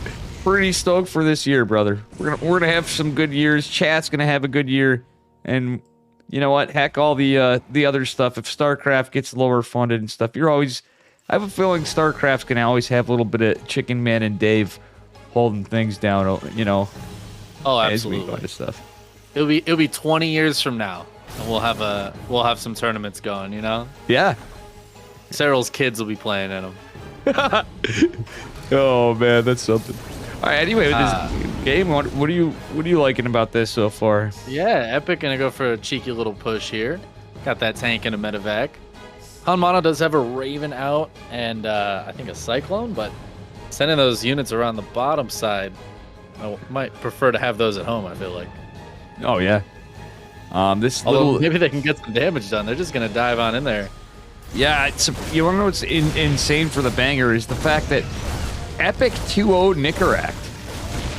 pretty stoked for this year, brother. We're gonna have some good years. Chat's gonna have a good year, and you know what? Heck, all the other stuff. If StarCraft gets lower funded and stuff, I have a feeling StarCraft's gonna always have a little bit of Chicken Man and Dave holding things down. You know. Oh, as we absolutely. go into stuff. It'll be 20 years from now, and we'll have some tournaments going. You know, Yeah. Cyril's kids will be playing in them. Oh man, that's something. All right. Anyway, with this game, what are you liking about this so far? Yeah, Epic gonna go for a cheeky little push here. Got that tank and a medevac. Hanmano does have a Raven out and I think a Cyclone, but sending those units around the bottom side, I might prefer to have those at home. I feel like. Oh yeah. This Although little maybe they can get some damage done. They're just gonna dive on in there. Yeah, you want to know what's insane for the banger is the fact that Epic 2-0 Nicaract.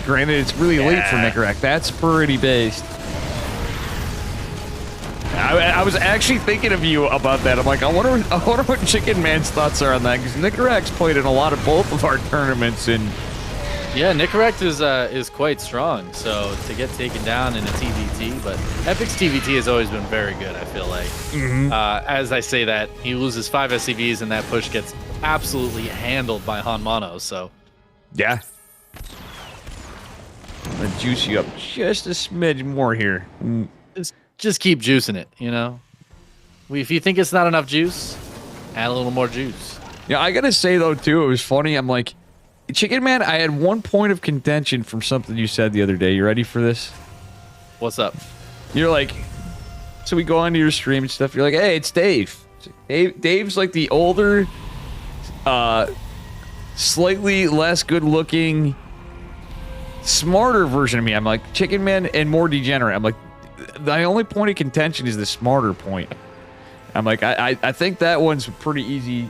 Granted, it's really late for Nicaract. That's pretty based. I was actually thinking of you about that. I'm like, I wonder what Chicken Man's thoughts are on that, because Nicaract's played in a lot of both of our tournaments, and Yeah, Nicaract is quite strong. So to get taken down in a TVT, but Epic's TVT has always been very good. I feel like. As I say that, he loses 5 SCVs, and that push gets absolutely handled by Hanmano. So yeah. I'm going to juice you up just a smidge more here. just keep juicing it. You know, if you think it's not enough juice, add a little more juice. Yeah, I got to say, though, too, it was funny. I'm like, Chicken Man, I had one point of contention from something you said the other day. You ready for this? What's up? You're like, so we go onto your stream and stuff. You're like, hey, it's Dave. Dave's like the older, slightly less good-looking, smarter version of me. I'm like, Chicken Man and more degenerate. I'm like, the only point of contention is the smarter point. I'm like, I think that one's a pretty easy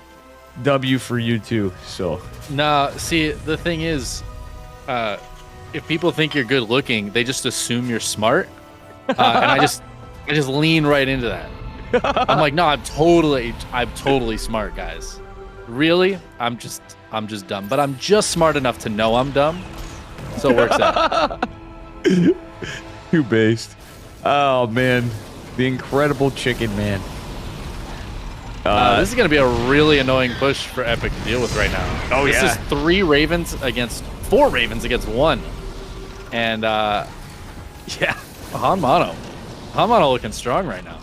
W for you too. So No, see, the thing is, if people think you're good looking, they just assume you're smart, and I just lean right into that. I'm like, no, I'm totally smart, guys. Really, I'm just dumb, but I'm just smart enough to know I'm dumb, so it works out. too based. Oh man, the Incredible Chicken Man. This is going to be a really annoying push for Epic to deal with right now. Oh, this yeah. is 4 Ravens against 1. And, yeah, Hanmano. Hanmano looking strong right now.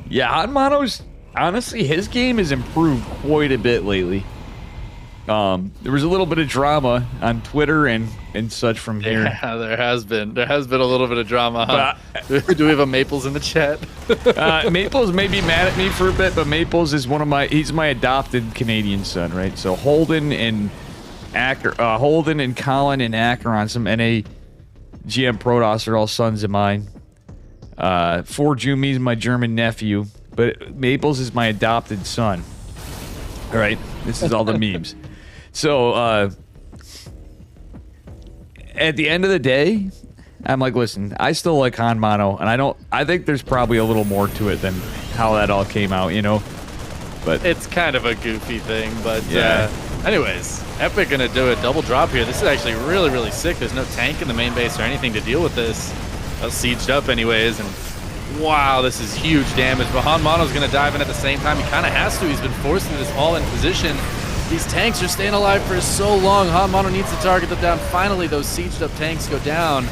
Yeah, Hanmano's honestly his game has improved quite a bit lately. There was a little bit of drama on Twitter and such from here. Yeah, there has been a little bit of drama. Huh? Do we have a Maples in the chat? Maples may be mad at me for a bit, but Maples is he's my adopted Canadian son, right? So Holden and Colin and Acheron, some NA GM Protoss are all sons of mine. Jumi's my German nephew, but Maples is my adopted son. All right, this is all the memes. So, at the end of the day, I'm like, listen, I still like Hanmano, and I think there's probably a little more to it than how that all came out, you know? But it's kind of a goofy thing, but yeah. Anyways, Epic gonna do a double drop here. This is actually really, really sick. There's no tank in the main base or anything to deal with this. Sieged up anyways, and wow, this is huge damage. But Hanmano's gonna dive in at the same time. He kind of has to. He's been forced into this all-in position. These tanks are staying alive for so long. Hanmano needs to target them down. Finally, those sieged up tanks go down.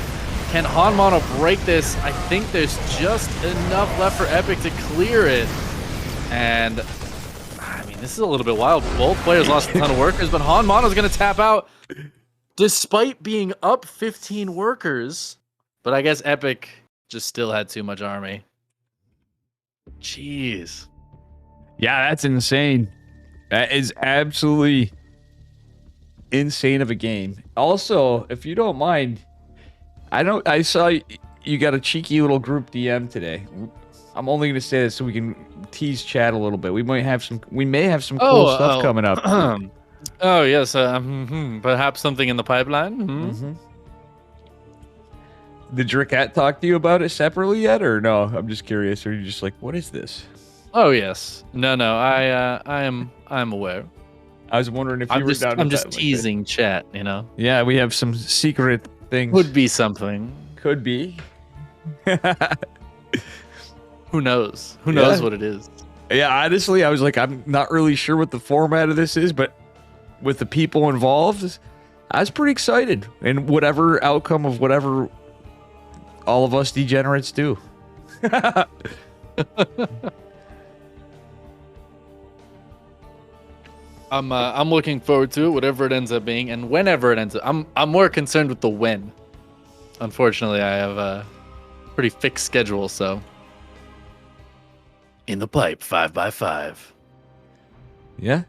Can Hanmano break this? I think there's just enough left for Epic to clear it. And, I mean, this is a little bit wild. Both players lost a ton of workers, but Hanmano's going to tap out despite being up 15 workers. But I guess Epic just still had too much army. Jeez. yeah, that's insane. That is absolutely insane of a game. Also, if you don't mind, I saw you got a cheeky little group DM today. I'm only going to say this so we can tease chat a little bit. We may have some cool stuff coming up. Oh yes, perhaps something in the pipeline. Mm-hmm. Did Dracat talk to you about it separately yet, or no? I'm just curious. Or are you just like, what is this? Oh yes, no, I'm aware. I was wondering if you were down. I'm just teasing chat, you know. Yeah, we have some secret things. Could be something. Could be. Who knows? Who knows what it is? Yeah, honestly, I was like, I'm not really sure what the format of this is, but with the people involved, I was pretty excited. And whatever outcome of whatever all of us degenerates do. I'm looking forward to it, whatever it ends up being, and whenever it ends up. I'm more concerned with the when. Unfortunately, I have a pretty fixed schedule, so. In the pipe, 5x5. Yeah.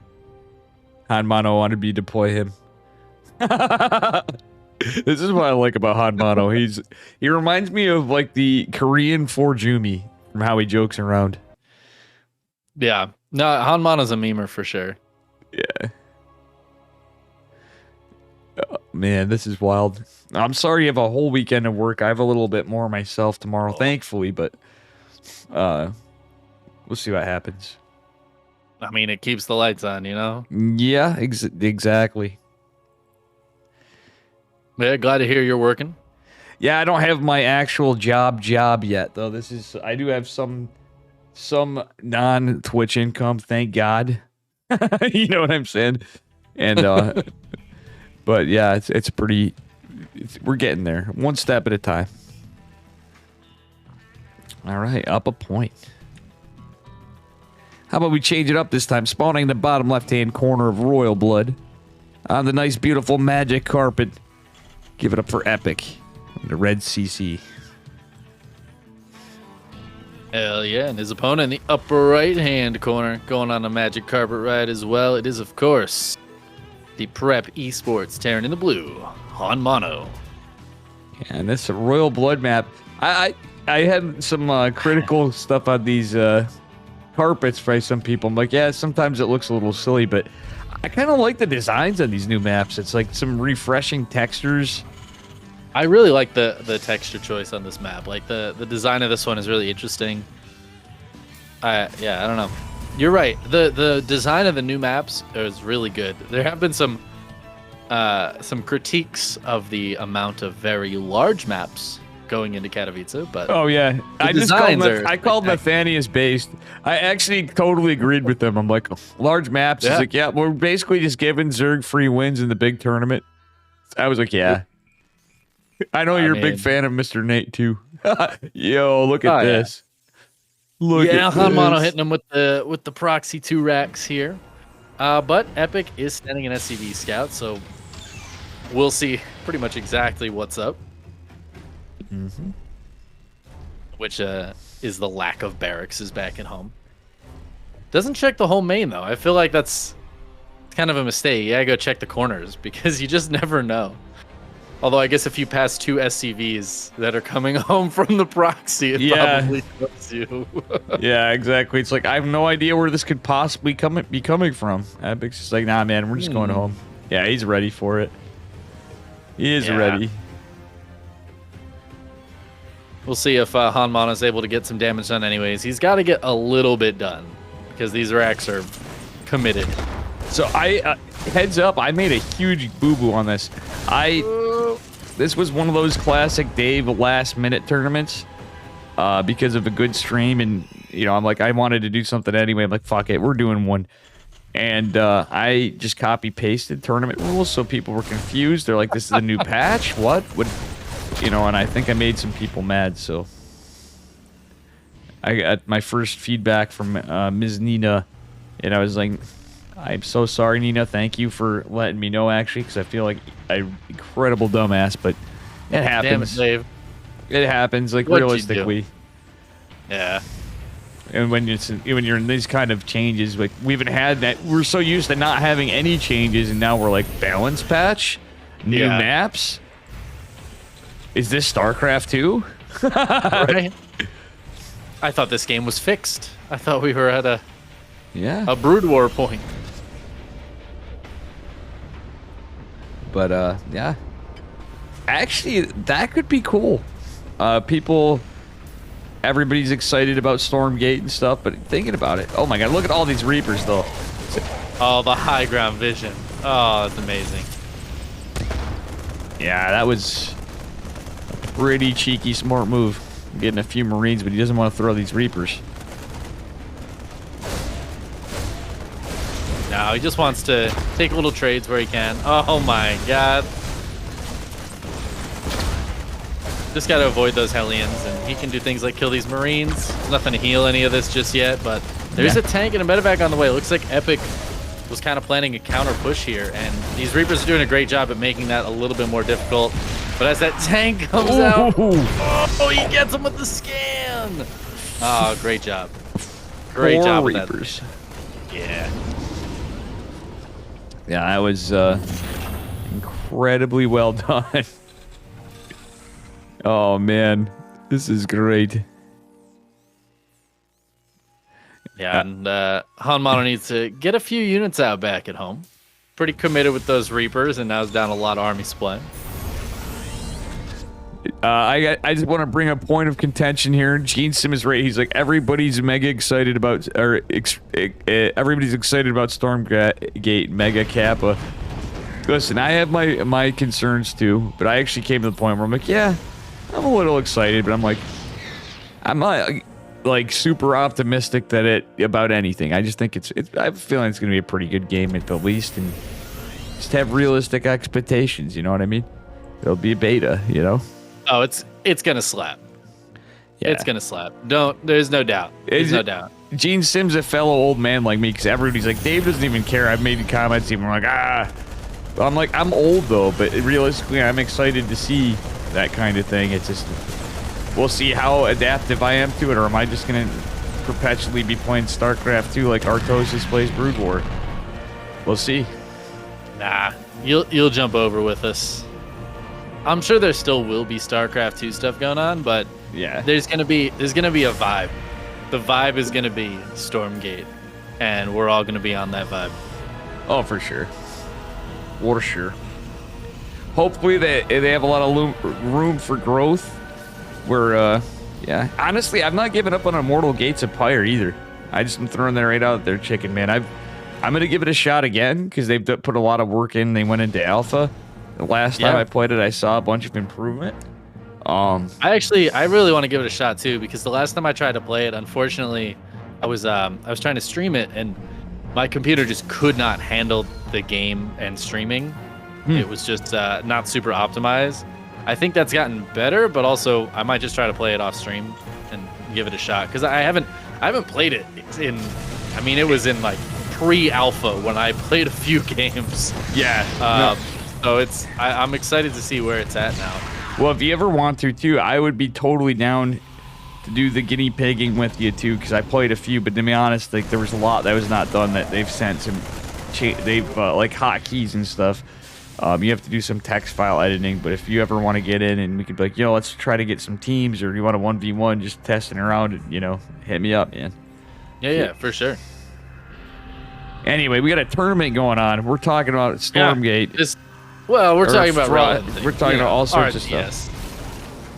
Hanmano wanted me to deploy him. This is what I like about Hanmano. He reminds me of like the Korean Jumi from how he jokes around. Yeah. No, Hanmano's a memer for sure. Yeah. Oh, man, this is wild. I'm sorry you have a whole weekend of work. I have a little bit more myself tomorrow, thankfully, but we'll see what happens. I mean, it keeps the lights on, you know? Yeah, exactly. Yeah, glad to hear you're working. Yeah, I don't have my actual job yet, though. I do have some non-Twitch income, thank God. You know what I'm saying? And but yeah, it's pretty. We're getting there, one step at a time. All right, up a point. How about we change it up this time? Spawning the bottom left-hand corner of Royal Blood on the nice, beautiful magic carpet. Give it up for Epic, the red CC. Hell yeah, and his opponent in the upper right-hand corner going on a magic carpet ride as well. It is, of course, the Prep Esports Terran in the blue, Hanmano. And this Royal Blood map, I had some critical stuff on these carpets by some people. I'm like, yeah, sometimes it looks a little silly, but I kind of like the designs on these new maps. It's like some refreshing textures. I really like the texture choice on this map. Like the design of this one is really interesting. Yeah, I don't know. You're right. The design of the new maps is really good. There have been some critiques of the amount of very large maps going into Katowice, but Oh yeah, I just designs called are I called Nathanius based. I actually totally agreed with them. I'm like, large maps. He's Yeah. like, yeah, we're basically just giving Zerg free wins in the big tournament. I was like, yeah. I know you're a big mean- fan of Mr. Nate too. Yo, look at Oh, yeah. this. Look yeah, at Han Mono this. hitting him with the proxy 2 racks here. But Epic is sending an SCV scout, so we'll see pretty much exactly what's up. Which is the lack of barracks is back at home. Doesn't check the whole main though. I feel like that's kind of a mistake. You gotta go check the corners because you just never know. Although I guess if you pass 2 SCVs that are coming home from the proxy, it Yeah. probably tells you. Yeah, exactly. It's like I have no idea where this could possibly be coming from. Epic's just like, nah, man, we're just going home. Yeah, he's ready for it. He is Yeah. ready. We'll see if Han Mono's able to get some damage done anyways. He's got to get a little bit done because these racks are committed. So I heads up, I made a huge boo-boo on this. This was one of those classic Dave last-minute tournaments because of a good stream, and you know, I'm like, I wanted to do something anyway. I'm like, fuck it, we're doing one. And I just copy-pasted tournament rules, so people were confused. They're like, this is a new patch? What? You know, and I think I made some people mad, so I got my first feedback from Ms. Nina, and I was like, I'm so sorry, Nina. Thank you for letting me know, actually, because I feel like I'm incredible dumbass, but it happens. Damn it, Dave. It happens, like, What'd you realistically. Yeah. And when you're in these kind of changes, like, we haven't had that. We're so used to not having any changes, and now we're like, balance patch? New Yeah. maps? Is this StarCraft 2? Right? I thought this game was fixed. I thought we were at a Brood War point. But yeah, actually, that could be cool. Everybody's excited about Stormgate and stuff, but thinking about it, oh my god, look at all these Reapers though. Oh, the high ground vision. Oh, that's amazing. Yeah, that was a pretty cheeky, smart move. Getting a few Marines, but he doesn't want to throw these Reapers. No, he just wants to take little trades where he can. Oh my god. Just gotta avoid those Hellions, and he can do things like kill these Marines. Nothing to heal any of this just yet, but there's a tank and a medevac on the way. Looks like Epic was kind of planning a counter push here, and these Reapers are doing a great job at making that a little bit more difficult. But as that tank comes out, oh, he gets him with the scan. Oh, great job. Great job with that. Reapers. Yeah. Yeah, that was incredibly well done. Oh man, this is great. Yeah, and Han Mono needs to get a few units out back at home. Pretty committed with those Reapers, and now he's down a lot of army supply. I just want to bring a point of contention here. Gene Sim is right. He's like, everybody's mega excited about, everybody's excited about Stormgate Mega Kappa. Listen, I have my concerns too, but I actually came to the point where I'm like, yeah, I'm a little excited, but I'm not like super optimistic that about anything. I just think I have a feeling it's going to be a pretty good game at the least, and just have realistic expectations. You know what I mean? It'll be a beta, you know. Oh, it's gonna slap. Yeah. It's gonna slap. There's no doubt. There's no doubt. Gene Sim's a fellow old man like me, because everybody's like, Dave doesn't even care. I've made comments even like, I'm like, I'm old though, but realistically, I'm excited to see that kind of thing. It's just, we'll see how adaptive I am to it, or am I just gonna perpetually be playing StarCraft 2 like Artosis plays Brood War? We'll see. Nah, you'll jump over with us. I'm sure there still will be StarCraft 2 stuff going on, but yeah, there's gonna be a vibe. The vibe is gonna be Stormgate, and we're all gonna be on that vibe. Oh, for sure. For sure. Hopefully they have a lot of room for growth. Where, yeah. Honestly, I've not given up on Immortal Gates of Pyre either. I just am throwing that right out there, chicken man. I'm gonna give it a shot again because they've put a lot of work in. They went into alpha. The last time I played it, I saw a bunch of improvement. I really want to give it a shot too, because the last time I tried to play it, unfortunately, I was trying to stream it and my computer just could not handle the game and streaming. It was just not super optimized. I think that's gotten better, but also I might just try to play it off stream and give it a shot, because I haven't played it in. I mean, it was in like pre-alpha when I played a few games. Yeah. So I'm excited to see where it's at now. Well, if you ever want to too, I would be totally down to do the guinea pigging with you too, because I played a few, but to be honest, like there was a lot that was not done that they've sent some, they've like hotkeys and stuff. You have to do some text file editing, but if you ever want to get in and we could be like, yo, let's try to get some teams, or you want a 1v1 just testing around, you know, hit me up, man. Yeah, for sure. Anyway, we got a tournament going on. We're talking about Stormgate. We're talking about fraud. relevant things. We're talking about all sorts of stuff. Yes.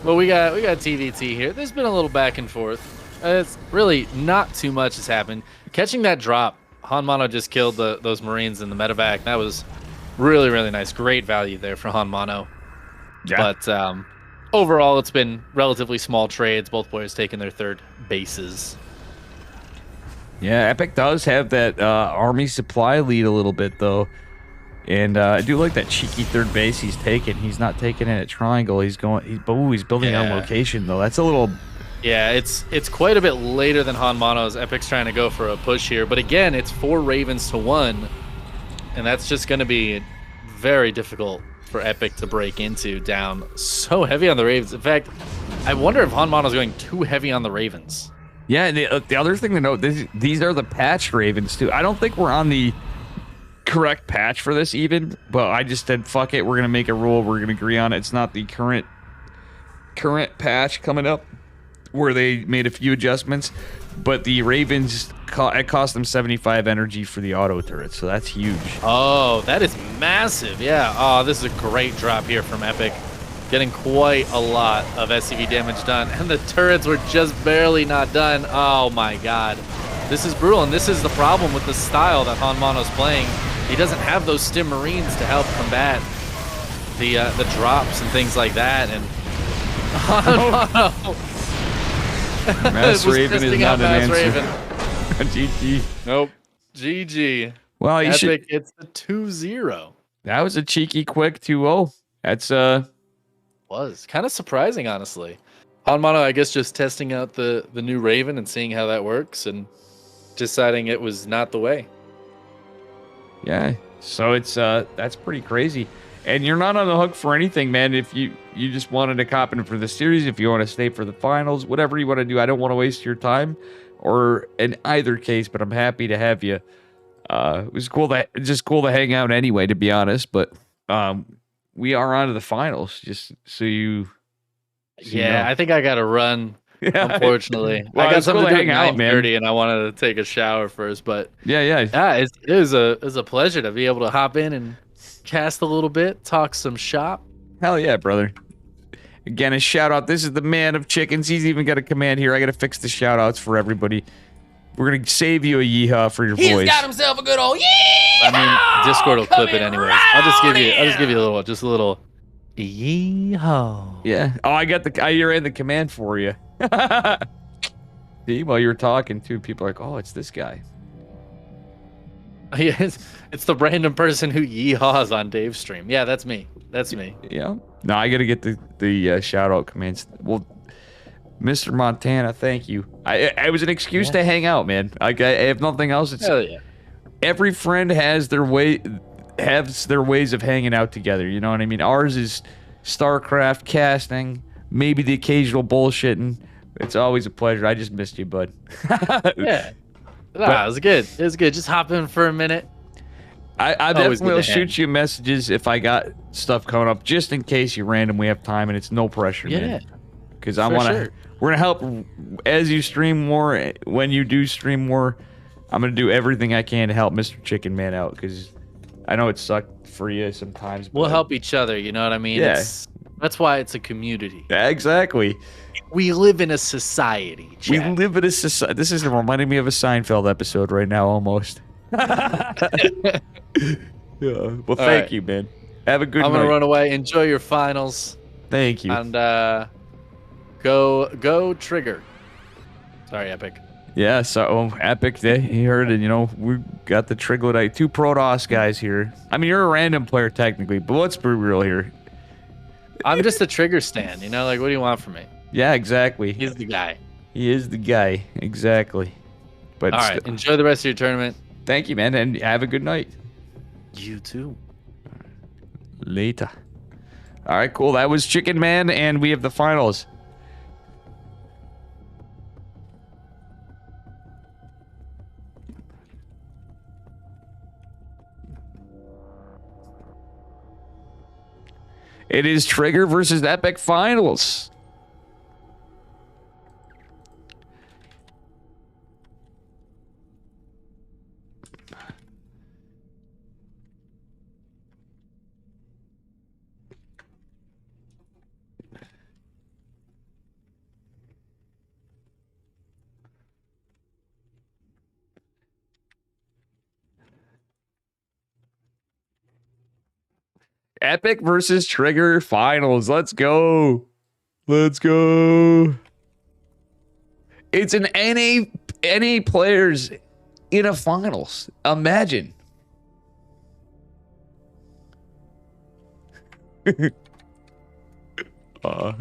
Well, we got TVT here. There's been a little back and forth. It's really not too much has happened. Catching that drop, Hanmano just killed those Marines in the medevac. That was really, really nice. Great value there for Hanmano. Yeah. But overall, it's been relatively small trades. Both players taking their third bases. Yeah, Epic does have that army supply lead a little bit, though. And I do like that cheeky third base he's taking. He's not taking it at Triangle. He's building on location, though. That's a little... Yeah, it's quite a bit later than Hanmano's. Epic's trying to go for a push here. But again, it's 4 Ravens to 1. And that's just going to be very difficult for Epic to break into, down so heavy on the Ravens. In fact, I wonder if Hanmano's going too heavy on the Ravens. Yeah, and the other thing to note, these are the patched Ravens, too. I don't think we're on the correct patch for this even, but I just said, fuck it, we're going to make a rule. We're going to agree on it. It's not the current patch coming up where they made a few adjustments, but the Ravens, it cost them 75 energy for the auto turret, so that's huge. Oh, that is massive. Yeah. Oh, this is a great drop here from Epic. Getting quite a lot of SCV damage done, and the turrets were just barely not done. Oh my god. This is brutal, and this is the problem with the style that Hanmano's playing. He doesn't have those Stim Marines to help combat the drops and things like that, and Hanmano Mass Raven is not an answer. Raven. GG. Nope. GG. Well, Epic, it's a 2-0. That was a cheeky quick 2-0. That's Was kind of surprising, honestly. Hanmano, I guess, just testing out the new Raven and seeing how that works and deciding it was not the way. Yeah, so it's that's pretty crazy. And you're not on the hook for anything, man. If you just wanted to cop in for the series, if you want to stay for the finals, whatever you want to do, I don't want to waste your time or in either case, but I'm happy to have you. It was cool to hang out anyway, to be honest, but we are on to the finals, just so you know. I think I got to run. Yeah. Unfortunately, Well, I got something to do at hang out, man. 9:30, and I wanted to take a shower first. But Yeah. it was a pleasure to be able to hop in and cast a little bit, talk some shop. Hell yeah, brother. Again, a shout out. This is the man of chickens. He's even got a command here. I got to fix the shout outs for everybody. We're going to save you a yeehaw for your voice. He's got himself a good old yeehaw! I mean, Discord will clip it Coming anyways. right I'll just give you on a little yeehaw. Yeah. Oh, I ran the command for you. See, while you were talking too, people are like, oh, it's this guy. It's the random person who yeehaws on Dave's stream. Yeah, that's me. That's me. Yeah. No, I got to get the shout out commands. Well, Mr. Montana, thank you. I was an excuse to hang out, man. Like, I have nothing else. It's, Hell yeah. every friend has their ways of hanging out together. You know what I mean? Ours is StarCraft, casting, maybe the occasional bullshitting. It's always a pleasure. I just missed you, bud. Yeah. Nah, it was good. It was good. Just hop in for a minute. I Always definitely will good to hang. shoot you messages if I got stuff coming up, just in case you randomly have time, and it's no pressure, man. Because I want to. sure. We're gonna help as you stream more. When you do stream more, I'm gonna do everything I can to help Mr. Chicken Man out, because I know it sucked for you sometimes. But We'll help each other. You know what I mean? Yeah. That's why it's a community. Yeah, exactly. We live in a society. We Chat. live in a society. This is reminding me of a Seinfeld episode right now, almost. Yeah. Well, thank right. you, man. Have a good I'm night. gonna run away. Enjoy your finals. Thank you. And Go Trigger. Sorry, Epic. Yeah, so Epic, you heard it, we got the Triglodyte, 2 Protoss guys here. I mean, you're a random player technically, but let's be real here. I'm just a Trigger stan, like, what do you want from me? Yeah, exactly. He's the guy. He is the guy, exactly. But All right, enjoy the rest of your tournament. Thank you, man, and have a good night. You too. Later. All right, cool. That was Chicken Man, and we have the finals. It is Trigger versus Epic finals. Epic versus Trigger finals. Let's go. Let's go. It's an NA players in a finals. Imagine. All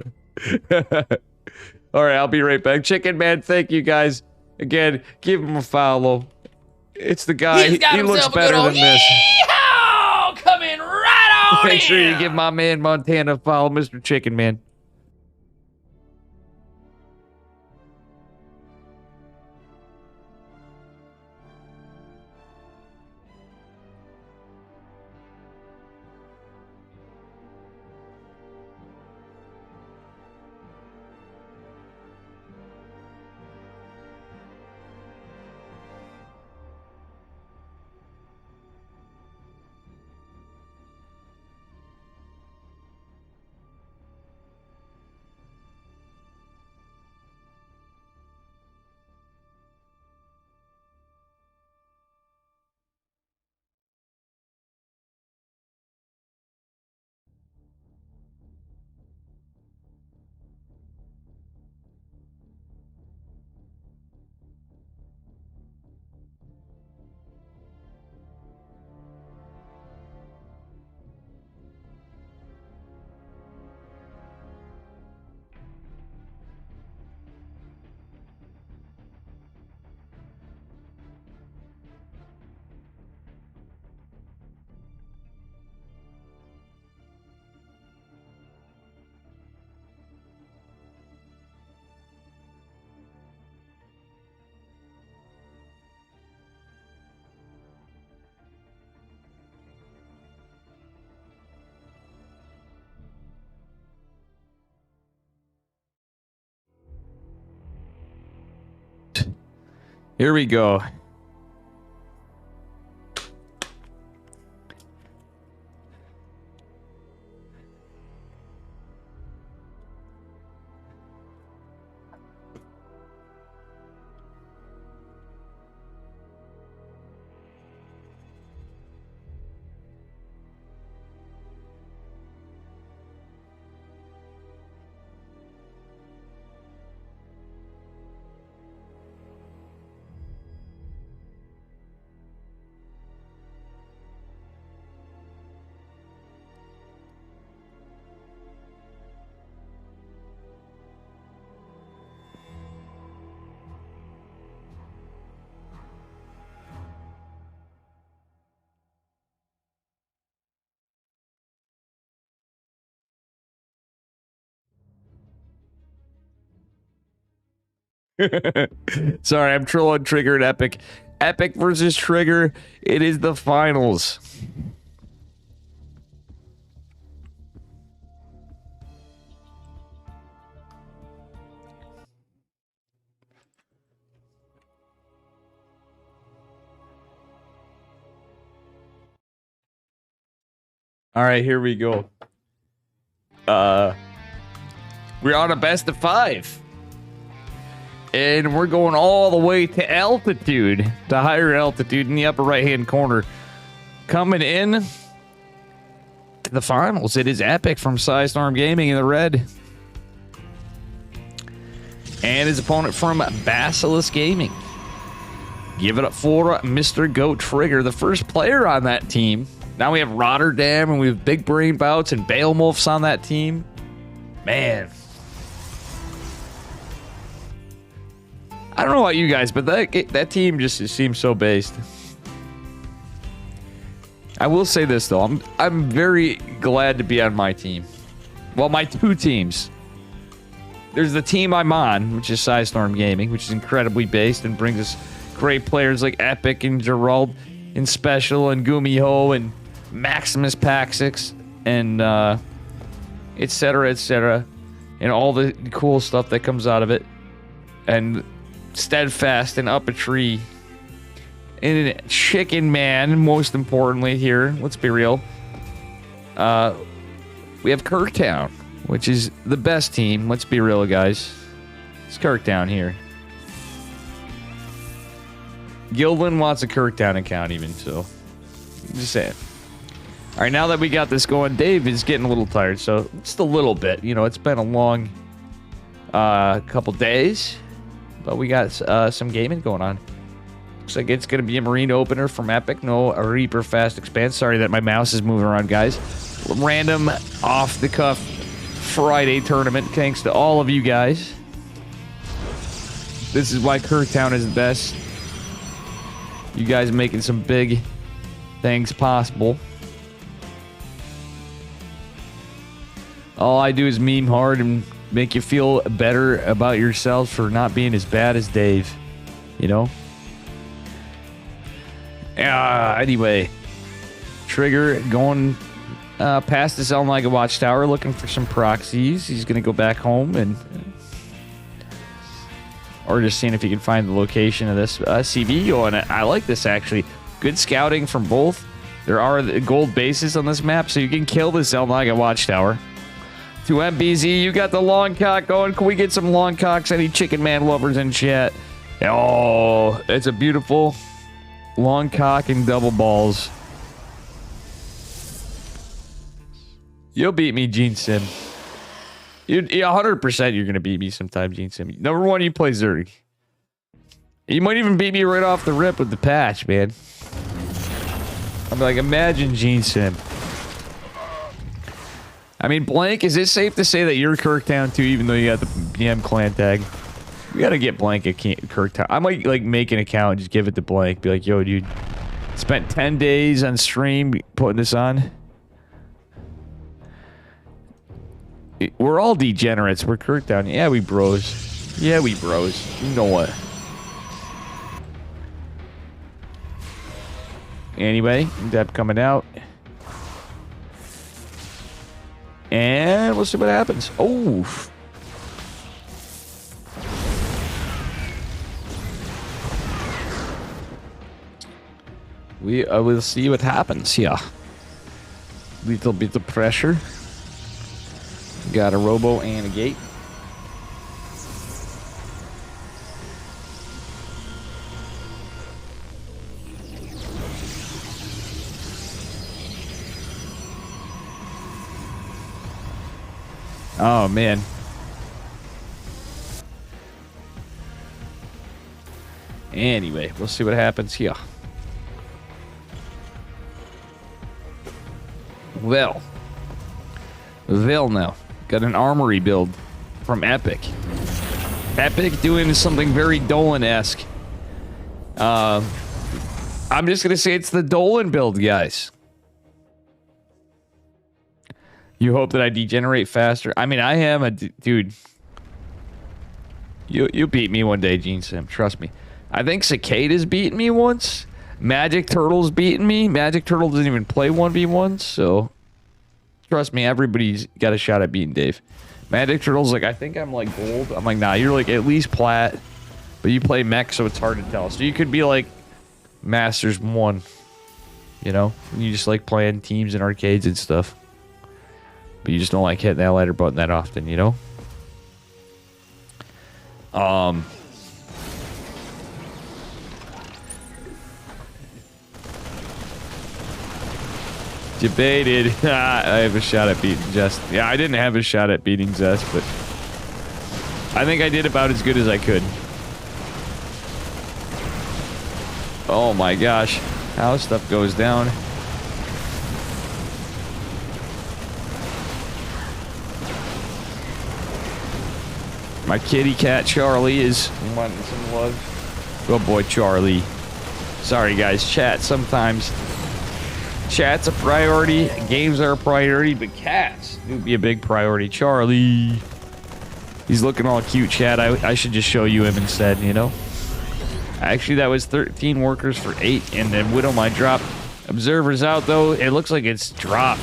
right, I'll be right back. Chicken Man, thank you guys. Again, give him a follow. It's the guy. He looks better than this. Yeehaw! Coming right on Make sure you in. give my man Montana a follow, Mr. Chicken Man. Here we go. Sorry, I'm trolling Trigger and Epic. Epic versus Trigger. It is the finals. All right, here we go. We're on a best of 5. And we're going all the way to altitude, to higher altitude in the upper right-hand corner. Coming in to the finals, it is Epic from Storm Gaming in the red. And his opponent from Basilisk Gaming. Give it up for Mr. Goat Trigger, the first player on that team. Now we have Rotterdam, and we have Big Brain Bouts and Beowulfs on that team. Man. I don't know about you guys, but that team just seems so based. I will say this, though. I'm very glad to be on my team. Well, my two teams. There's the team I'm on, which is Storm Gaming, which is incredibly based and brings us great players like Epic and Gerald and Special and Gumiho and Maximus Paxix and etc. And all the cool stuff that comes out of it. And Steadfast and Up a Tree. And Chicken Man, most importantly here. Let's be real. We have Kirktown, which is the best team. Let's be real, guys. It's Kirktown here. Gildan wants a Kirktown account even, so just saying. All right, now that we got this going, Dave is getting a little tired, so just a little bit. You know, it's been a long couple days, but we got some gaming going on. Looks like it's going to be a Marine opener from Epic. No, a Reaper Fast Expanse. Sorry that my mouse is moving around, guys. Random off-the-cuff Friday tournament, thanks to all of you guys. This is why Kirktown is the best. You guys making some big things possible. All I do is meme hard and make you feel better about yourselves for not being as bad as Dave. You know? Anyway. Trigger going past the Zelnaga Watchtower looking for some proxies. He's going to go back home and... or just seeing if you can find the location of this CV. Oh, and I like this, actually. Good scouting from both. There are the gold bases on this map, so you can kill the Zelnaga Watchtower. To MBZ, you got the long cock going. Can we get some long cocks? Any Chicken Man lovers in chat? Oh, it's a beautiful long cock and double balls. You'll beat me, Gene Sim. Yeah, 100% you're going to beat me sometime, Gene Sim. Number one, you play Zerg. You might even beat me right off the rip with the patch, man. I'm like, imagine Gene Sim. I mean, Blank, is it safe to say that you're Kirktown too, even though you got the BM clan tag? We got to get Blank a Kirktown. I might, like, make an account and just give it to Blank. Be like, yo, dude, spent 10 days on stream putting this on. We're all degenerates. We're Kirktown. Yeah, we bros. Yeah, we bros. You know what? Anyway, Dep coming out. And we'll see what happens. Oh. We will see what happens here. Little bit of pressure. Got a robo and a gate. Oh, man. Anyway, we'll see what happens here. Well now. Got an armory build from Epic. Epic doing something very Dolan-esque. I'm just going to say it's the Dolan build, guys. You hope that I degenerate faster? I mean, I am a... Dude. You beat me one day, Gene Sim. Trust me. I think Cicada's beaten me once. Magic Turtle's beaten me. Magic Turtle doesn't even play 1v1, so... Trust me, everybody's got a shot at beating Dave. Magic Turtle's like, I think I'm like gold. I'm like, nah, you're like at least plat. But you play mech, so it's hard to tell. So you could be like Masters 1. You know? You just like playing teams and arcades and stuff. But you just don't like hitting that ladder button that often, you know? Debated. I have a shot at beating Zest. Yeah, I didn't have a shot at beating Zest, but I think I did about as good as I could. Oh my gosh. How stuff goes down. My kitty cat Charlie is wanting some love. Good boy Charlie. Sorry guys, sometimes chat's a priority, games are a priority, but cats would be a big priority. Charlie. He's looking all cute, chat. I should just show you him instead, you know? Actually, that was 13 workers for 8, and then Widow might drop. Observers out, though. It looks like it's dropped.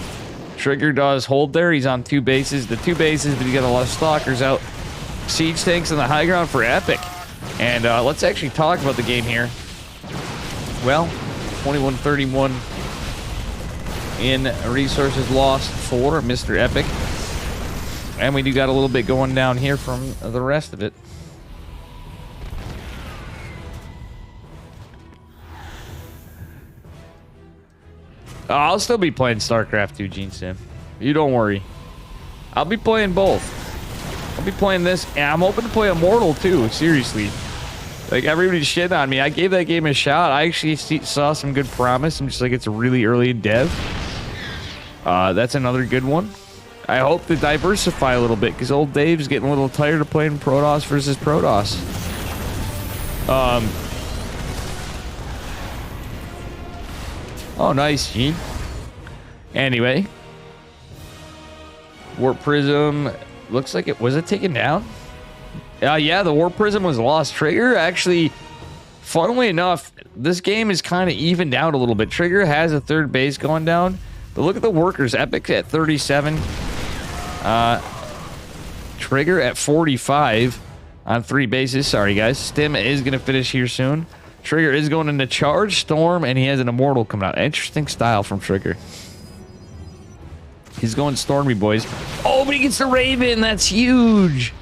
Trigger does hold there. He's on 2 bases. The 2 bases, but he got a lot of stalkers out. Siege tanks on the high ground for Epic. And let's actually talk about the game here. Well, 21-31 in resources lost for Mr. Epic. And we do got a little bit going down here from the rest of it. I'll still be playing StarCraft 2, Gene Sim. You don't worry. I'll be playing both. I'll be playing this, and I'm hoping to play Immortal too, seriously. Like, everybody's shit on me. I gave that game a shot. I actually saw some good promise. I'm just like, it's really early in dev. That's another good one. I hope to diversify a little bit, because old Dave's getting a little tired of playing Protoss versus Protoss. Oh, nice, Gene. Anyway. Warp Prism. Looks like it... Was it taken down? Yeah, the Warp Prism was lost. Trigger, actually... Funnily enough, this game is kind of evened out a little bit. Trigger has a 3rd base going down. But look at the workers. Epic at 37. Trigger at 45 on 3 bases. Sorry, guys. Stim is going to finish here soon. Trigger is going into Charge, Storm, and he has an Immortal coming out. Interesting style from Trigger. He's going Stormy, boys. Oh, but he gets the Raven. That's huge.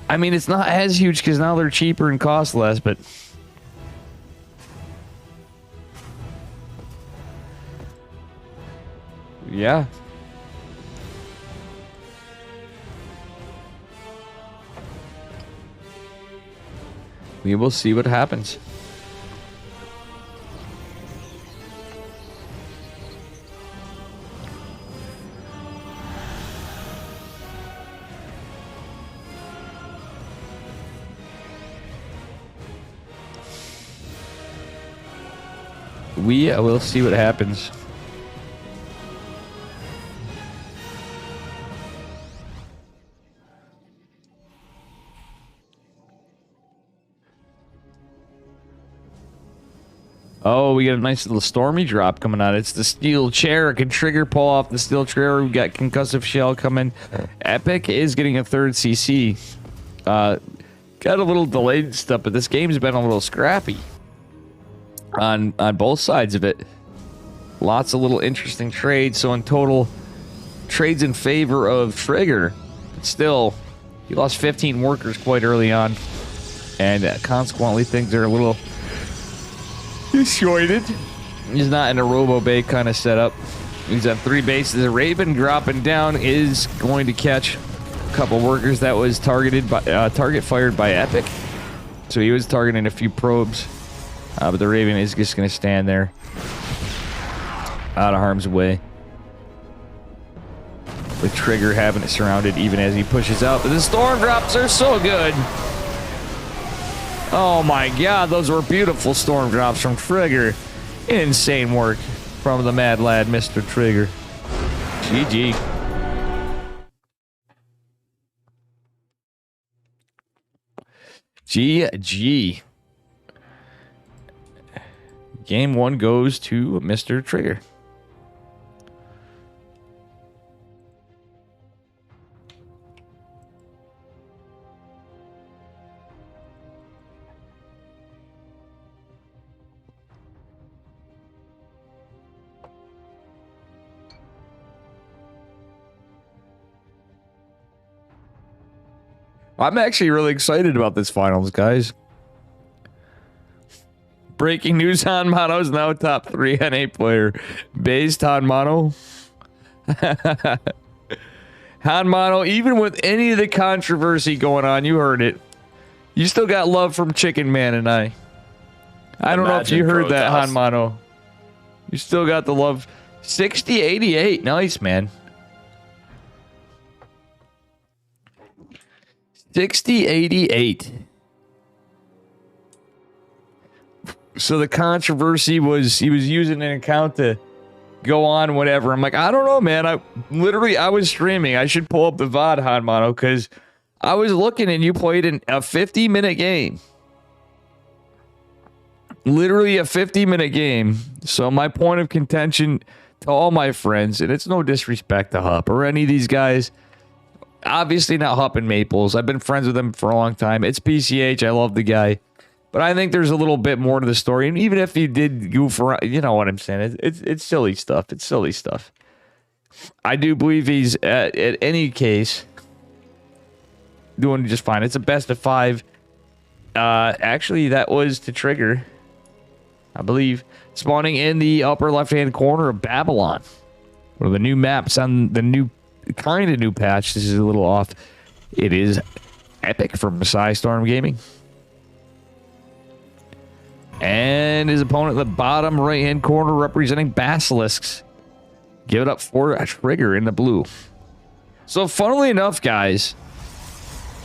I mean, it's not as huge because now they're cheaper and cost less, but... Yeah. We will see what happens. We will see what happens. Oh, we got a nice little Stormy drop coming out. It's the steel chair. It can trigger pull off the steel chair. We've got concussive shell coming. Epic is getting a 3rd CC. Got a little delayed stuff, but this game's been a little scrappy on both sides of it. Lots of little interesting trades. So in total, trades in favor of Trigger. But still, he lost 15 workers quite early on, and consequently things are a little disjointed. He's not in a Robo Bay kind of setup. He's on 3 bases. A Raven dropping down is going to catch a couple workers. That was targeted by target fired by Epic. So he was targeting a few probes. But the Raven is just going to stand there out of harm's way. With Trigger having it surrounded even as he pushes out. But the storm drops are so good. Oh my god, those were beautiful storm drops from Trigger. Insane work from the mad lad, Mr. Trigger. GG. GG. Game 1 goes to Mr. Trigger. I'm actually really excited about this finals, guys. Breaking news, Han Mono's now top 3 NA player. Based Han Mono Hanmano, even with any of the controversy going on, you heard it. You still got love from Chicken Man and I. I don't know if you heard that, Hanmano. You still got the love. 60-88. Nice, man. 60-88. So the controversy was he was using an account to go on whatever. I'm like, I don't know, man. I was streaming. I should pull up the VOD, Hanmano, because I was looking and you played in a 50-minute game. Literally a 50-minute game. So my point of contention to all my friends, and it's no disrespect to Hup or any of these guys, obviously not Hup and Maples. I've been friends with him for a long time. It's PCH. I love the guy. But I think there's a little bit more to the story. And even if he did goof around, you know what I'm saying? It's silly stuff. It's silly stuff. I do believe he's, at any case, doing just fine. It's a best of 5. Actually, that was to trigger, I believe, spawning in the upper left-hand corner of Babylon. One of the new maps on the new, kind of new patch. This is a little off. It is Epic from Storm Gaming. And his opponent in the bottom right-hand corner representing Basilisks. Give it up for a trigger in the blue. So, funnily enough, guys,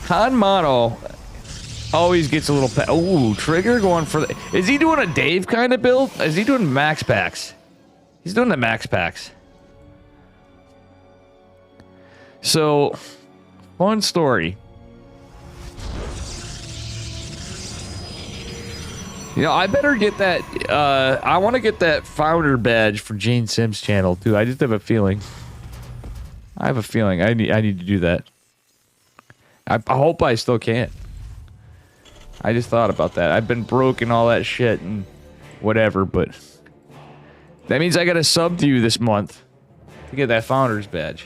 Hanmano always gets a little... Oh, trigger going for the... Is he doing a Dave kind of build? Is he doing max packs? He's doing the max packs. So, fun story. You know, I better get that. I want to get that founder badge for Gene Sims' channel too. I just have a feeling. I need to do that. I hope I still can. I just thought about that. I've been broke and all that shit and whatever, but that means I got to sub to you this month to get that founder's badge.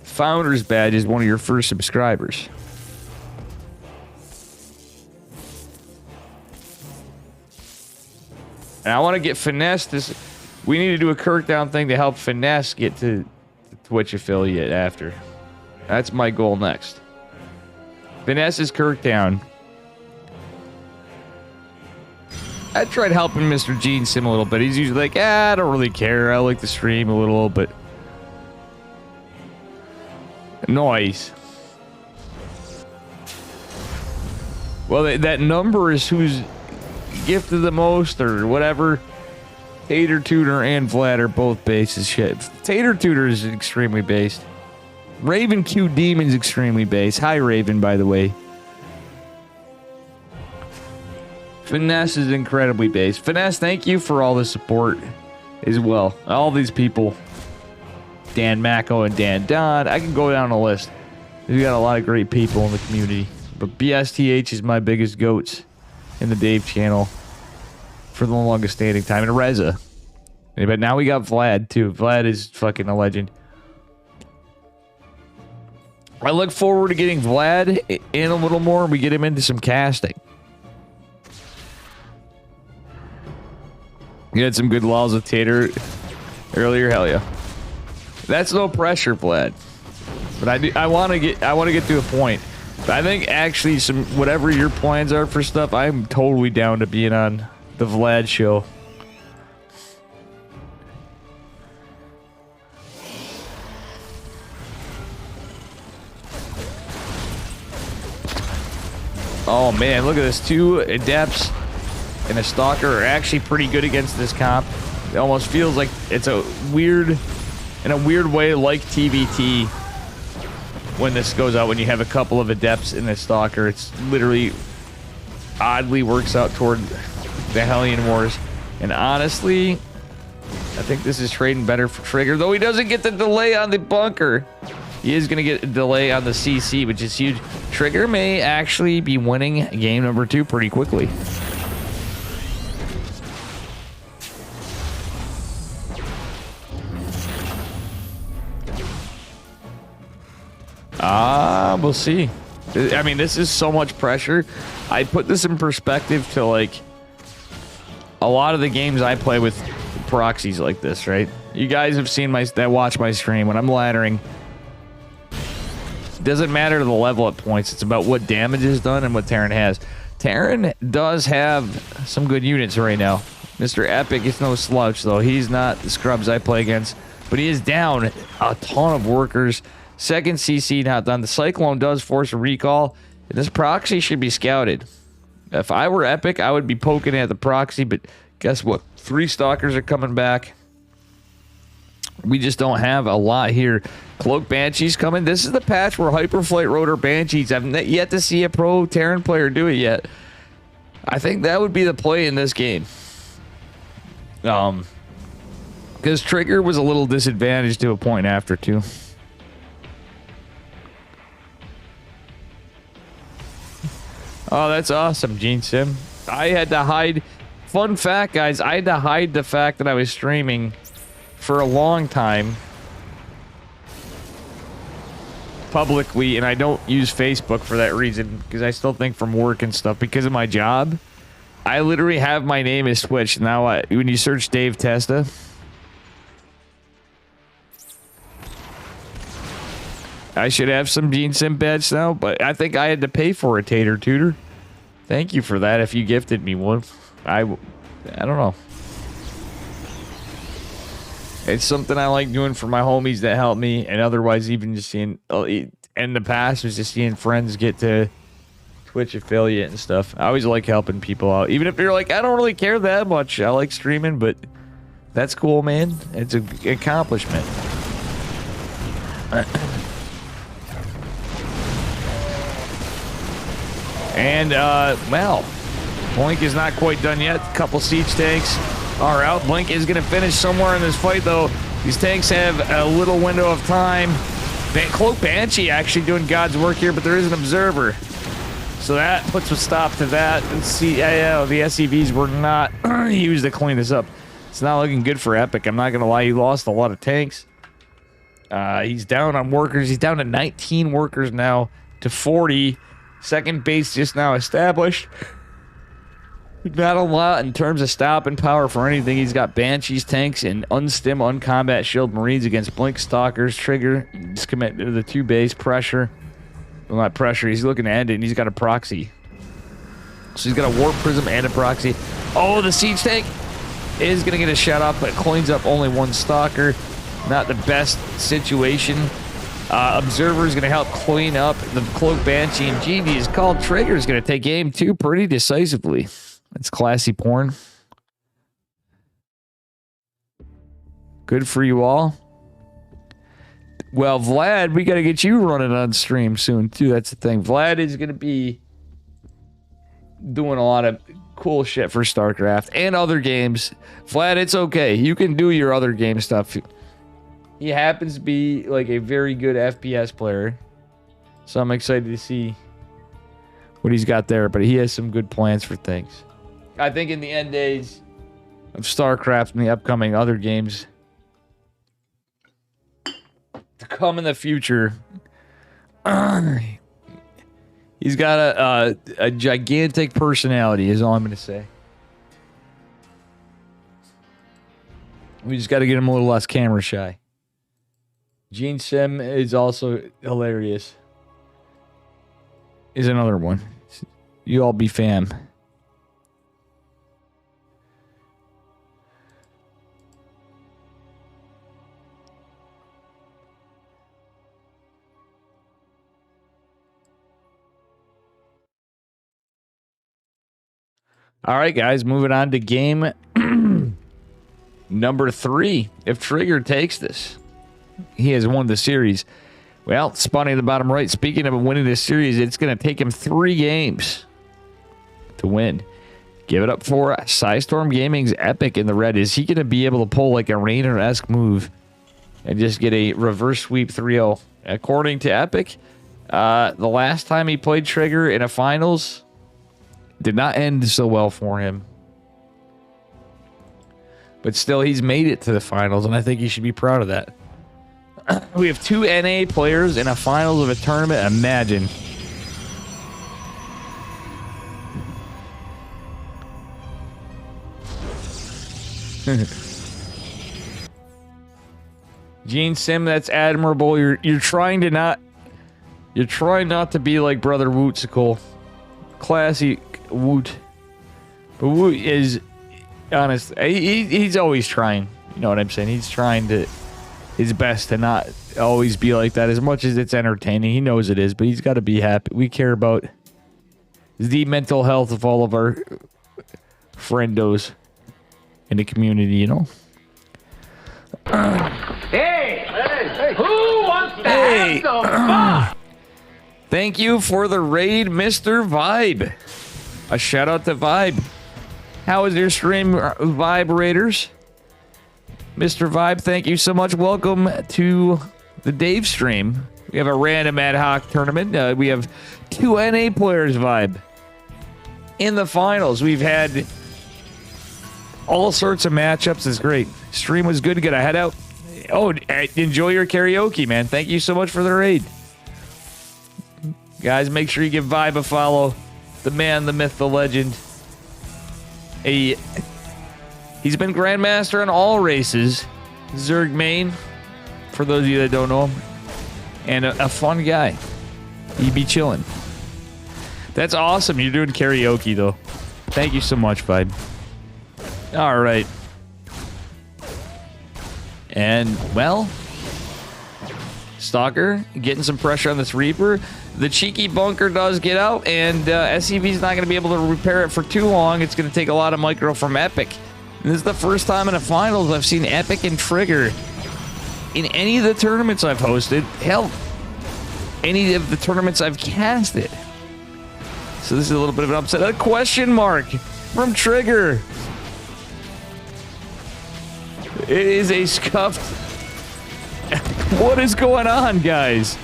Founder's badge is one of your first subscribers. And I want to get Finesse this. We need to do a Kirkdown thing to help Finesse get to the Twitch affiliate after. That's my goal next. Finesse is Kirkdown. I tried helping Mr. Gene Sim a little bit. He's usually like, I don't really care. I like to stream a little, but... Noise. Well, that number is who's gifted the most or whatever. Tater Tutor and Vlad are both based as shit. Tater Tutor is extremely based. Raven Q Demon's extremely based. Hi, Raven, by the way. Finesse is incredibly based. Finesse, thank you for all the support as well. All these people. Dan Mako and Dan Don. I can go down a list. We got a lot of great people in the community. But BSTH is my biggest goats in the Dave channel for the longest standing time. And Reza. But now we got Vlad, too. Vlad is fucking a legend. I look forward to getting Vlad in a little more and we get him into some casting. You had some good laws with Tater earlier, hell yeah. That's no pressure, Vlad. But I want to get to a point. But I think actually whatever your plans are for stuff, I'm totally down to being on the Vlad show. Oh man, look at this. 2 Adepts and a Stalker are actually pretty good against this comp. It almost feels like it's in a weird way, like TVT. When this goes out, when you have a couple of Adepts and a Stalker, it's literally oddly works out toward the Hellion Wars. And honestly, I think this is trading better for Trigger, though he doesn't get the delay on the bunker. He is going to get a delay on the CC, which is huge. Trigger may actually be winning game number 2 pretty quickly. We'll see. I mean, this is so much pressure. I put this in perspective to, like, a lot of the games I play with proxies like this, right? You guys have seen that watch my stream. When I'm laddering, it doesn't matter the level at points. It's about what damage is done and what Terran has. Terran does have some good units right now. Mr. Epic is no slouch, though. He's not the scrubs I play against, but he is down a ton of workers. Second CC not done. The Cyclone does force a recall. This proxy should be scouted. If I were Epic, I would be poking at the proxy, but guess what? 3 Stalkers are coming back. We just don't have a lot here. Cloak Banshee's coming. This is the patch where Hyperflight Rotor Banshees. I've yet to see a pro Terran player do it yet. I think that would be the play in this game. Because Trigger was a little disadvantaged to a point after, too. Oh, that's awesome, Gene Sim. I had to hide... Fun fact, guys, I had to hide the fact that I was streaming for a long time publicly, and I don't use Facebook for that reason, because I still think from work and stuff, because of my job, I literally have my name as Twitch. Now, when you search Dave Testa, I should have some Gene Sim badge now, but I think I had to pay for a Tater Tutor. Thank you for that if you gifted me one. I don't know. It's something I like doing for my homies that help me, and otherwise even just seeing, in the past, was just seeing friends get to Twitch affiliate and stuff. I always like helping people out. Even if you're like, I don't really care that much. I like streaming, but that's cool, man. It's an accomplishment. And, well, Blink is not quite done yet. A couple siege tanks are out. Blink is going to finish somewhere in this fight, though. These tanks have a little window of time. Cloak Banshee actually doing God's work here, but there is an observer. So that puts a stop to that. Let's see, yeah, the SCVs were not used to clean this up. It's not looking good for Epic. I'm not going to lie. He lost a lot of tanks. He's down on workers. He's down to 19 workers now to 40. Second base just now established. Not a lot in terms of stopping power for anything. He's got Banshees tanks and unstim, uncombat shield Marines against Blink Stalkers. Trigger, just commit to the 2 base pressure. Well, not pressure. He's looking to end it, and he's got a proxy. So he's got a Warp Prism and a proxy. Oh, the siege tank is going to get a shut off, but it cleans up only 1 Stalker. Not the best situation. Observer is going to help clean up the Cloak Banshee, and GG is called. Trigger is going to take game 2 pretty decisively. It's classy porn. Good for you all. Well, Vlad, we got to get you running on stream soon, too. That's the thing. Vlad is going to be doing a lot of cool shit for StarCraft and other games. Vlad, it's okay. You can do your other game stuff. He happens to be like a very good FPS player. So I'm excited to see what he's got there. But he has some good plans for things. I think in the end days of StarCraft and the upcoming other games to come in the future, he's got a gigantic personality, is all I'm going to say. We just got to get him a little less camera shy. Gene Sim is also hilarious. Is another one. You all be fam. All right, guys, moving on to game number 3. If Trigger takes this, he has won the series. Well, Spawning in the bottom right, speaking of winning this series, it's going to take him 3 games to win. Give it up for Psystorm Gaming's Epic in the red. Is he going to be able to pull like a Rainer-esque move and just get a reverse sweep 3-0? According to Epic, the last time he played Trigger in a finals did not end so well for him. But still, he's made it to the finals, and I think he should be proud of that. We have 2 NA players in a finals of a tournament. Imagine. Gene Sim, that's admirable. You're trying not to be like Brother Wootsicle. Classy Woot. But Woot is honest. He's always trying. You know what I'm saying? He's trying his best to not always be like that. As much as it's entertaining, he knows it is, but he's got to be happy. We care about the mental health of all of our friendos in the community, you know? Hey! Who wants to have some fun? Thank you for the raid, Mr. Vibe. A shout out to Vibe. How was your stream, Vibe Raiders? Mr. Vibe, thank you so much. Welcome to the Dave stream. We have a random ad hoc tournament. We have 2 NA players, Vibe. In the finals, we've had all sorts of matchups. It's great. Stream was good. Get a head out. Oh, enjoy your karaoke, man. Thank you so much for the raid. Guys, make sure you give Vibe a follow. The man, the myth, the legend. He's been Grandmaster in all races. Zerg main, for those of you that don't know him. And a fun guy. He'd be chilling. That's awesome. You're doing karaoke, though. Thank you so much, Vibe. All right. And, well, Stalker getting some pressure on this Reaper. The cheeky bunker does get out, and SCV's not going to be able to repair it for too long. It's going to take a lot of micro from Epic. And this is the first time in the finals I've seen Epic and Trigger in any of the tournaments I've hosted. Hell, any of the tournaments I've casted. So this is a little bit of an upset. A question mark from Trigger. It is a scuffed... What is going on, guys?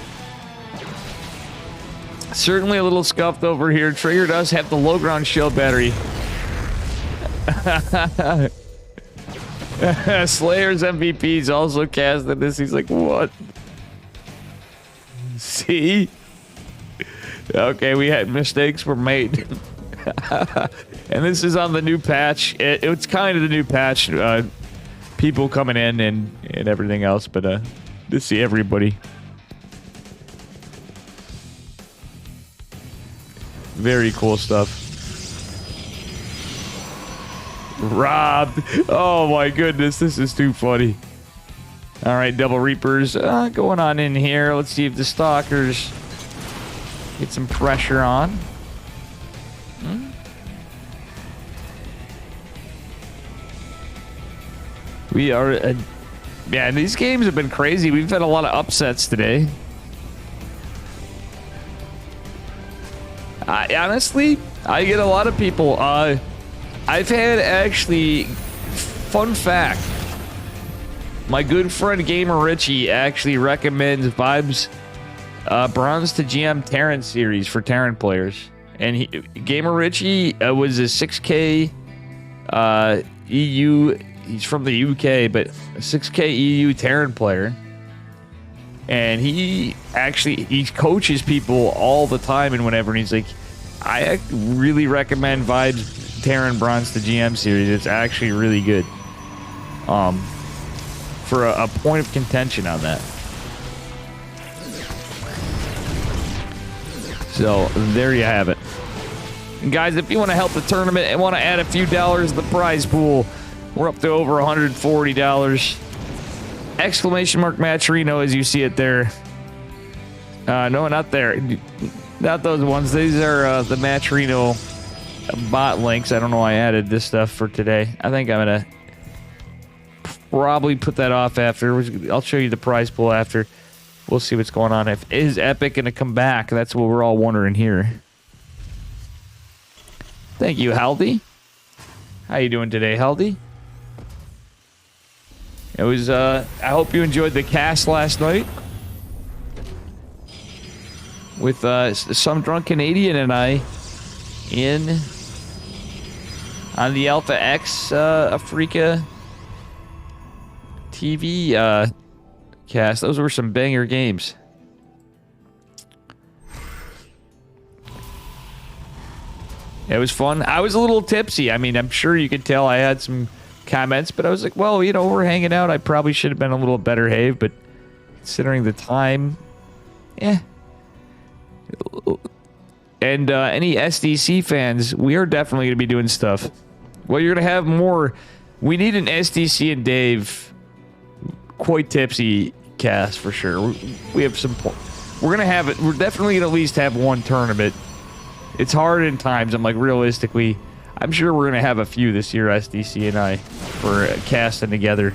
Certainly a little scuffed over here. Trigger does have the low ground shield battery. Slayer's MVP's also casted this. He's like, what? See? Okay, we had mistakes were made. And this is on the new patch. It's kind of the new patch. People coming in and everything else, but to see everybody. Very cool stuff. Robbed. Oh my goodness, this is too funny. All right, Double Reapers going on in here. Let's see if the Stalkers get some pressure on. We are... yeah, these games have been crazy. We've had a lot of upsets today. Honestly, I get a lot of people. I've had actually... Fun fact. My good friend Gamer Richie actually recommends Vibe's Bronze to GM Terran series for Terran players. And Gamer Richie was a 6K EU... He's from the UK, but a 6K EU Terran player. And he coaches people all the time and whenever. And he's like, I really recommend Vibes Terran Bronze to GM series. It's actually really good. For a point of contention on that. So there you have it. And guys, if you want to help the tournament and want to add a few dollars to the prize pool, we're up to over $140. Exclamation mark Maturino as you see it there. No, not there. Not those ones. These are the Maturino bot links. I don't know why I added this stuff for today. I think I'm going to probably put that off after. I'll show you the prize pool after. We'll see what's going on. Is Epic going to come back? That's what we're all wondering here. Thank you, Haldy. How you doing today, Haldy? It was, I hope you enjoyed the cast last night. With some drunk Canadian and I on the Alpha X Africa TV cast. Those were some banger games. It was fun. I was a little tipsy. I mean, I'm sure you could tell I had some comments, but I was like, well, you know, we're hanging out. I probably should have been a little better behaved, but considering the time, yeah. And any SDC fans, we are definitely going to be doing stuff. Well, you're going to have more. We need an SDC and Dave quite tipsy cast for sure. We have some. We're going to have it. We're definitely going to at least have one tournament. It's hard in times. I'm like, realistically, I'm sure we're going to have a few this year, SDC and I, for casting together.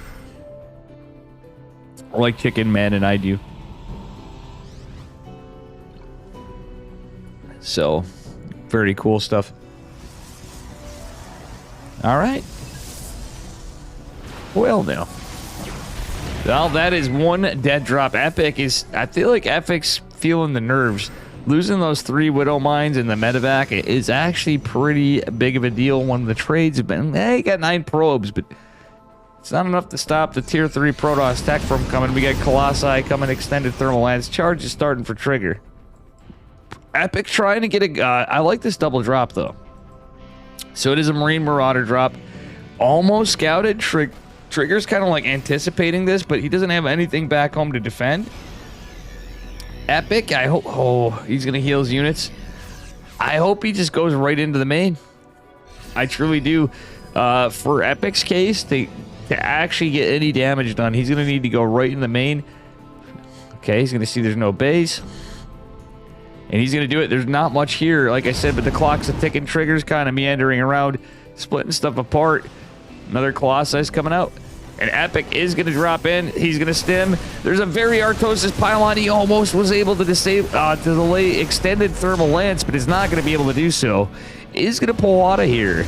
Like Chicken Man and I do. So, very cool stuff. All right. Well, now. Well, that is one dead drop. Epic is... I feel like Epic's feeling the nerves. Losing those 3 Widow Mines in the medevac is actually pretty big of a deal. One of the trades have been... He got 9 probes, but... It's not enough to stop the Tier 3 Protoss tech from coming. We got Colossi coming, extended thermal lance. Charge is starting for Trigger. Epic trying to get a... I like this double drop, though. So it is a Marine Marauder drop. Almost scouted. Trigger's kind of like anticipating this, but he doesn't have anything back home to defend. Epic, I hope... Oh, he's going to heal his units. I hope he just goes right into the main. I truly do. For Epic's case, to actually get any damage done, he's going to need to go right in the main. Okay, he's going to see there's no base. And he's going to do it. There's not much here, like I said, but the clock's a ticking. Trigger's kind of meandering around, splitting stuff apart. Another Colossus coming out. And Epic is going to drop in. He's going to stem. There's a very Artosis pylon. He almost was able to delay extended thermal lance, but is not going to be able to do so. Is going to pull out of here.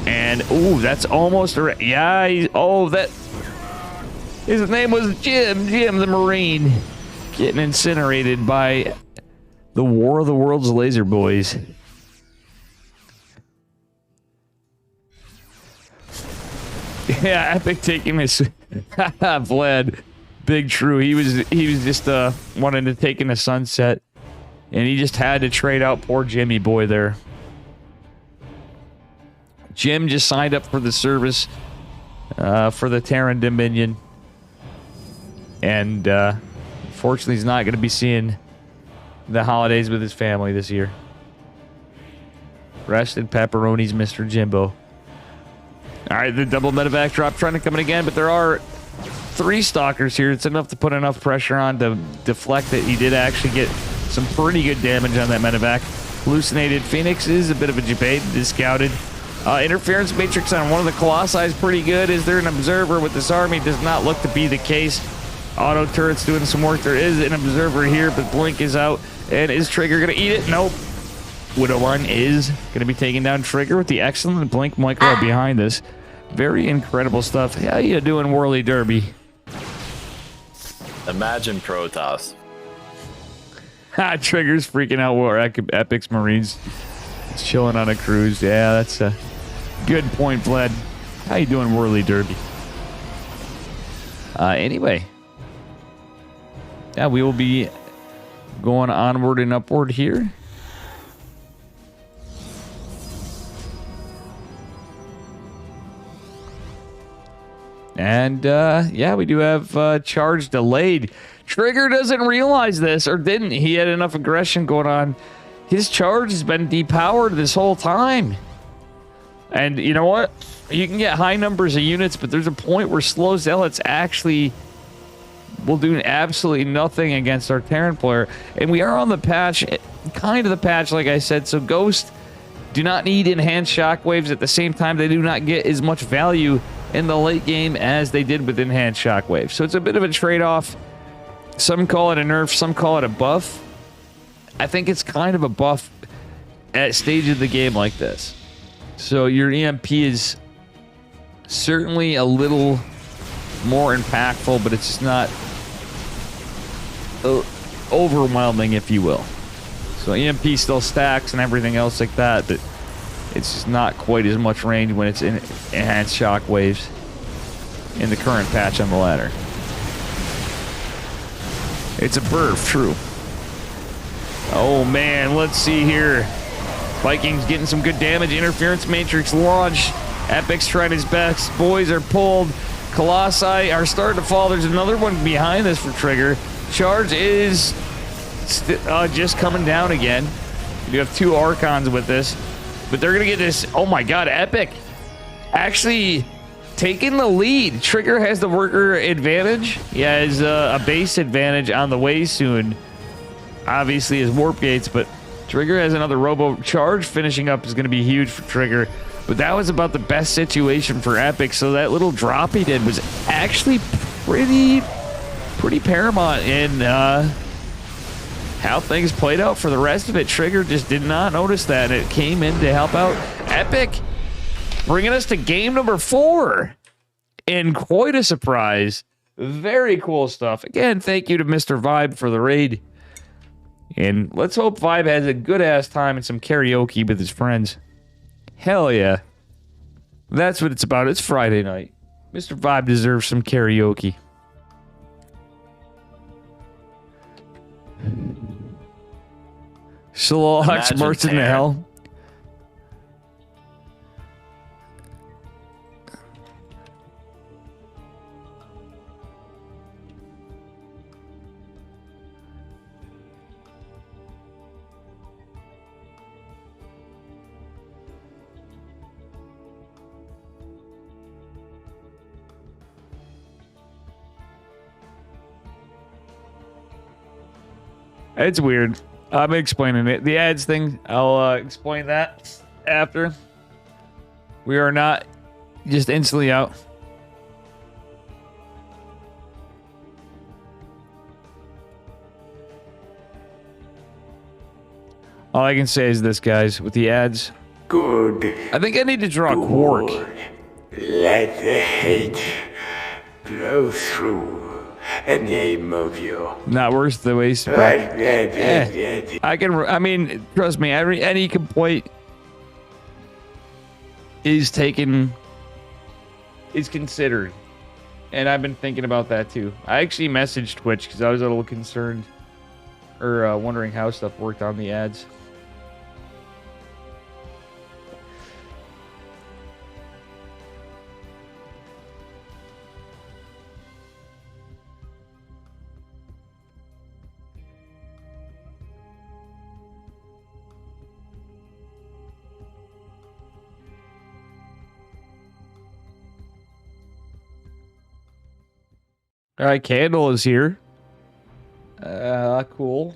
And, ooh, that's almost... Yeah, that... His name was Jim the Marine. Getting incinerated by the War of the Worlds laser boys. Yeah, Epic taking this. Vlad, big true. He was just wanting to take in a sunset, and he just had to trade out poor Jimmy boy there. Jim just signed up for the service for the Terran Dominion, and unfortunately, he's not going to be seeing the holidays with his family this year. Rest in pepperonis, Mr. Jimbo. All right, the double medevac drop trying to come in again, but there are 3 stalkers here. It's enough to put enough pressure on to deflect it. He did actually get some pretty good damage on that medevac. Hallucinated Phoenix is a bit of a debate. It is scouted. Interference matrix on one of the Colossi is pretty good. Is there an observer with this army? Does not look to be the case. Auto turret's doing some work. There is an observer here, but Blink is out. And is Trigger going to eat it? Nope. Widow One is going to be taking down Trigger with the excellent Blink micro behind this. Very incredible stuff. How you doing, Whirly Derby? Imagine Protoss. Trigger's freaking out. War Epic's Marines. It's chilling on a cruise. Yeah, that's a good point, Vlad. How you doing, Whirly Derby? Anyway. Yeah, we will be going onward and upward here. And, yeah, we do have charge delayed. Trigger doesn't realize this, or didn't. He had enough aggression going on. His charge has been depowered this whole time. And you know what? You can get high numbers of units, but there's a point where slow zealots actually will do absolutely nothing against our Terran player. And we are on the patch, kind of the patch, like I said. So Ghost do not need enhanced shockwaves. At the same time, they do not get as much value in the late game as they did with enhanced shockwaves. So it's a bit of a trade-off. Some call it a nerf, some call it a buff. I think it's kind of a buff at stage of the game like this. So your EMP is certainly a little more impactful, but it's just not overwhelming, if you will. So EMP still stacks and everything else like that, but it's just not quite as much range when it's in enhanced shockwaves in the current patch on the ladder. It's a burf, true. Oh man, let's see here. Vikings getting some good damage. Interference matrix launch. Epic's trying his best. Boys are pulled. Colossi are starting to fall. There's another one behind this for Trigger. Charge is just coming down again. You have 2 Archons with this. But they're going to get this. Oh my god, Epic actually taking the lead. Trigger has the worker advantage. He has a base advantage on the way soon. Obviously his warp gates, but Trigger has another robo charge. Finishing up is going to be huge for Trigger. But that was about the best situation for Epic. So that little drop he did was actually pretty paramount in how things played out for the rest of it. Trigger just did not notice that. It came in to help out. Epic bringing us to game number 4. And quite a surprise. Very cool stuff. Again, thank you to Mr. Vibe for the raid. And let's hope Vibe has a good-ass time and some karaoke with his friends. Hell yeah. That's what it's about. It's Friday night. Mr. Vibe deserves some karaoke. Shalach Marks in the hell. It's weird. I'm explaining it. The ads thing, I'll explain that after. We are not just instantly out. All I can say is this, guys, with the ads. Good. I think I need to draw a quark. Let the hate blow through a name of you. Not worth the waste. I can. I mean, trust me. Any complaint is taken, is considered, and I've been thinking about that too. I actually messaged Twitch because I was a little concerned, or wondering how stuff worked on the ads. All right, Candle is here. Cool.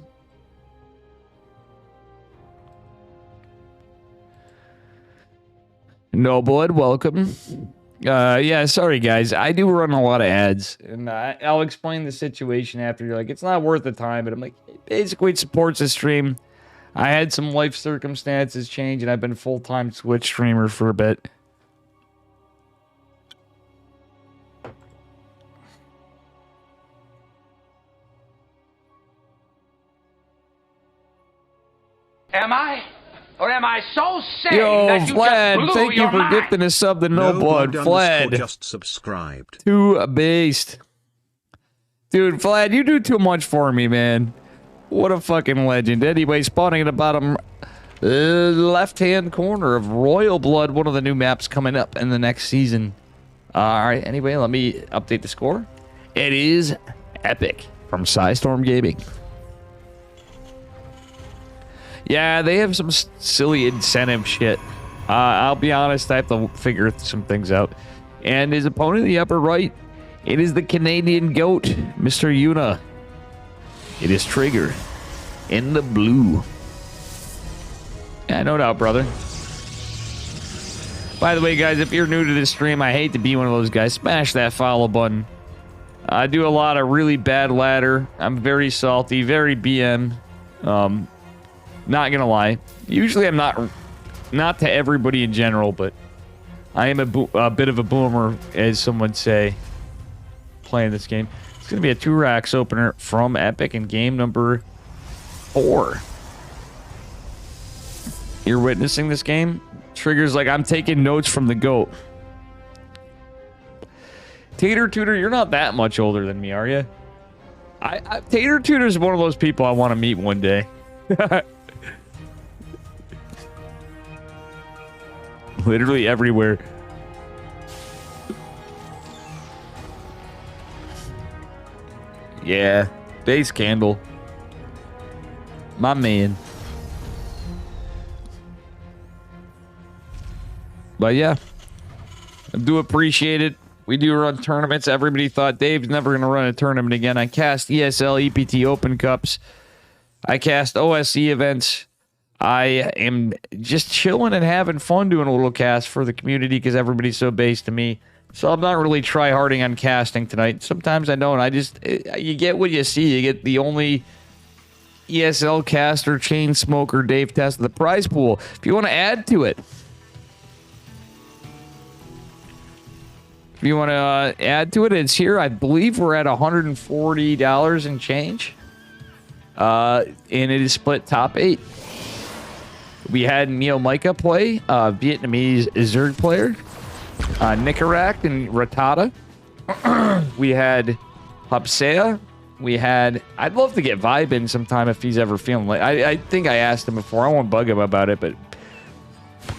No Blood, welcome. Yeah, sorry guys. I do run a lot of ads, and I'll explain the situation after. You're like, it's not worth the time, but I'm like, basically it supports the stream. I had some life circumstances change, and I've been a full-time Twitch streamer for a bit. Am I? Or am I so sick Yo, that you Vlad, just blew thank you your for mind? gifting a sub to No Blood. Vlad, just subscribed. to a beast. Dude, Vlad, you do too much for me, man. What a fucking legend. Anyway, spawning at the bottom left-hand corner of Royal Blood, one of the new maps coming up in the next season. All right, anyway, let me update the score. It is Epic from Storm Gaming. Yeah, they have some silly incentive shit. I'll be honest, I have to figure some things out. And his opponent in the upper right, it is the Canadian GOAT, Mr. Yuna. It is Trigger in the blue. Yeah, no doubt, brother. By the way, guys, if you're new to this stream, I hate to be one of those guys. Smash that follow button. I do a lot of really bad ladder. I'm very salty, very BM. Not gonna lie. Usually I'm not to everybody in general, but I am a bit of a boomer, as some would say, playing this game. It's gonna be a 2 racks opener from Epic in game number 4. You're witnessing this game? Trigger's like, I'm taking notes from the GOAT. Tater Tutor, you're not that much older than me, are you? Tater Tutor's one of those people I want to meet one day. Literally everywhere. Yeah. Base candle. My man. But yeah. I do appreciate it. We do run tournaments. Everybody thought Dave's never going to run a tournament again. I cast ESL, EPT Open Cups. I cast OSC events. I am just chilling and having fun doing a little cast for the community because everybody's so based to me. So I'm not really try-harding on casting tonight. Sometimes I don't. You get what you see. You get the only ESL caster, chain smoker, Dave Test, the prize pool. If you want to add to it, it's here. I believe we're at $140 and change. And it is split top 8. We had Neo Micah play, Vietnamese Zerg player, Nicarak and Ratata. We had Hapsea. We had... I'd love to get Vibe in sometime if he's ever feeling like... I think I asked him before. I won't bug him about it, but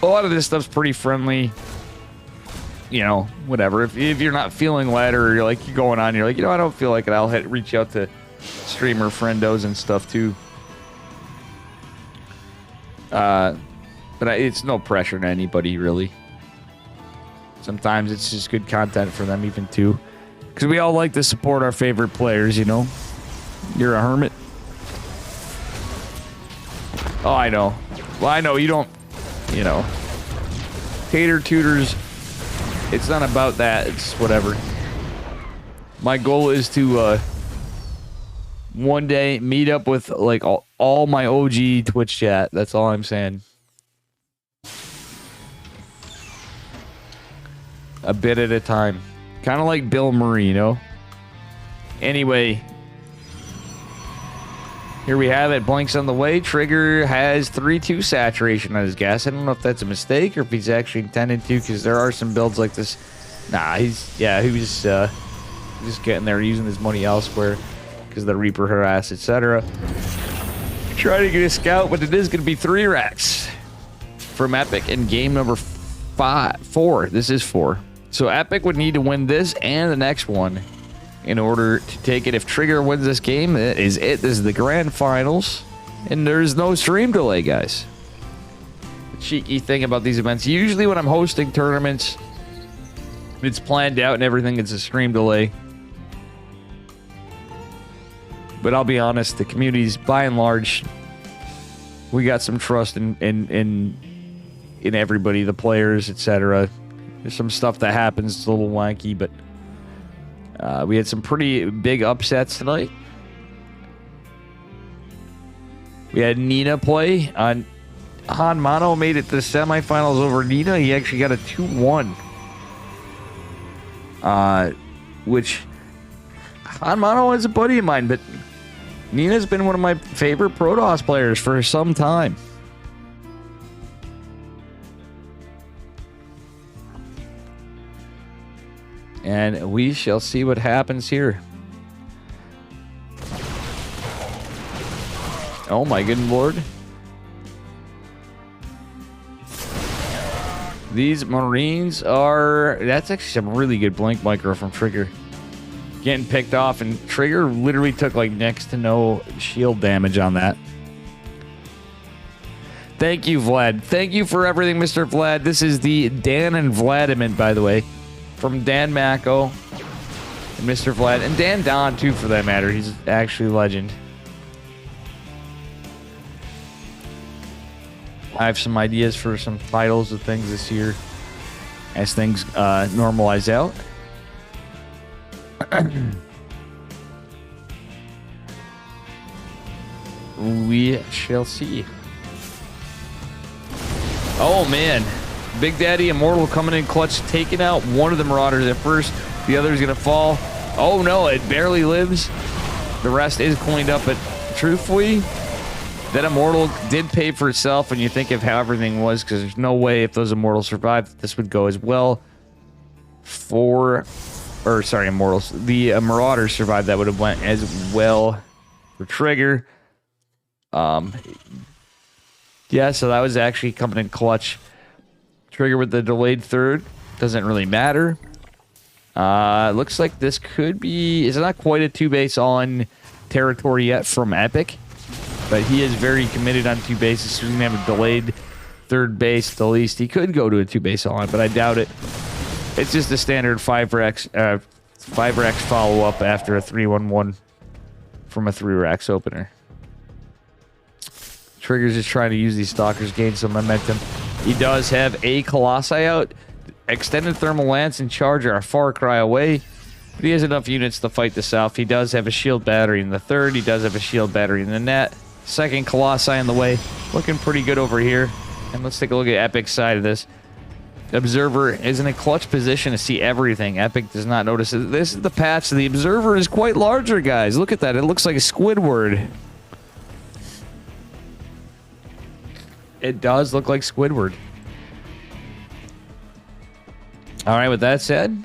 a lot of this stuff's pretty friendly. You know, whatever. If you're not feeling led or you're like, you're going on, you're like, I don't feel like it, I'll reach out to streamer friendos and stuff too. But it's no pressure to anybody, really. Sometimes it's just good content for them even too. Because we all like to support our favorite players, you know? You're a hermit. Oh, I know. Well, I know you don't, Tater tutors. It's not about that. It's whatever. My goal is to one day meet up with like all my OG Twitch chat. That's all I'm saying. A bit at a time. Kind of like Bill Murray, Anyway. Here we have it. Blinks on the way. Trigger has 3-2 saturation on his gas. I don't know if that's a mistake or if he's actually intended to, because there are some builds like this. Nah, he was just getting there using his money elsewhere because of the Reaper harass, etc. Trying to get a scout, but it is going to be 3 racks from Epic in game number 4. This is 4. So Epic would need to win this and the next one in order to take it. If Trigger wins this game, that is it. This is the grand finals. And there's no stream delay, guys. The cheeky thing about these events, usually when I'm hosting tournaments, it's planned out and everything, it's a stream delay. But I'll be honest, the community's, by and large, we got some trust in everybody, the players, etc. There's some stuff that happens, it's a little wanky, but we had some pretty big upsets tonight. We had Nina play. Han Mano made it to the semifinals over Nina. He actually got a 2-1. Which Han Mano is a buddy of mine, but Nina's been one of my favorite Protoss players for some time. And we shall see what happens here. Oh my good lord. These Marines are... That's actually some really good blink micro from Trigger. Getting picked off, and Trigger literally took like next to no shield damage on that. Thank you, Vlad. Thank you for everything, Mr. Vlad. This is the Dan N Vladiment, by the way. From Dan Mako and Mr. Vlad. And Dan Don, too, for that matter. He's actually a legend. I have some ideas for some titles of things this year as things normalize out. We shall see. Oh, man. Big Daddy Immortal coming in clutch, taking out one of the Marauders at first. The other is going to fall. Oh, no, it barely lives. The rest is cleaned up, but truthfully, that Immortal did pay for itself when you think of how everything was, because there's no way if those Immortals survived, this would go as well. Immortals. The Marauders survived, that would have went as well for Trigger. Yeah, so that was actually coming in clutch. Trigger with the delayed third. Doesn't really matter. Looks like this could be... It's not quite a 2-base on territory yet from Epic, but he is very committed on 2 bases. So he's going to have a delayed 3rd base at the least. He could go to a 2-base on, but I doubt it. It's just a standard 5-Rex follow-up after a 3-1-1 from a 3-Rex opener. Trigger's just trying to use these Stalkers, gain some momentum. He does have a Colossi out. Extended Thermal Lance and Charger are a far cry away, but he has enough units to fight this off. He does have a shield battery in the 3rd. He does have a shield battery in the net. 2nd Colossi in the way. Looking pretty good over here. And let's take a look at Epic's side of this. Observer is in a clutch position to see everything. Epic does not notice it. This is the patch. The Observer is quite larger, guys. Look at that. It looks like a Squidward. It does look like Squidward. All right, with that said,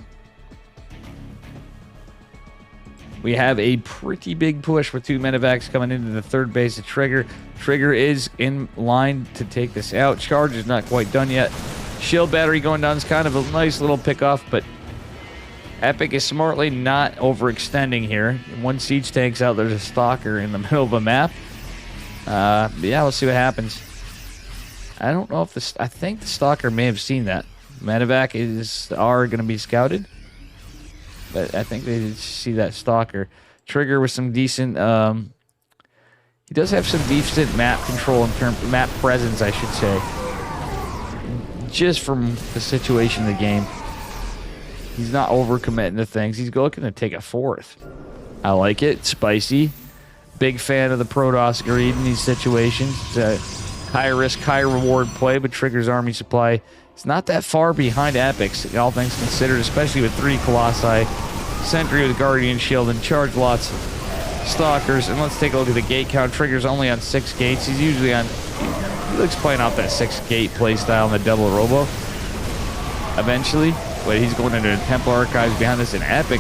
we have a pretty big push with 2 medevacs coming into the 3rd base of Trigger. Trigger is in line to take this out. Charge is not quite done yet. Shield battery going down is kind of a nice little pickoff, but Epic is smartly not overextending here. 1 siege tank's out. There's a Stalker in the middle of a map. Yeah, we'll see what happens. I don't know if this... I think the Stalker may have seen that. Medevac are going to be scouted, but I think they did see that Stalker. Trigger with some decent... he does have some decent map control in terms of map presence, I should say. Just from the situation of the game. He's not overcommitting to things. He's looking to take a 4th. I like it. Spicy. Big fan of the Protoss greed in these situations. It's a high risk, high reward play, but Trigger's army supply is not that far behind Epic's, all things considered, especially with 3 Colossi, Sentry with Guardian Shield, and charge lots of Stalkers. And let's take a look at the gate count. Trigger's only on 6 gates. He's usually on... He looks playing off that 6-gate playstyle in the double robo eventually, but he's going into the Temple Archives behind this. And Epic